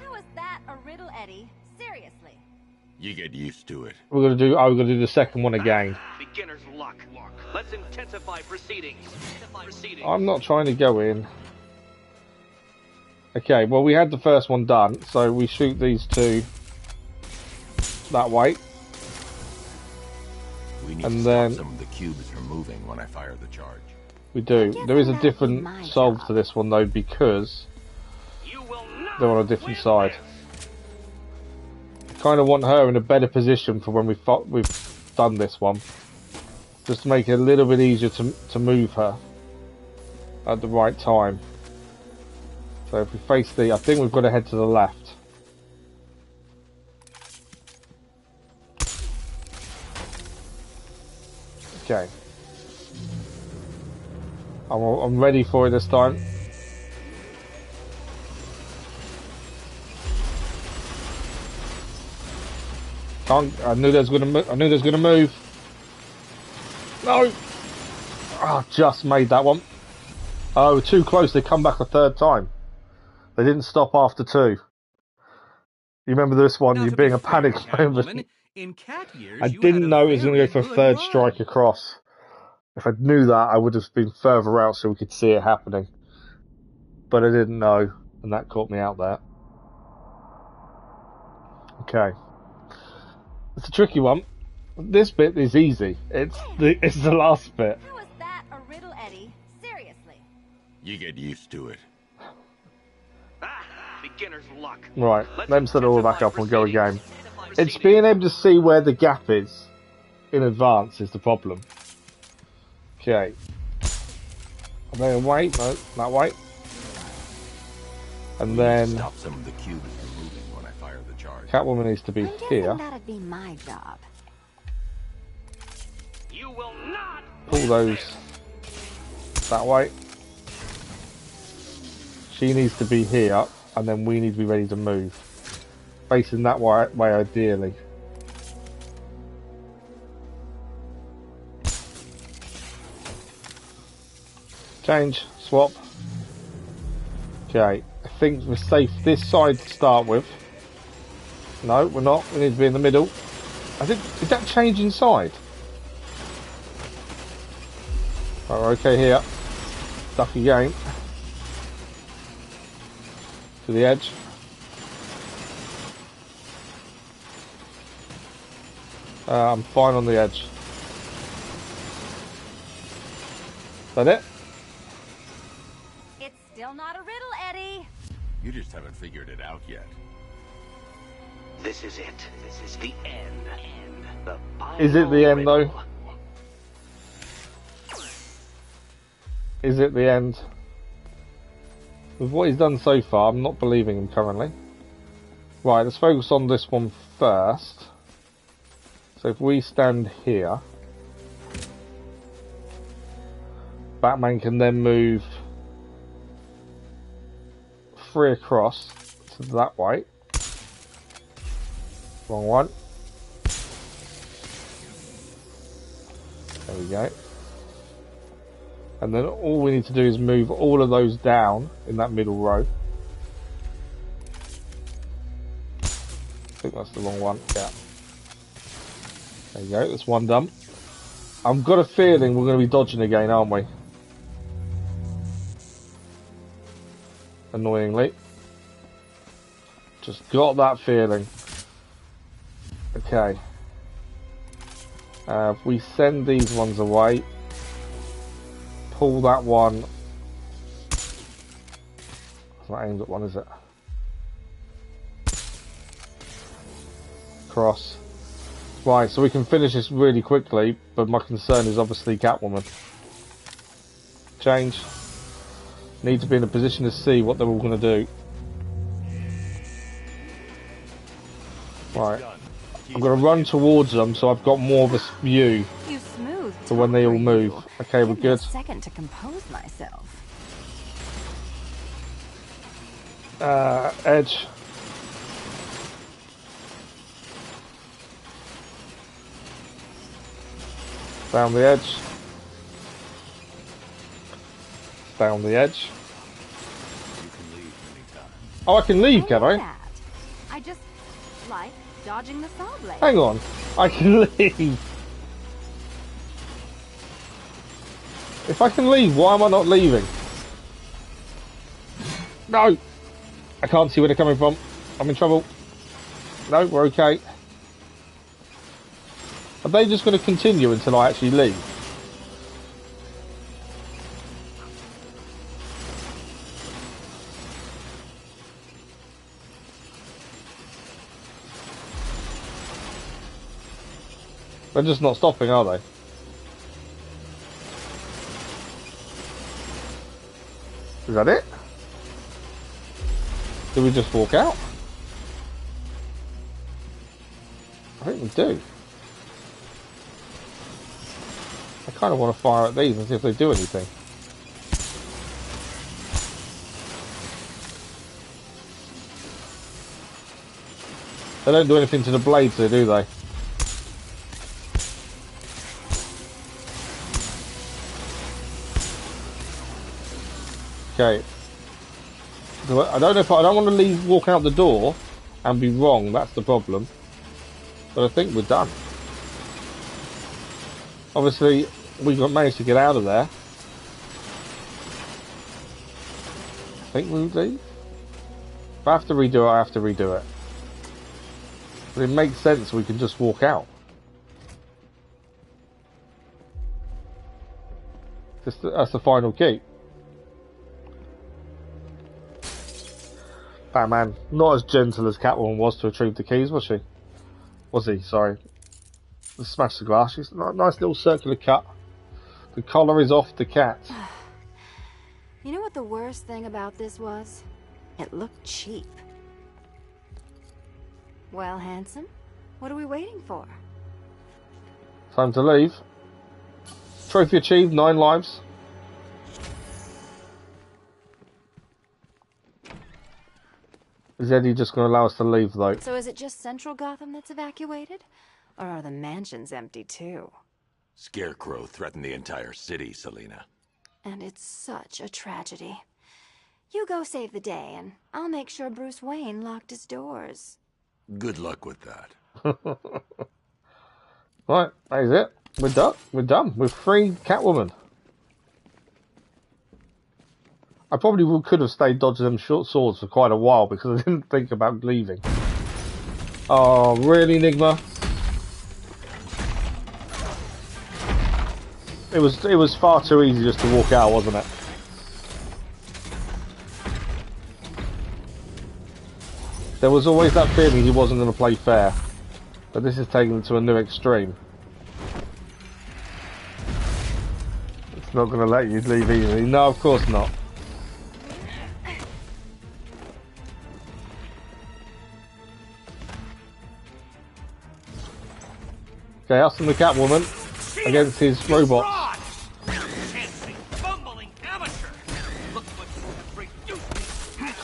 Speaker 5: How is that a riddle, Eddie? Seriously.
Speaker 2: You get used to it.
Speaker 1: We're gonna do. Oh, we're gonna do the second one again.
Speaker 3: Beginner's luck. Let's intensify proceedings.
Speaker 1: I'm not trying to go in. Okay, well we had the first one done, so we shoot these two that way.
Speaker 2: We need
Speaker 1: And
Speaker 2: to
Speaker 1: then-
Speaker 2: stop some of the cubes from moving when I fire the charge.
Speaker 1: We do.
Speaker 5: guess
Speaker 1: There is a
Speaker 5: that would be
Speaker 1: different
Speaker 5: my
Speaker 1: solve
Speaker 5: job.
Speaker 1: to this one though, because
Speaker 3: You will not
Speaker 1: they're on a different
Speaker 3: win
Speaker 1: side.
Speaker 3: this.
Speaker 1: Kind of want her in a better position for when we've done this one, just to make it a little bit easier to move her at the right time. So if we face I think we've got to head to the left. Okay. I'm ready for it this time. I knew they was gonna move. I knew they was gonna move. No. Oh, just made that one. Oh, too close. They come back a third time. They didn't stop after two. You remember this one?
Speaker 7: Now,
Speaker 1: You
Speaker 7: to
Speaker 1: being
Speaker 7: be
Speaker 1: a panic
Speaker 7: fair,
Speaker 1: moment.
Speaker 7: Catwoman, in cat years,
Speaker 1: I
Speaker 7: you
Speaker 1: didn't
Speaker 7: had a
Speaker 1: know it was going to go
Speaker 7: very
Speaker 1: for a
Speaker 7: good
Speaker 1: third
Speaker 7: run.
Speaker 1: strike across. If I knew that, I would have been further out so we could see it happening. But I didn't know, and that caught me out there. Okay. It's a tricky one. This bit is easy. It's the last bit.
Speaker 5: How is that a riddle, Eddie? Seriously.
Speaker 2: You get used to it.
Speaker 3: Beginner's luck.
Speaker 1: Right,
Speaker 3: Let's
Speaker 1: let me set it all back
Speaker 3: intensify
Speaker 1: up and go again.
Speaker 3: proceedings.
Speaker 1: It's being able to see where the gap is in advance is the problem. Okay. I'm going to wait, no, that way. And
Speaker 2: We need
Speaker 1: then
Speaker 2: to stop some of the cubes from moving when I fire the charge.
Speaker 1: Catwoman needs to be
Speaker 5: I'm guessing
Speaker 1: here.
Speaker 5: that'd be my job.
Speaker 3: You will not
Speaker 1: Pull
Speaker 3: win
Speaker 1: those
Speaker 3: this.
Speaker 1: that way. She needs to be here, and then we need to be ready to move. Facing that way ideally. Change, swap. Okay, I think we're safe this side to start with. No, we're not. We need to be in the middle. Did that change inside? Right, we're okay here. Duck again. To the edge. I'm fine on the edge. Is that it?
Speaker 5: It's still not a riddle, Eddie.
Speaker 2: You just haven't figured it out yet.
Speaker 3: This is it. This is the end. The
Speaker 1: Is it the end, though?
Speaker 3: riddle.
Speaker 1: Is it the end? With what he's done so far, I'm not believing him currently. Right, let's focus on this one first. So if we stand here, Batman can then move 3 across to that way. Wrong one. There we go. And then all we need to do is move all of those down in that middle row. I think that's the wrong one. Yeah. There you go. That's one done. I've got a feeling we're going to be dodging again, aren't we? Annoyingly. Just got that feeling. Okay. If we send these ones away, pull that one. It's not aimed at one, is it? Cross. Right, so we can finish this really quickly, but my concern is obviously Catwoman. Change. Need to be in a position to see what they're all going to do. Right. I'm going to run towards them so I've got more of a view
Speaker 5: You smooth.
Speaker 1: for when they all
Speaker 5: talker,
Speaker 1: move.
Speaker 5: you.
Speaker 1: Okay, we're
Speaker 5: Give me a
Speaker 1: good.
Speaker 5: second to compose myself.
Speaker 1: Edge. Down the edge. Down the edge. Oh, I can leave, can I?
Speaker 5: That. I just like dodging the saw blade.
Speaker 1: Hang on. I can leave. If I can leave, why am I not leaving? No! I can't see where they're coming from. I'm in trouble. No, we're okay. Are they just going to continue until I actually leave? They're just not stopping, are they? Is that it? Do we just walk out? I think we do. I kind of want to fire at these and see if they do anything. They don't do anything to the blades, do they? Okay. I don't know if I don't want to leave, walk out the door and be wrong. That's the problem. But I think we're done. Obviously, we managed to get out of there. I think we leave. If I have to redo it, I have to redo it. But it makes sense. We can just walk out. That's the final key. Batman, not as gentle as Catwoman was to retrieve the keys, was she? Was he? Sorry. Smash the glass. She's a nice little circular cut. The collar is off the cat.
Speaker 5: You know what the worst thing about this was? It looked cheap. Well, handsome, what are we waiting for?
Speaker 1: Time to leave. Trophy achieved, 9 lives. Is Eddie just going to allow us to leave, though?
Speaker 5: So is it just central Gotham that's evacuated? Or are the mansions empty, too?
Speaker 2: Scarecrow threatened the entire city, Selina.
Speaker 5: And it's such a tragedy. You go save the day, and I'll make sure Bruce Wayne locked his doors.
Speaker 2: Good luck with that.
Speaker 1: Right, that is it. We're done. We're done. We've freed Catwoman. I probably could have stayed dodging them short swords for quite a while because I didn't think about leaving. Oh, really, Enigma? It was far too easy just to walk out, wasn't it? There was always that feeling he wasn't going to play fair, but this is taking it to a new extreme. It's not going to let you leave easily. No, of course not. Okay, us and the Catwoman against his robots.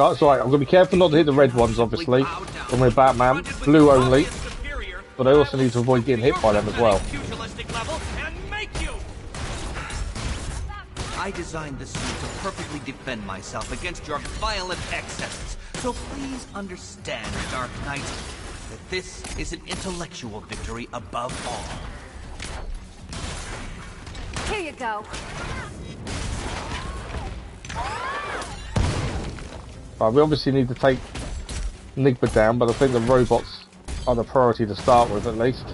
Speaker 1: It's alright, I'm going to be careful not to hit the red ones, obviously, when we're Batman. Blue only. But I also need to avoid getting hit by them as well.
Speaker 8: I designed this suit to perfectly defend myself against your violent excesses. So please understand, Dark Knight, that this is an intellectual victory above all.
Speaker 5: Here you go.
Speaker 1: Right, we obviously need to take Enigma down, but I think the robots are the priority to start with, at least.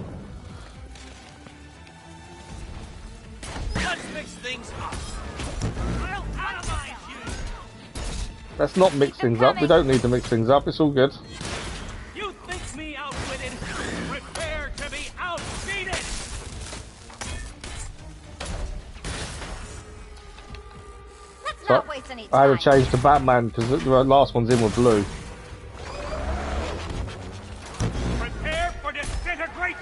Speaker 7: Let's mix things up. I'll atomize you.
Speaker 1: Let's not mix things up. We don't need to mix things up. It's all good.
Speaker 7: You think me outwitted? Prepare to be outbeaten.
Speaker 5: Let's
Speaker 1: So,
Speaker 5: not waste any time.
Speaker 1: I had to change to Batman because the last one's in with blue.
Speaker 7: Prepare for disintegration.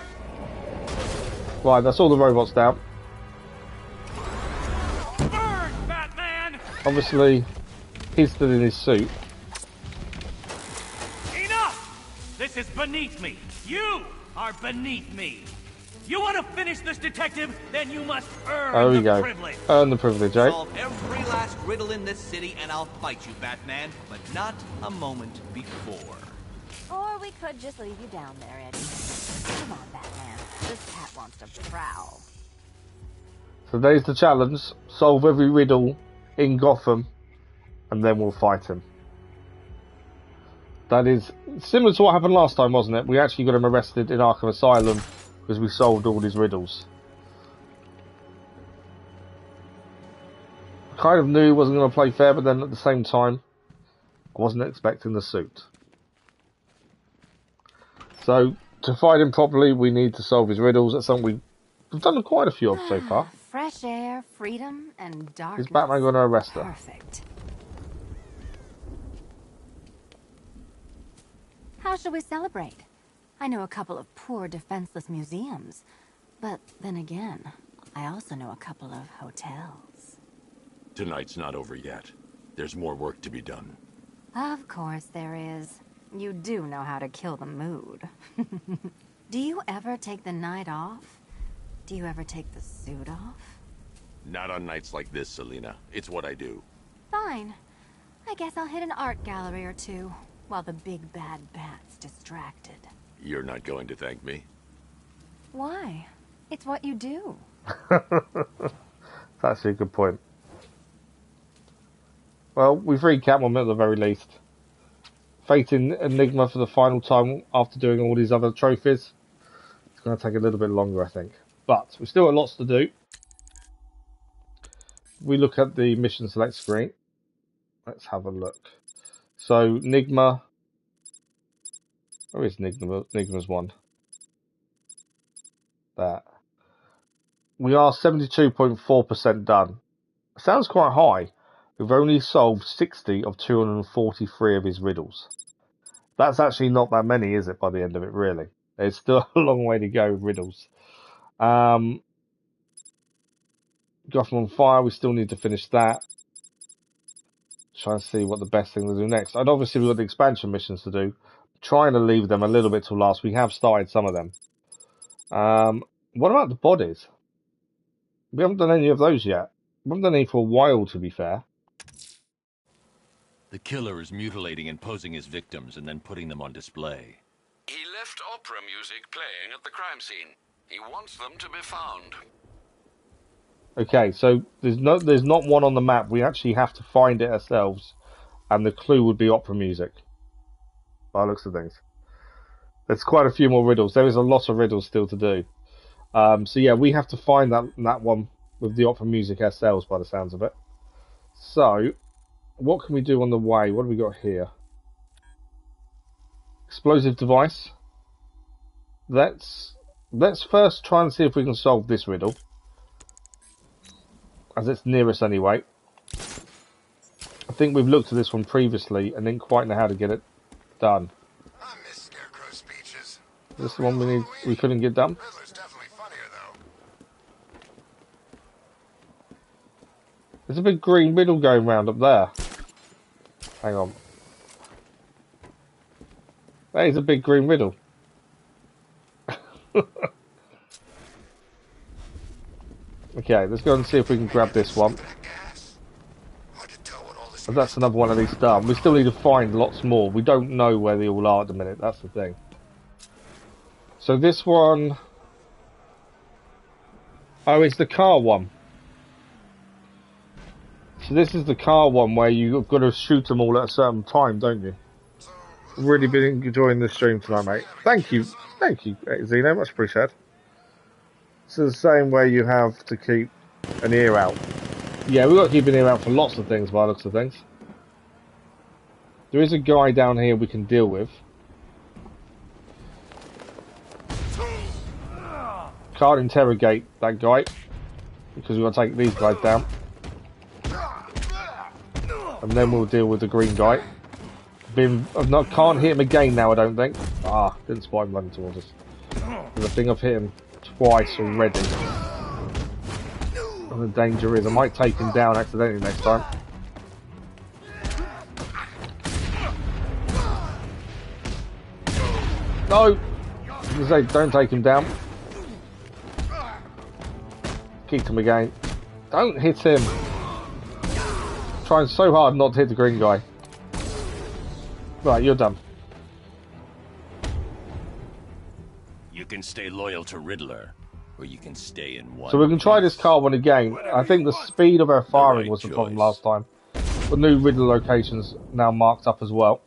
Speaker 1: Right, that's all the robots down.
Speaker 7: Burn, Batman.
Speaker 1: Obviously, he's still in his suit.
Speaker 7: Enough! This is beneath me. You are beneath me. You want to finish this, detective? Then you must
Speaker 1: There
Speaker 7: earn
Speaker 1: we
Speaker 7: the
Speaker 1: go.
Speaker 7: privilege.
Speaker 1: Earn the privilege, eh?
Speaker 8: Solve every last riddle in this city and I'll fight you, Batman, but not a moment before.
Speaker 5: Or we could just leave you down there, Eddie. Come on, Batman. This cat wants to prowl.
Speaker 1: So there's the challenge. Solve every riddle in Gotham, and then we'll fight him. That is similar to what happened last time, wasn't it? We actually got him arrested in Arkham Asylum because we solved all his riddles. I kind of knew he wasn't going to play fair, but then at the same time, I wasn't expecting the suit. So, to fight him properly, we need to solve his riddles. That's something we've done quite a few of so far.
Speaker 5: Fresh air, freedom, and darkness.
Speaker 1: Is Batman going to arrest her?
Speaker 5: Perfect. How shall we celebrate? I know a couple of poor, defenseless museums. But then again, I also know a couple of hotels.
Speaker 2: Tonight's not over yet. There's more work to be done.
Speaker 5: Of course there is. You do know how to kill the mood. Do you ever take the night off? Do you ever take the suit off?
Speaker 2: Not on nights like this, Selina. It's what I do.
Speaker 5: Fine. I guess I'll hit an art gallery or two, while the big bad bat's distracted.
Speaker 2: You're not going to thank me?
Speaker 5: Why? It's what you do.
Speaker 1: That's actually a good point. Well, we freed Catwoman at the very least. Fighting Enigma for the final time after doing all these other trophies. It's going to take a little bit longer, I think. But we've still got lots to do. We look at the mission select screen. Let's have a look. So, Enigma. Where is Enigma? Enigma's one. That. We are 72.4% done. Sounds quite high. We've only solved 60 of 243 of his riddles. That's actually not that many, is it, by the end of it, really? There's still a long way to go with riddles. Gotham on Fire, we still need to finish that. Try and see what the best thing to do next. And obviously we've got the expansion missions to do. Trying to leave them a little bit till last. We have started some of them. What about the bodies? We haven't done any of those yet. We haven't done any for a while, to be fair.
Speaker 2: The killer is mutilating and posing as victims and then putting them on display.
Speaker 9: He left opera music playing at the crime scene. He wants them to be found.
Speaker 1: Okay, so there's not one on the map. We actually have to find it ourselves, and the clue would be opera music. By the looks of things, there's quite a few more riddles. There is a lot of riddles still to do. So yeah, we have to find that one with the opera music ourselves, by the sounds of it. So, what can we do on the way? What have we got here? Explosive device. Let's first try and see if we can solve this riddle, as it's near us anyway. I think we've looked at this one previously and didn't quite know how to get it done.
Speaker 6: I miss Scarecrow speeches.
Speaker 1: Is this the one we couldn't get done?
Speaker 6: Riddler's definitely funnier, though.
Speaker 1: There's a big green riddle going round up there. Hang on. That is a big green riddle. Okay, let's go and see if we can grab this one. And that's another one of these done. We still need to find lots more. We don't know where they all are at the minute, that's the thing. So this one... Oh, it's the car one. So this is the car one where you've got to shoot them all at a certain time, don't you? Really been enjoying the stream tonight, mate. Thank you, Zeno, much appreciated. So the same way you have to keep an ear out. Yeah, we've got to keep an ear out for lots of things by the looks of things. There is a guy down here we can deal with. Can't interrogate that guy because we've got to take these guys down. And then we'll deal with the green guy. Can't hit him again now, I don't think. Ah, didn't spot him running towards us. I think I've hit him twice already. And the danger is I might take him down accidentally next time. No! I was gonna say, don't take him down. Kicked him again. Don't hit him. Trying so hard not to hit the green guy. Right, you're done.
Speaker 2: You can stay loyal to Riddler, or you can stay in one.
Speaker 1: So we can try this car one again. I think the speed of our firing was the problem last time. The new Riddler locations now marked up as well.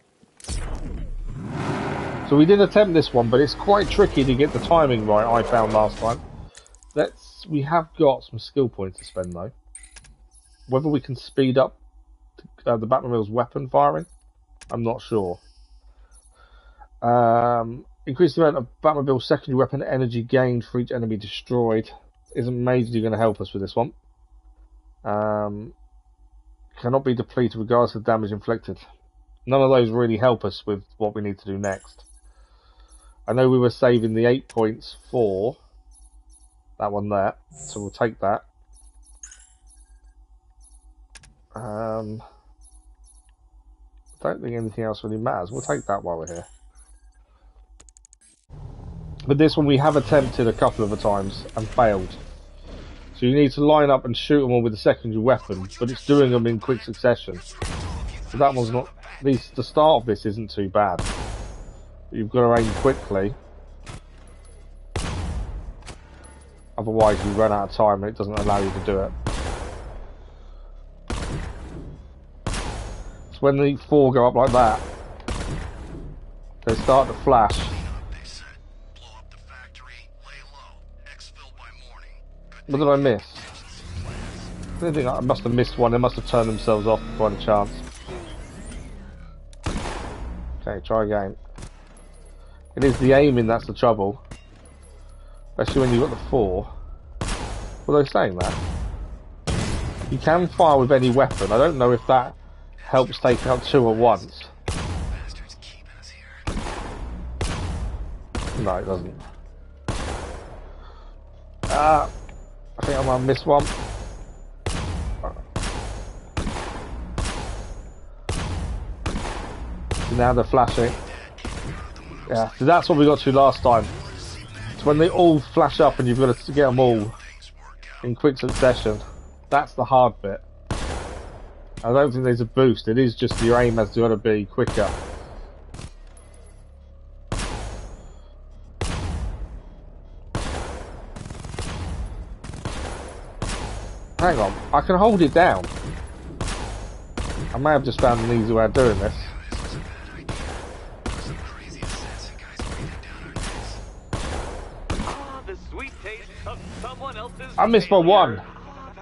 Speaker 1: So we did attempt this one, but it's quite tricky to get the timing right, I found last time. We have got some skill points to spend though. Whether we can speed up the Batmobile's weapon firing, I'm not sure. Increase the amount of Batmobile's secondary weapon energy gained for each enemy destroyed. Isn't majorly going to help us with this one. Cannot be depleted regardless of damage inflicted. None of those really help us with what we need to do next. I know we were saving the 8 points for that one there, so we'll take that. I don't think anything else really matters. We'll take that while we're here. But this one we have attempted a couple of times and failed. So you need to line up and shoot them all with a secondary weapon, but it's doing them in quick succession. So that one's not... the start of this isn't too bad. But you've got to aim quickly. Otherwise you run out of time and it doesn't allow you to do it. So when the 4 go up like that, they start to flash. What did I miss? I think I must have missed one. They must have turned themselves off before I had a chance. Okay, try again. It is the aiming that's the trouble. Especially when you've got the 4. Were they saying that? You can fire with any weapon. I don't know if that helps take out 2 at once. No, it doesn't. I think I might have missed one. So now they're flashing. Yeah, so that's what we got to last time. It's when they all flash up and you've got to get them all in quick succession. That's the hard bit. I don't think there's a boost. It is just your aim has got to be quicker. Hang on, I can hold it down. I may have just found an easy way of doing this. I missed by 1.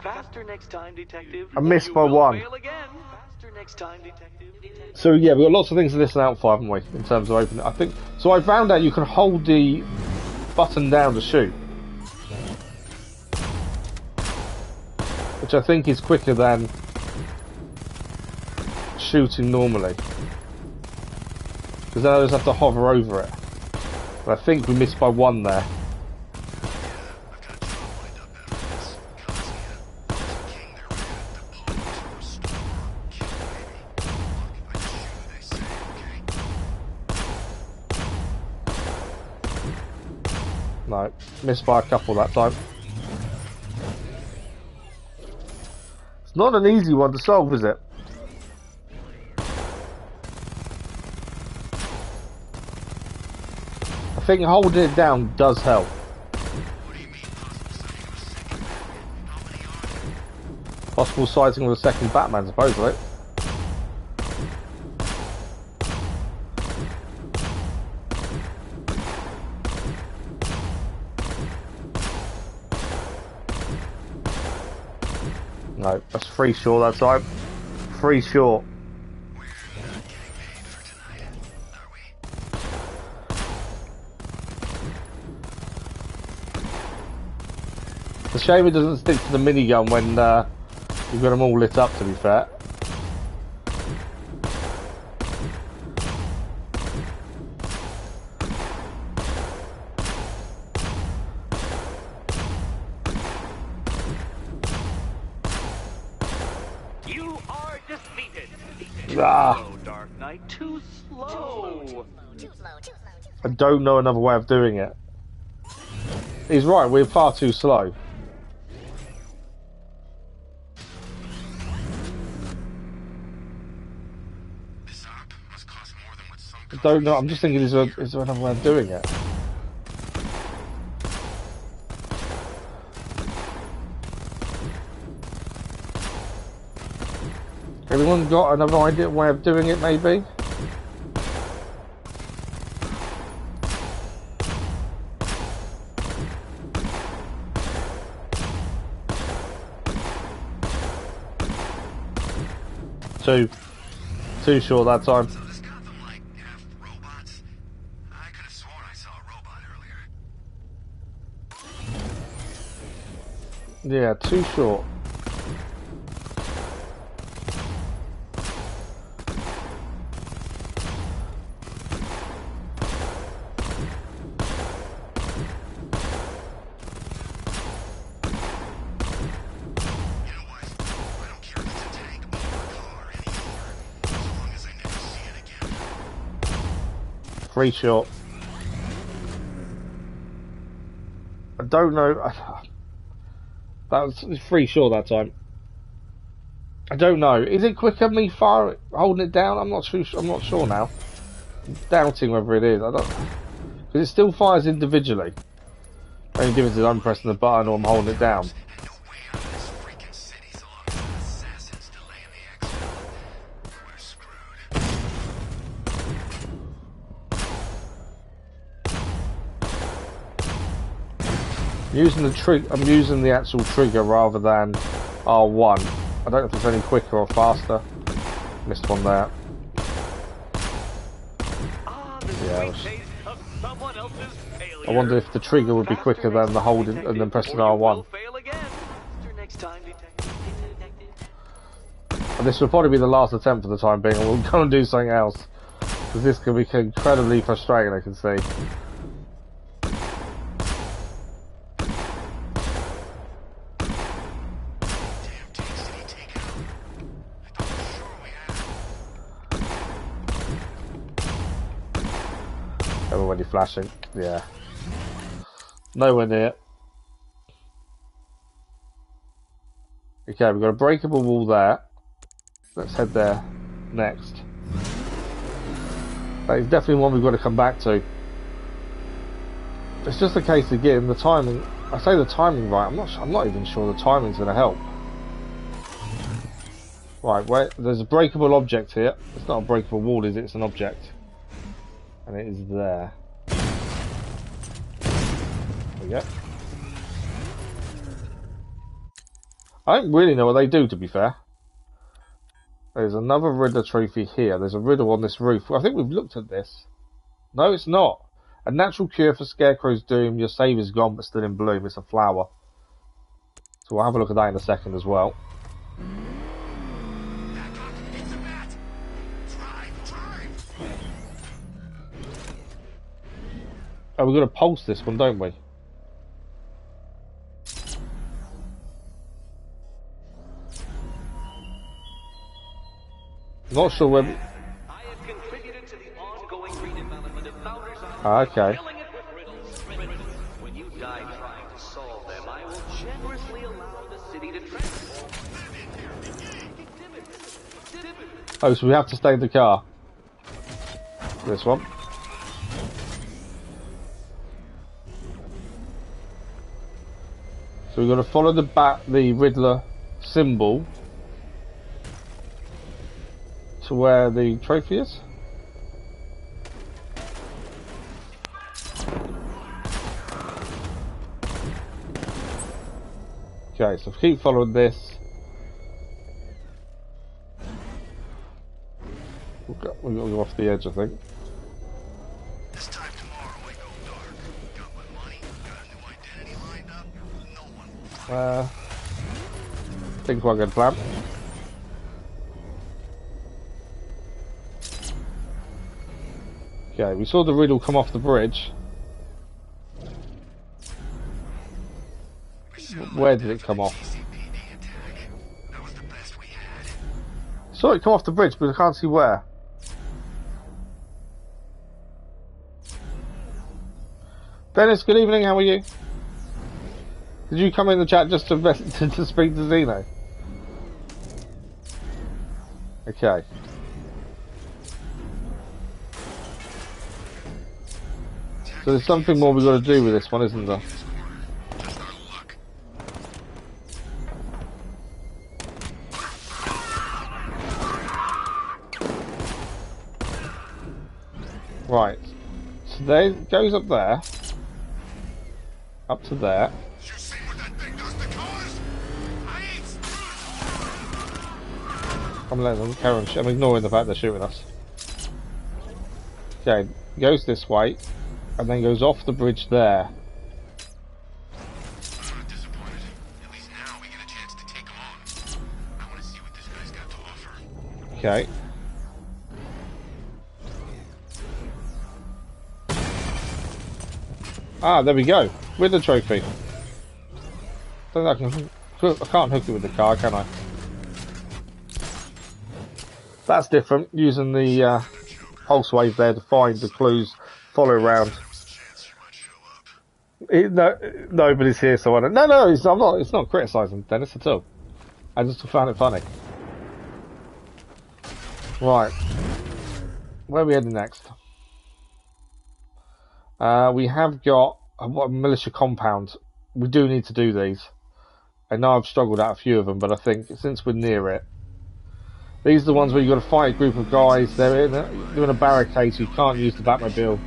Speaker 3: Faster next time, detective.
Speaker 1: I missed by 1.
Speaker 3: Faster next time, detective.
Speaker 1: So yeah, we've got lots of things to listen out for, haven't we? In terms of opening, I think. So I found out you can hold the button down to shoot, which I think is quicker than shooting normally. Because then I just have to hover over it. But I think we missed by 1 there. No, missed by a couple that time. It's not an easy one to solve, is it? I think holding it down does help. Possible sighting of a second Batman, supposedly. No, that's 3 short that time. 3 short. It's a shame it doesn't stick to the minigun when you've got them all lit up, to be fair.
Speaker 3: Dark Knight, too slow.
Speaker 1: I don't know another way of doing it. He's right, we're far too slow. I don't know. I'm just thinking, is there another way of doing it? Anyone got another idea way of doing it? Maybe. Too sure that time.
Speaker 6: So does Gotham, like, have robots? I could have sworn I saw a robot earlier.
Speaker 1: Yeah, too short. Free shot. I don't know. That was free shot that time. I don't know. Is it quicker me holding it down? I'm not sure. I'm not sure now. I'm doubting whether it is. I don't. Because it still fires individually. The only difference is I'm pressing the button or I'm holding it down. I'm using the actual trigger rather than R1. I don't know if it's any quicker or faster. Missed one there. Yeah. I wonder if the trigger would be quicker than the holding and then pressing R1. And this will probably be the last attempt for the time being, and we'll go and do something else. Because this can be incredibly frustrating, I can see. Already flashing, yeah. Nowhere near. Okay, we've got a breakable wall there. Let's head there next. That is definitely one we've got to come back to. It's just a case of getting the timing. I say the timing right. I'm not even sure the timing's going to help. Right, wait. There's a breakable object here. It's not a breakable wall, is it? It's an object. And it is there. There we go. I don't really know what they do, to be fair. There's another Riddler trophy here. There's a riddle on this roof. I think we've looked at this. No, it's not. A natural cure for Scarecrow's doom. Your save is gone, but still in bloom. It's a flower. So we'll have a look at that in a second as well. Oh, we've got to pulse this one, don't we? Not sure where. Okay. When you die trying to solve them, I will generously allow the city to transform. Oh, so we have to stay in the car. This one. So we've got to follow the Riddler symbol to where the trophy is. Okay, so keep following this. We've got to go off the edge, I think.
Speaker 6: This time tomorrow we go dark. Got my money, got a new identity lined up. No one will find
Speaker 1: think quite a good plan. Okay, we saw the riddle come off the bridge. Where did it come off? Saw it come off the bridge, but I can't see where. Dennis, good evening, how are you? Did you come in the chat just to speak to Zeno? Okay. So there's something more we've got to do with this one, isn't there?
Speaker 6: Just our luck.
Speaker 1: Right. So there it goes up there. Up to there.
Speaker 6: You see what that thing does to cars? I ain't...
Speaker 1: I'm letting them carry on. I'm ignoring the fact they're shooting us. Okay, goes this way, and then goes off the bridge there.
Speaker 6: Disappointed. At least now we get a chance to take him on. I want to see what this guy's got to offer.
Speaker 1: Okay. Ah, there we go. With the trophy. Don't think I can't hook it with the car, can I? That's different. Using the pulse wave there to find the clues, follow around. Nobody's here, so I don't. No, I'm not. It's not criticising Dennis at all. I just found it funny. Right, where are we heading next? We have got a militia compound. We do need to do these. I know I've struggled out a few of them, but I think since we're near it, these are the ones where you've got to fight a group of guys. They're in a barricade, so you can't use the Batmobile.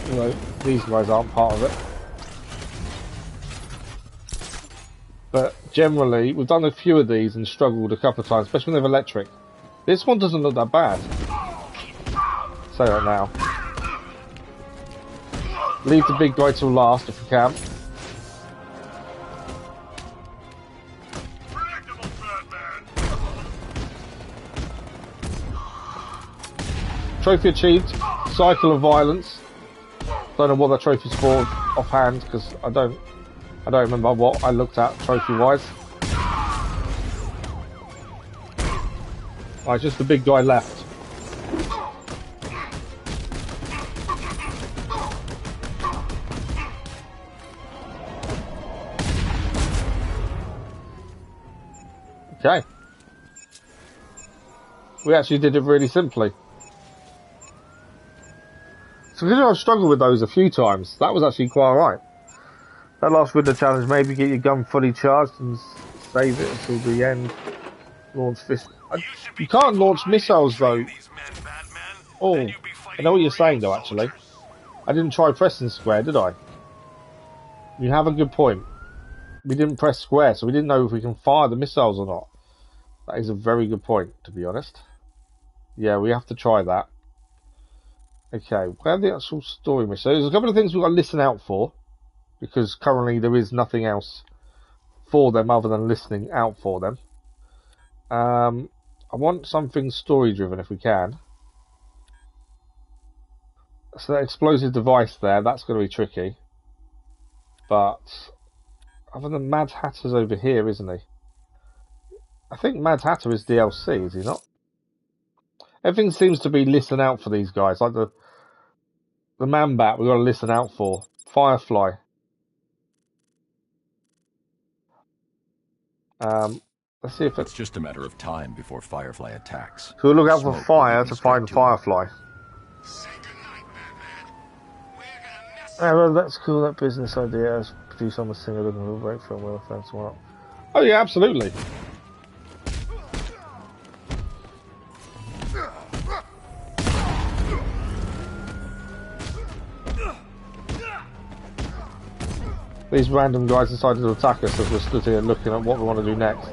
Speaker 1: You know, these guys aren't part of it. But generally, we've done a few of these and struggled a couple of times, especially when they're electric. This one doesn't look that bad. Say that now. Leave the big guy till last if you can. Trophy achieved. Cycle of violence. Don't know what that trophy's for offhand because I don't remember what I looked at trophy wise. Alright, just the big guy left. Okay. We actually did it really simply. So because I've struggled with those a few times, that was actually quite alright. That last Riddler challenge, maybe get your gun fully charged and save it until the end. Launch fist. You can't launch missiles though. Oh, I know what you're saying though actually. I didn't try pressing square, did I? You have a good point. We didn't press square, so we didn't know if we can fire the missiles or not. That is a very good point, to be honest. Yeah, we have to try that. Okay, where the actual story mission? So there's a couple of things we've got to listen out for, because currently there is nothing else for them other than listening out for them. I want something story driven if we can. So that explosive device there, that's going to be tricky. But other than Mad Hatter's over here, isn't he? I think Mad Hatter is DLC, is he not? Everything seems to be listen out for these guys, like the Man-Bat we've got to listen out for. Firefly. Let's see if
Speaker 2: It's just a matter of time before Firefly attacks.
Speaker 1: So we'll look out for
Speaker 2: Smoke
Speaker 1: fire
Speaker 2: will
Speaker 1: to
Speaker 2: lead
Speaker 1: find
Speaker 2: straight
Speaker 1: Firefly.
Speaker 6: Say goodnight, Batman. We're gonna miss
Speaker 1: Yeah, well, that's cool. That business idea is produce almost single looking real break from well thanks well. Oh yeah, absolutely. These random guys decided to attack us as we're stood here looking at what we want to do next.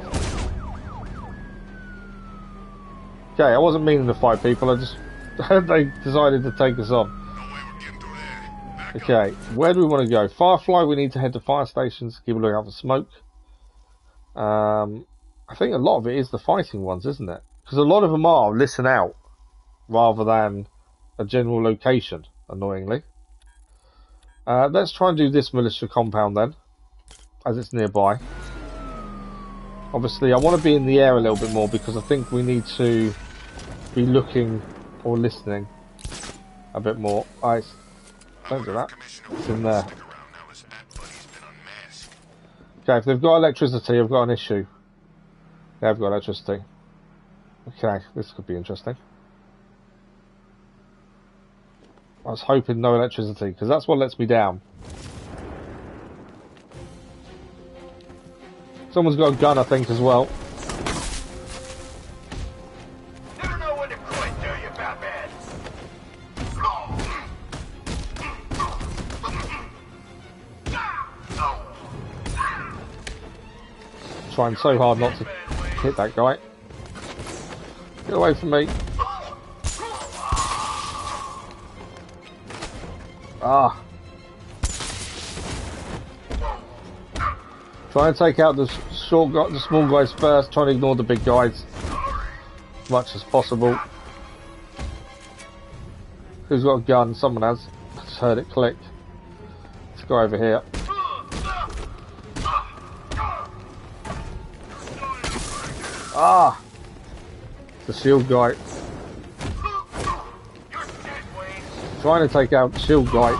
Speaker 1: Okay, I wasn't meaning to fight people, I just they decided to take us on. Okay, where do we want to go? Firefly, we need to head to fire stations, keep a look out for smoke. I think a lot of it is the fighting ones, isn't it? Because a lot of them are listen out, rather than a general location, annoyingly. Let's try and do this militia compound then, as it's nearby. Obviously, I want to be in the air a little bit more because I think we need to be looking or listening a bit more. Don't do that. It's in there. Okay, if they've got electricity, I've got an issue. They have got electricity. Okay, this could be interesting. I was hoping no electricity, because that's what lets me down. Someone's got a gun, I think, as well.
Speaker 4: Never know when to quit, do you, Batman?
Speaker 1: Trying so hard not to hit that guy. Get away from me. Ah. Try and take out the small guys first, try and ignore the big guys as much as possible. Who's got a gun? Someone has. Just heard it click. Let's go over here. Ah! The shield guy. Trying to take out the shield guy.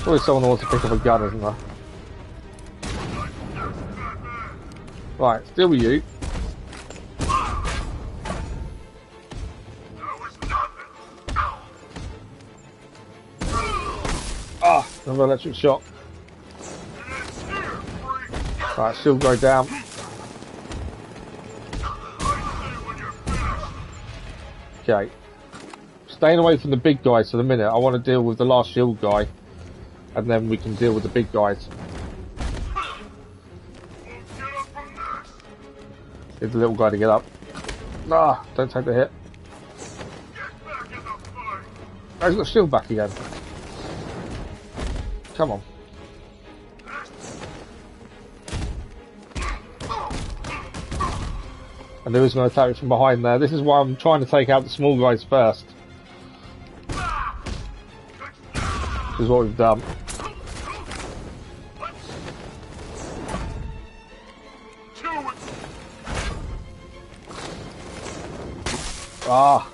Speaker 1: Always someone who wants to pick up a gun, isn't there? Right, still with you. Ah, another electric shock. Right, shield go down. Okay. Staying away from the big guys for the minute. I want to deal with the last shield guy. And then we can deal with the big guys. Get the little guy to get up. Ah, don't take the hit. Oh, he's got shield back again. Come on. I knew he was going to attack me from behind there. This is why I'm trying to take out the small guys first. This is what we've done. Ah.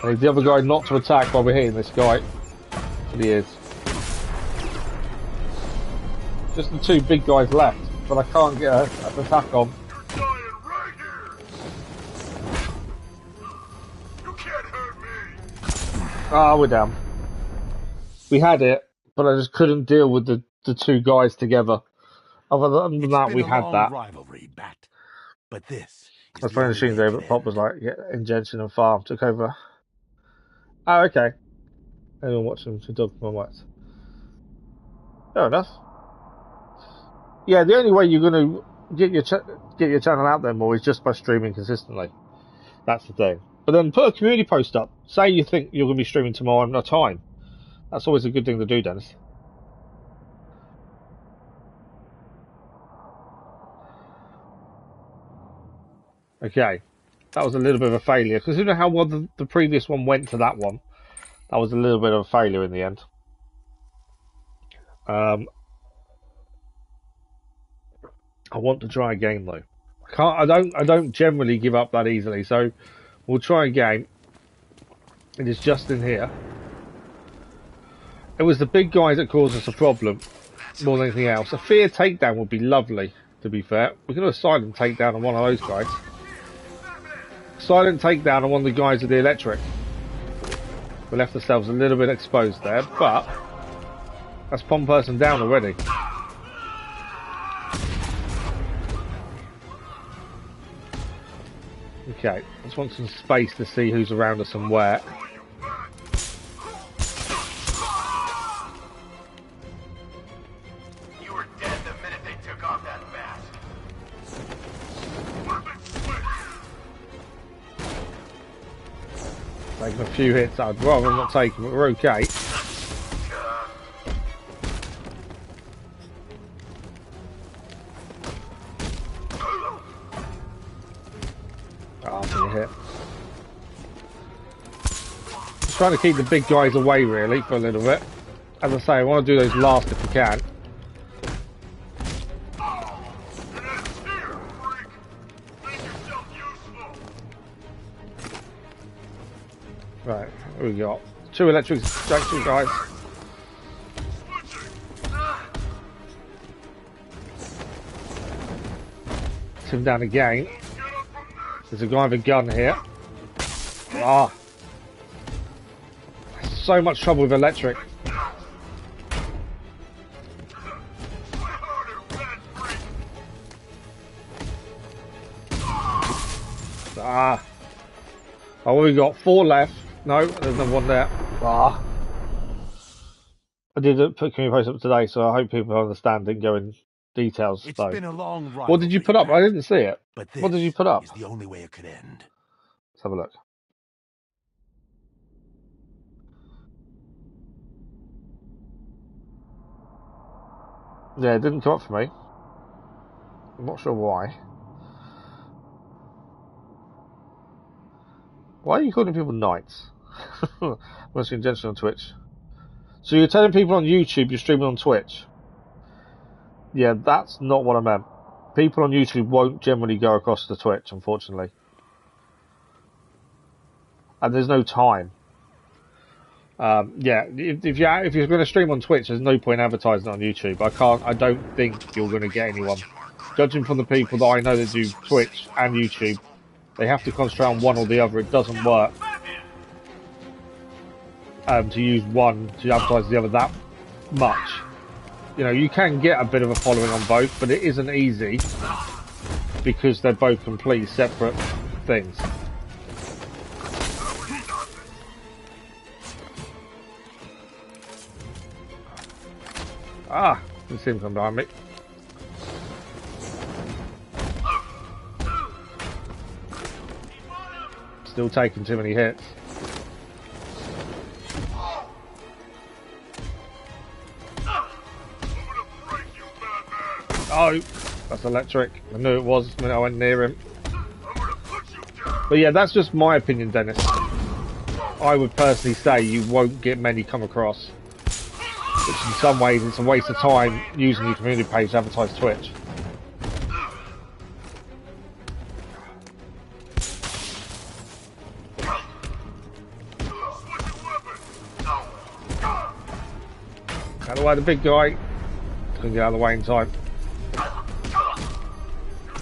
Speaker 1: I need the other guy not to attack while we're hitting this guy. But he is. Just the two big guys left, but I can't get an attack on. Ah, we're down. We had it, but I just couldn't deal with the two guys together. Other than that, we had that.
Speaker 6: Rivalry, Bat. But this
Speaker 1: I was playing the machines there, but Pop was like, yeah, Ingestion and Farm took over. Oh, okay. Anyone watching to dog my rights? Fair enough. Yeah, the only way you're going to get your channel out there more is just by streaming consistently. That's the thing. But then put a community post up. Say you think you're going to be streaming tomorrow and no time. That's always a good thing to do, Dennis. Okay, that was a little bit of a failure. Considering how well the previous one went to that one, that was a little bit of a failure in the end. I want to try again though. I don't generally give up that easily, so we'll try again. It is just in here. It was the big guys that caused us a problem more than anything else. A fear takedown would be lovely, to be fair. We can do a silent takedown on one of those guys. Silent takedown on one of the guys with the electric. We left ourselves a little bit exposed there, but that's one person down already. Okay, I just want some space to see who's around us and where.
Speaker 4: You were dead the minute they took off that mask.
Speaker 1: Taking a few hits, I'd rather not take them, but we're okay. Hit. Just trying to keep the big guys away really for a little bit. As I say, I want to do those last if we can. Right, what we got? Two electric guys. Him down again. There's a guy with a gun here. Ah. So much trouble with electric. Ah. Oh, we got 4 left. No, there's another one there. Ah. I did put community post up today, so I hope people understand. Didn't go in details.
Speaker 6: It's
Speaker 1: though.
Speaker 6: been a long ride.
Speaker 1: What did you put up? I didn't see it.
Speaker 6: But
Speaker 1: what did you put up?
Speaker 6: Is the only way it could end.
Speaker 1: Let's have a look. Yeah, it didn't come up for me. I'm not sure why. Why are you calling people knights? Must be intentional on Twitch. So you're telling people on YouTube you're streaming on Twitch? Yeah, that's not what I meant. People on YouTube won't generally go across to Twitch, unfortunately. And there's no time. Yeah, if you're going to stream on Twitch, there's no point advertising on YouTube. I don't think you're going to get anyone. Judging from the people that I know that do Twitch and YouTube, they have to concentrate on one or the other. It doesn't work to use one to advertise the other that much. You know, you can get a bit of a following on both, but it isn't easy because they're both completely separate things. Ah, you see him come behind me. Still taking too many hits. Oh, that's electric. I knew it was when I went near him. But yeah, that's just my opinion, Dennis. I would personally say you won't get many come across. Which in some ways it's a waste of time using your community page to advertise Twitch. Out of the way, the big guy. Couldn't get out of the way in time.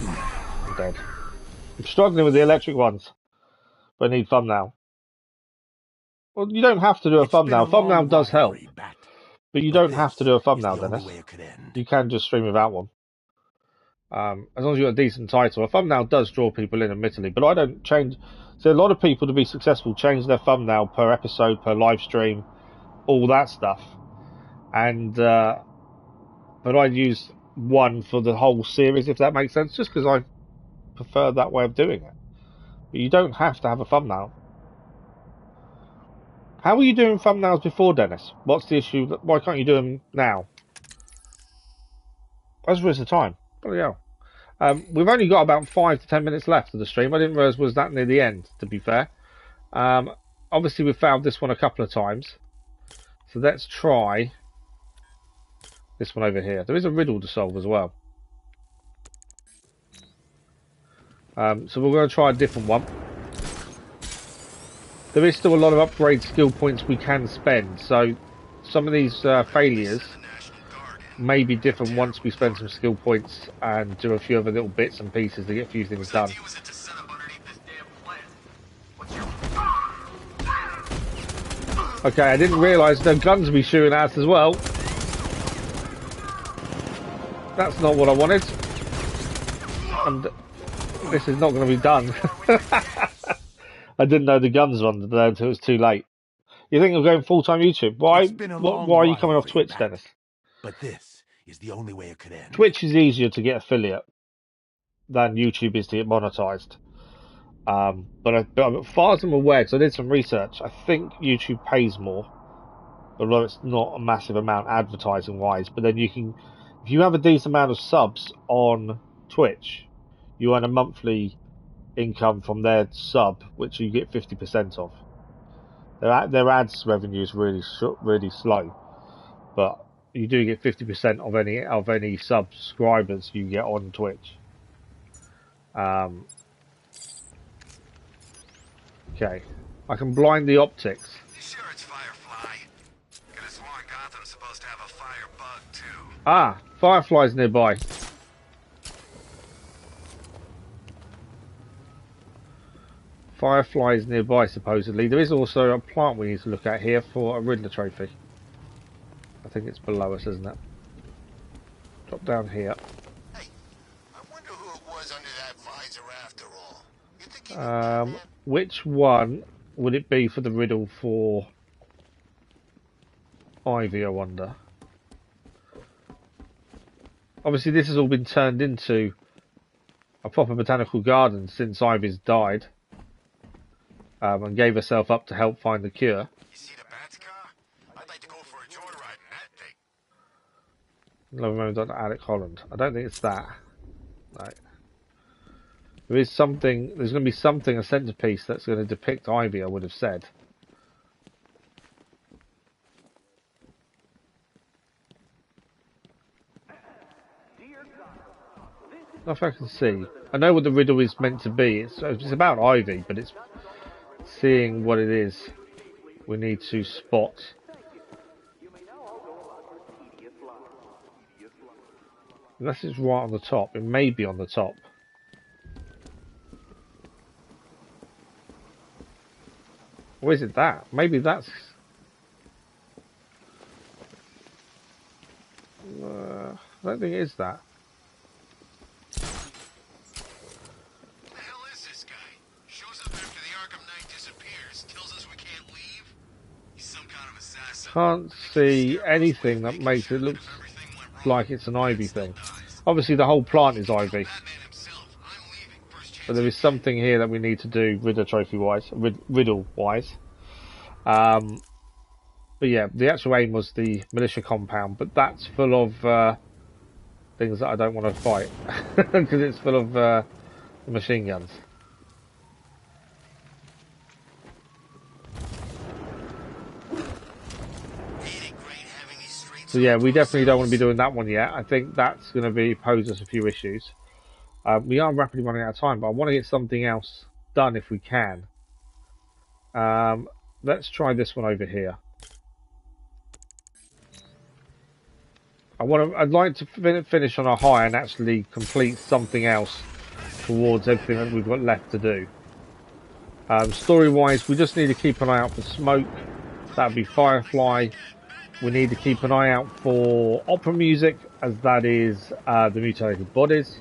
Speaker 1: I'm dead. I'm struggling with the electric ones. But I need thumbnail. Well, you don't have to do a thumbnail. Thumbnail does help. But you don't have to do a thumbnail, Dennis. You can just stream without one. As long as you've got a decent title. A thumbnail does draw people in, admittedly. But I don't change. So a lot of people, to be successful, change their thumbnail per episode, per live stream, all that stuff. And but I'd use one for the whole series, if that makes sense, just because I prefer that way of doing it. But you don't have to have a thumbnail. How were you doing thumbnails before, Dennis? What's the issue? Why can't you do them now? That's a waste of time. Bloody hell. We've only got about 5 to 10 minutes left of the stream. I didn't realise it was that near the end, to be fair. Obviously, we've failed this one a couple of times. So let's try this one over here. There is a riddle to solve as well. So we're going to try a different one. There is still a lot of upgrade skill points we can spend, so some of these failures may be different once we spend some skill points and do a few other little bits and pieces to get a few things done. Okay, I didn't realise the guns would be shooting at us as well. That's not what I wanted. And this is not going to be done. I didn't know the guns were on there until it was too late. You think of going full-time YouTube? Why are you coming off Twitch, Dennis?
Speaker 6: But this is the only way it could end.
Speaker 1: Twitch is easier to get affiliate than YouTube is to get monetized. But as far as I'm aware, because I did some research, I think YouTube pays more, although it's not a massive amount advertising-wise. But then you can, if you have a decent amount of subs on Twitch, you earn a monthly income from their sub, which you get 50% of. Their ads revenue is really slow, but you do get 50% of any subscribers you get on Twitch. Okay, I can blind the optics.
Speaker 6: You sure it's fire
Speaker 1: Ah, fireflies nearby. Fireflies nearby, supposedly. There is also a plant we need to look at here for a Riddler trophy. I think it's below us, isn't it? Drop down here.
Speaker 6: Hey, I wonder who it was under that visor after all. You think he knew Batman?
Speaker 1: Which one would it be for the riddle for Ivy, I wonder? Obviously, this has all been turned into a proper botanical garden since Ivy's died. And gave herself up to help find the cure.
Speaker 6: You see the Bat's car? I'd like to go for a joyride in that thing.
Speaker 1: Love remember Dr. Alec Holland. I don't think it's that. No. There is something, there's going to be something, a centerpiece that's going to depict Ivy, I would have said. Nothing I can see. I know what the riddle is meant to be. It's about Ivy, but it's seeing what it is we need to spot. Unless it's right on the top. It may be on the top. Or is it that? Maybe that's... I don't think it is that.
Speaker 6: Who the hell is this guy? Shows up after the Arkham Knight disappears. Tells us we can't leave. He's some kind of assassin.
Speaker 1: Can't see anything that makes it look like it's an Ivy thing. Obviously the whole plant is Ivy. But there is something here that we need to do Riddler trophy wise, riddle wise. But yeah, the actual aim was the militia compound, but that's full of things that I don't want to fight because it's full of machine guns. So yeah, we definitely don't want to be doing that one yet. I think that's going to be pose us a few issues. We are rapidly running out of time, but I want to get something else done if we can. Let's try this one over here. I'd like to finish on a high and actually complete something else towards everything that we've got left to do. Story-wise, we just need to keep an eye out for smoke. That would be Firefly. We need to keep an eye out for opera music, as that is the mutilated bodies.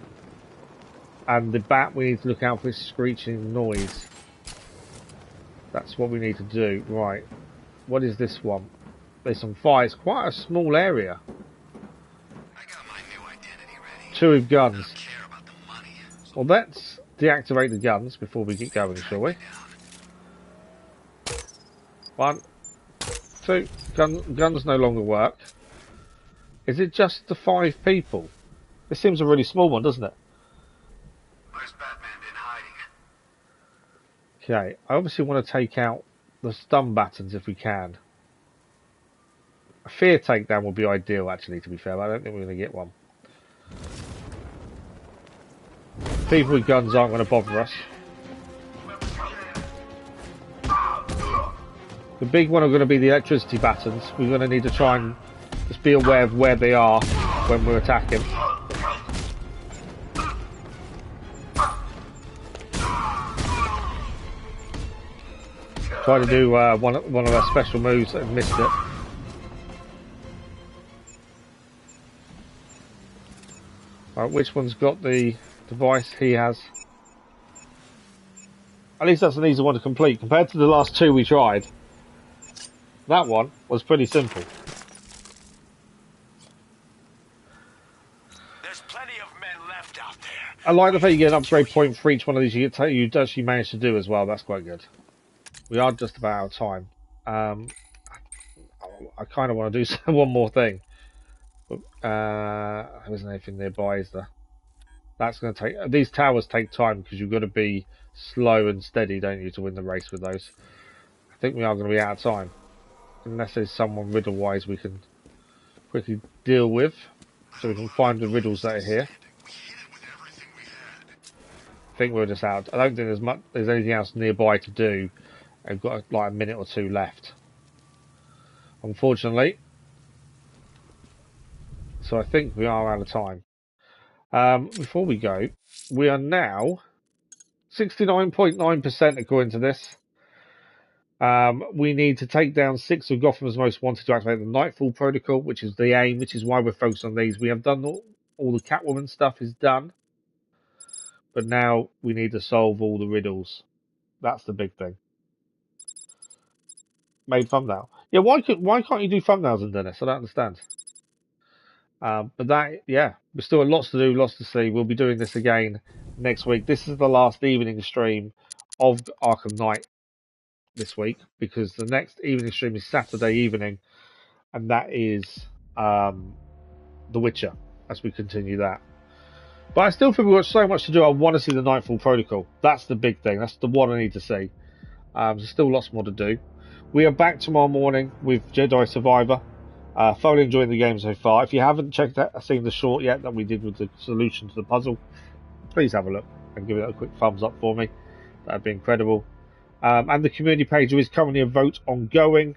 Speaker 1: And the bat, we need to look out for its screeching noise. That's what we need to do. Right. What is this one? There's some fire. It's quite a small area. Two with guns. Well, let's deactivate the guns before we get going, shall we? 1, 2. Guns no longer work. Is it just the 5 people? This seems a really small one, doesn't it?
Speaker 6: Where's Batman been hiding?
Speaker 1: Okay, I obviously want to take out the stun battens if we can. A fear takedown would be ideal, actually, to be fair, but I don't think we're going to get one. People with guns aren't going to bother us. The big one are going to be the electricity battens. We're going to need to try and just be aware of where they are when we're attacking. Try to do one of our special moves and missed it. Alright, which one's got the device? He has. At least that's an easy one to complete. Compared to the last 2 we tried, that one was pretty simple.
Speaker 7: There's plenty of men left out there.
Speaker 1: I like the fact you get an upgrade point for each one of these you actually managed to do as well. That's quite good. We are just about out of time. I kind of want to do one more thing. There isn't anything nearby, is there? That's going to take... These towers take time because you've got to be slow and steady, don't you, to win the race with those. I think we are going to be out of time. Unless there's someone riddle-wise we can quickly deal with. So we can find the riddles that are here. I think we're just out. I don't think there's anything else nearby to do. I've got like a minute or 2 left. Unfortunately. So I think we are out of time. Before we go, we are now 69.9% according to this. We need to take down 6 of Gotham's most wanted to activate the Nightfall Protocol, which is the aim, which is why we're focused on these. We have done all the Catwoman stuff is done, but now we need to solve all the riddles. That's the big thing. Made thumbnail. Yeah, why can't you do thumbnails in Dennis? I don't understand. But that, yeah, there's still lots to do, lots to see. We'll be doing this again next week. This is the last evening stream of Arkham Knight this week, because the next evening stream is Saturday evening, and that is The Witcher, as we continue that. But I still think we've got so much to do. I want to see the Nightfall Protocol. That's the big thing. That's the one I need to see. There's still lots more to do. We are back tomorrow morning with Jedi Survivor. Thoroughly enjoying the game so far. If you haven't seen the short yet that we did with the solution to the puzzle, please have a look and give it a quick thumbs up for me. That'd be incredible. And the community page, there is currently a vote ongoing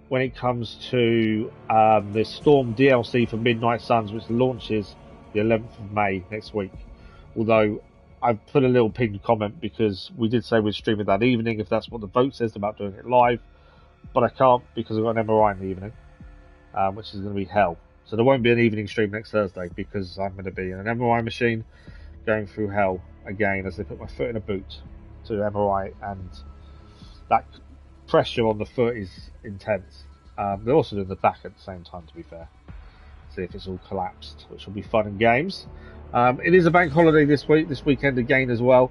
Speaker 1: when it comes to the Storm DLC for Midnight Suns, which launches the 11th of May next week. Although I've put a little pinned comment because we did say we'd stream it that evening if that's what the vote says about doing it live, but I can't because I've got an MRI in the evening, which is going to be hell. So there won't be an evening stream next Thursday because I'm going to be in an MRI machine going through hell again as they put my foot in a boot to MRI, and that pressure on the foot is intense. They're also doing the back at the same time, to be fair. See if it's all collapsed, which will be fun and games. It is a bank holiday this weekend again as well.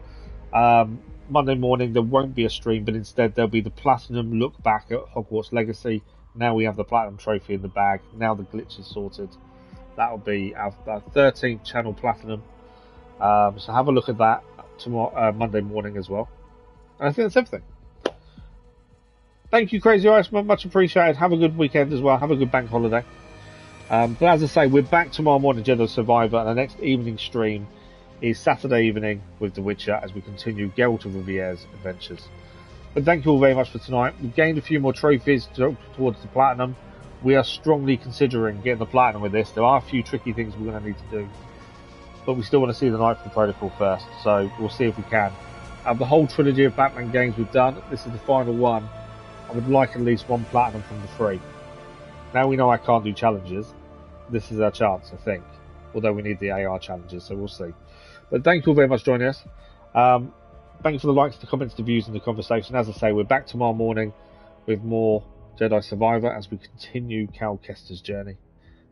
Speaker 1: Monday morning there won't be a stream, but instead there'll be the Platinum look back at Hogwarts Legacy. Now we have the Platinum trophy in the bag. Now the glitch is sorted. That'll be our 13th channel Platinum. So have a look at that tomorrow, Monday morning as well. And I think that's everything. Thank you, Crazy Iceman. Much appreciated. Have a good weekend as well. Have a good bank holiday. But as I say, we're back tomorrow morning, Jedi Survivor, and the next evening stream is Saturday evening with The Witcher as we continue Geralt of Rivier's adventures. But thank you all very much for tonight. We've gained a few more trophies towards the Platinum. We are strongly considering getting the Platinum with this. There are a few tricky things we're going to need to do, but we still want to see the Nightfall Protocol first, so we'll see if we can. The whole trilogy of Batman games we've done, this is the final one. I would like at least one Platinum from the 3. Now we know I can't do challenges. This is our chance, I think. Although we need the AR challenges, so we'll see. But thank you all very much for joining us. Thank you for the likes, the comments, the views, and the conversation. As I say, we're back tomorrow morning with more Jedi Survivor as we continue Cal Kester's journey.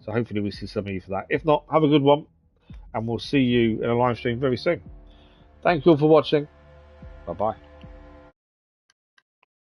Speaker 1: So hopefully we see some of you for that. If not, have a good one, and we'll see you in a live stream very soon. Thank you all for watching. Bye-bye.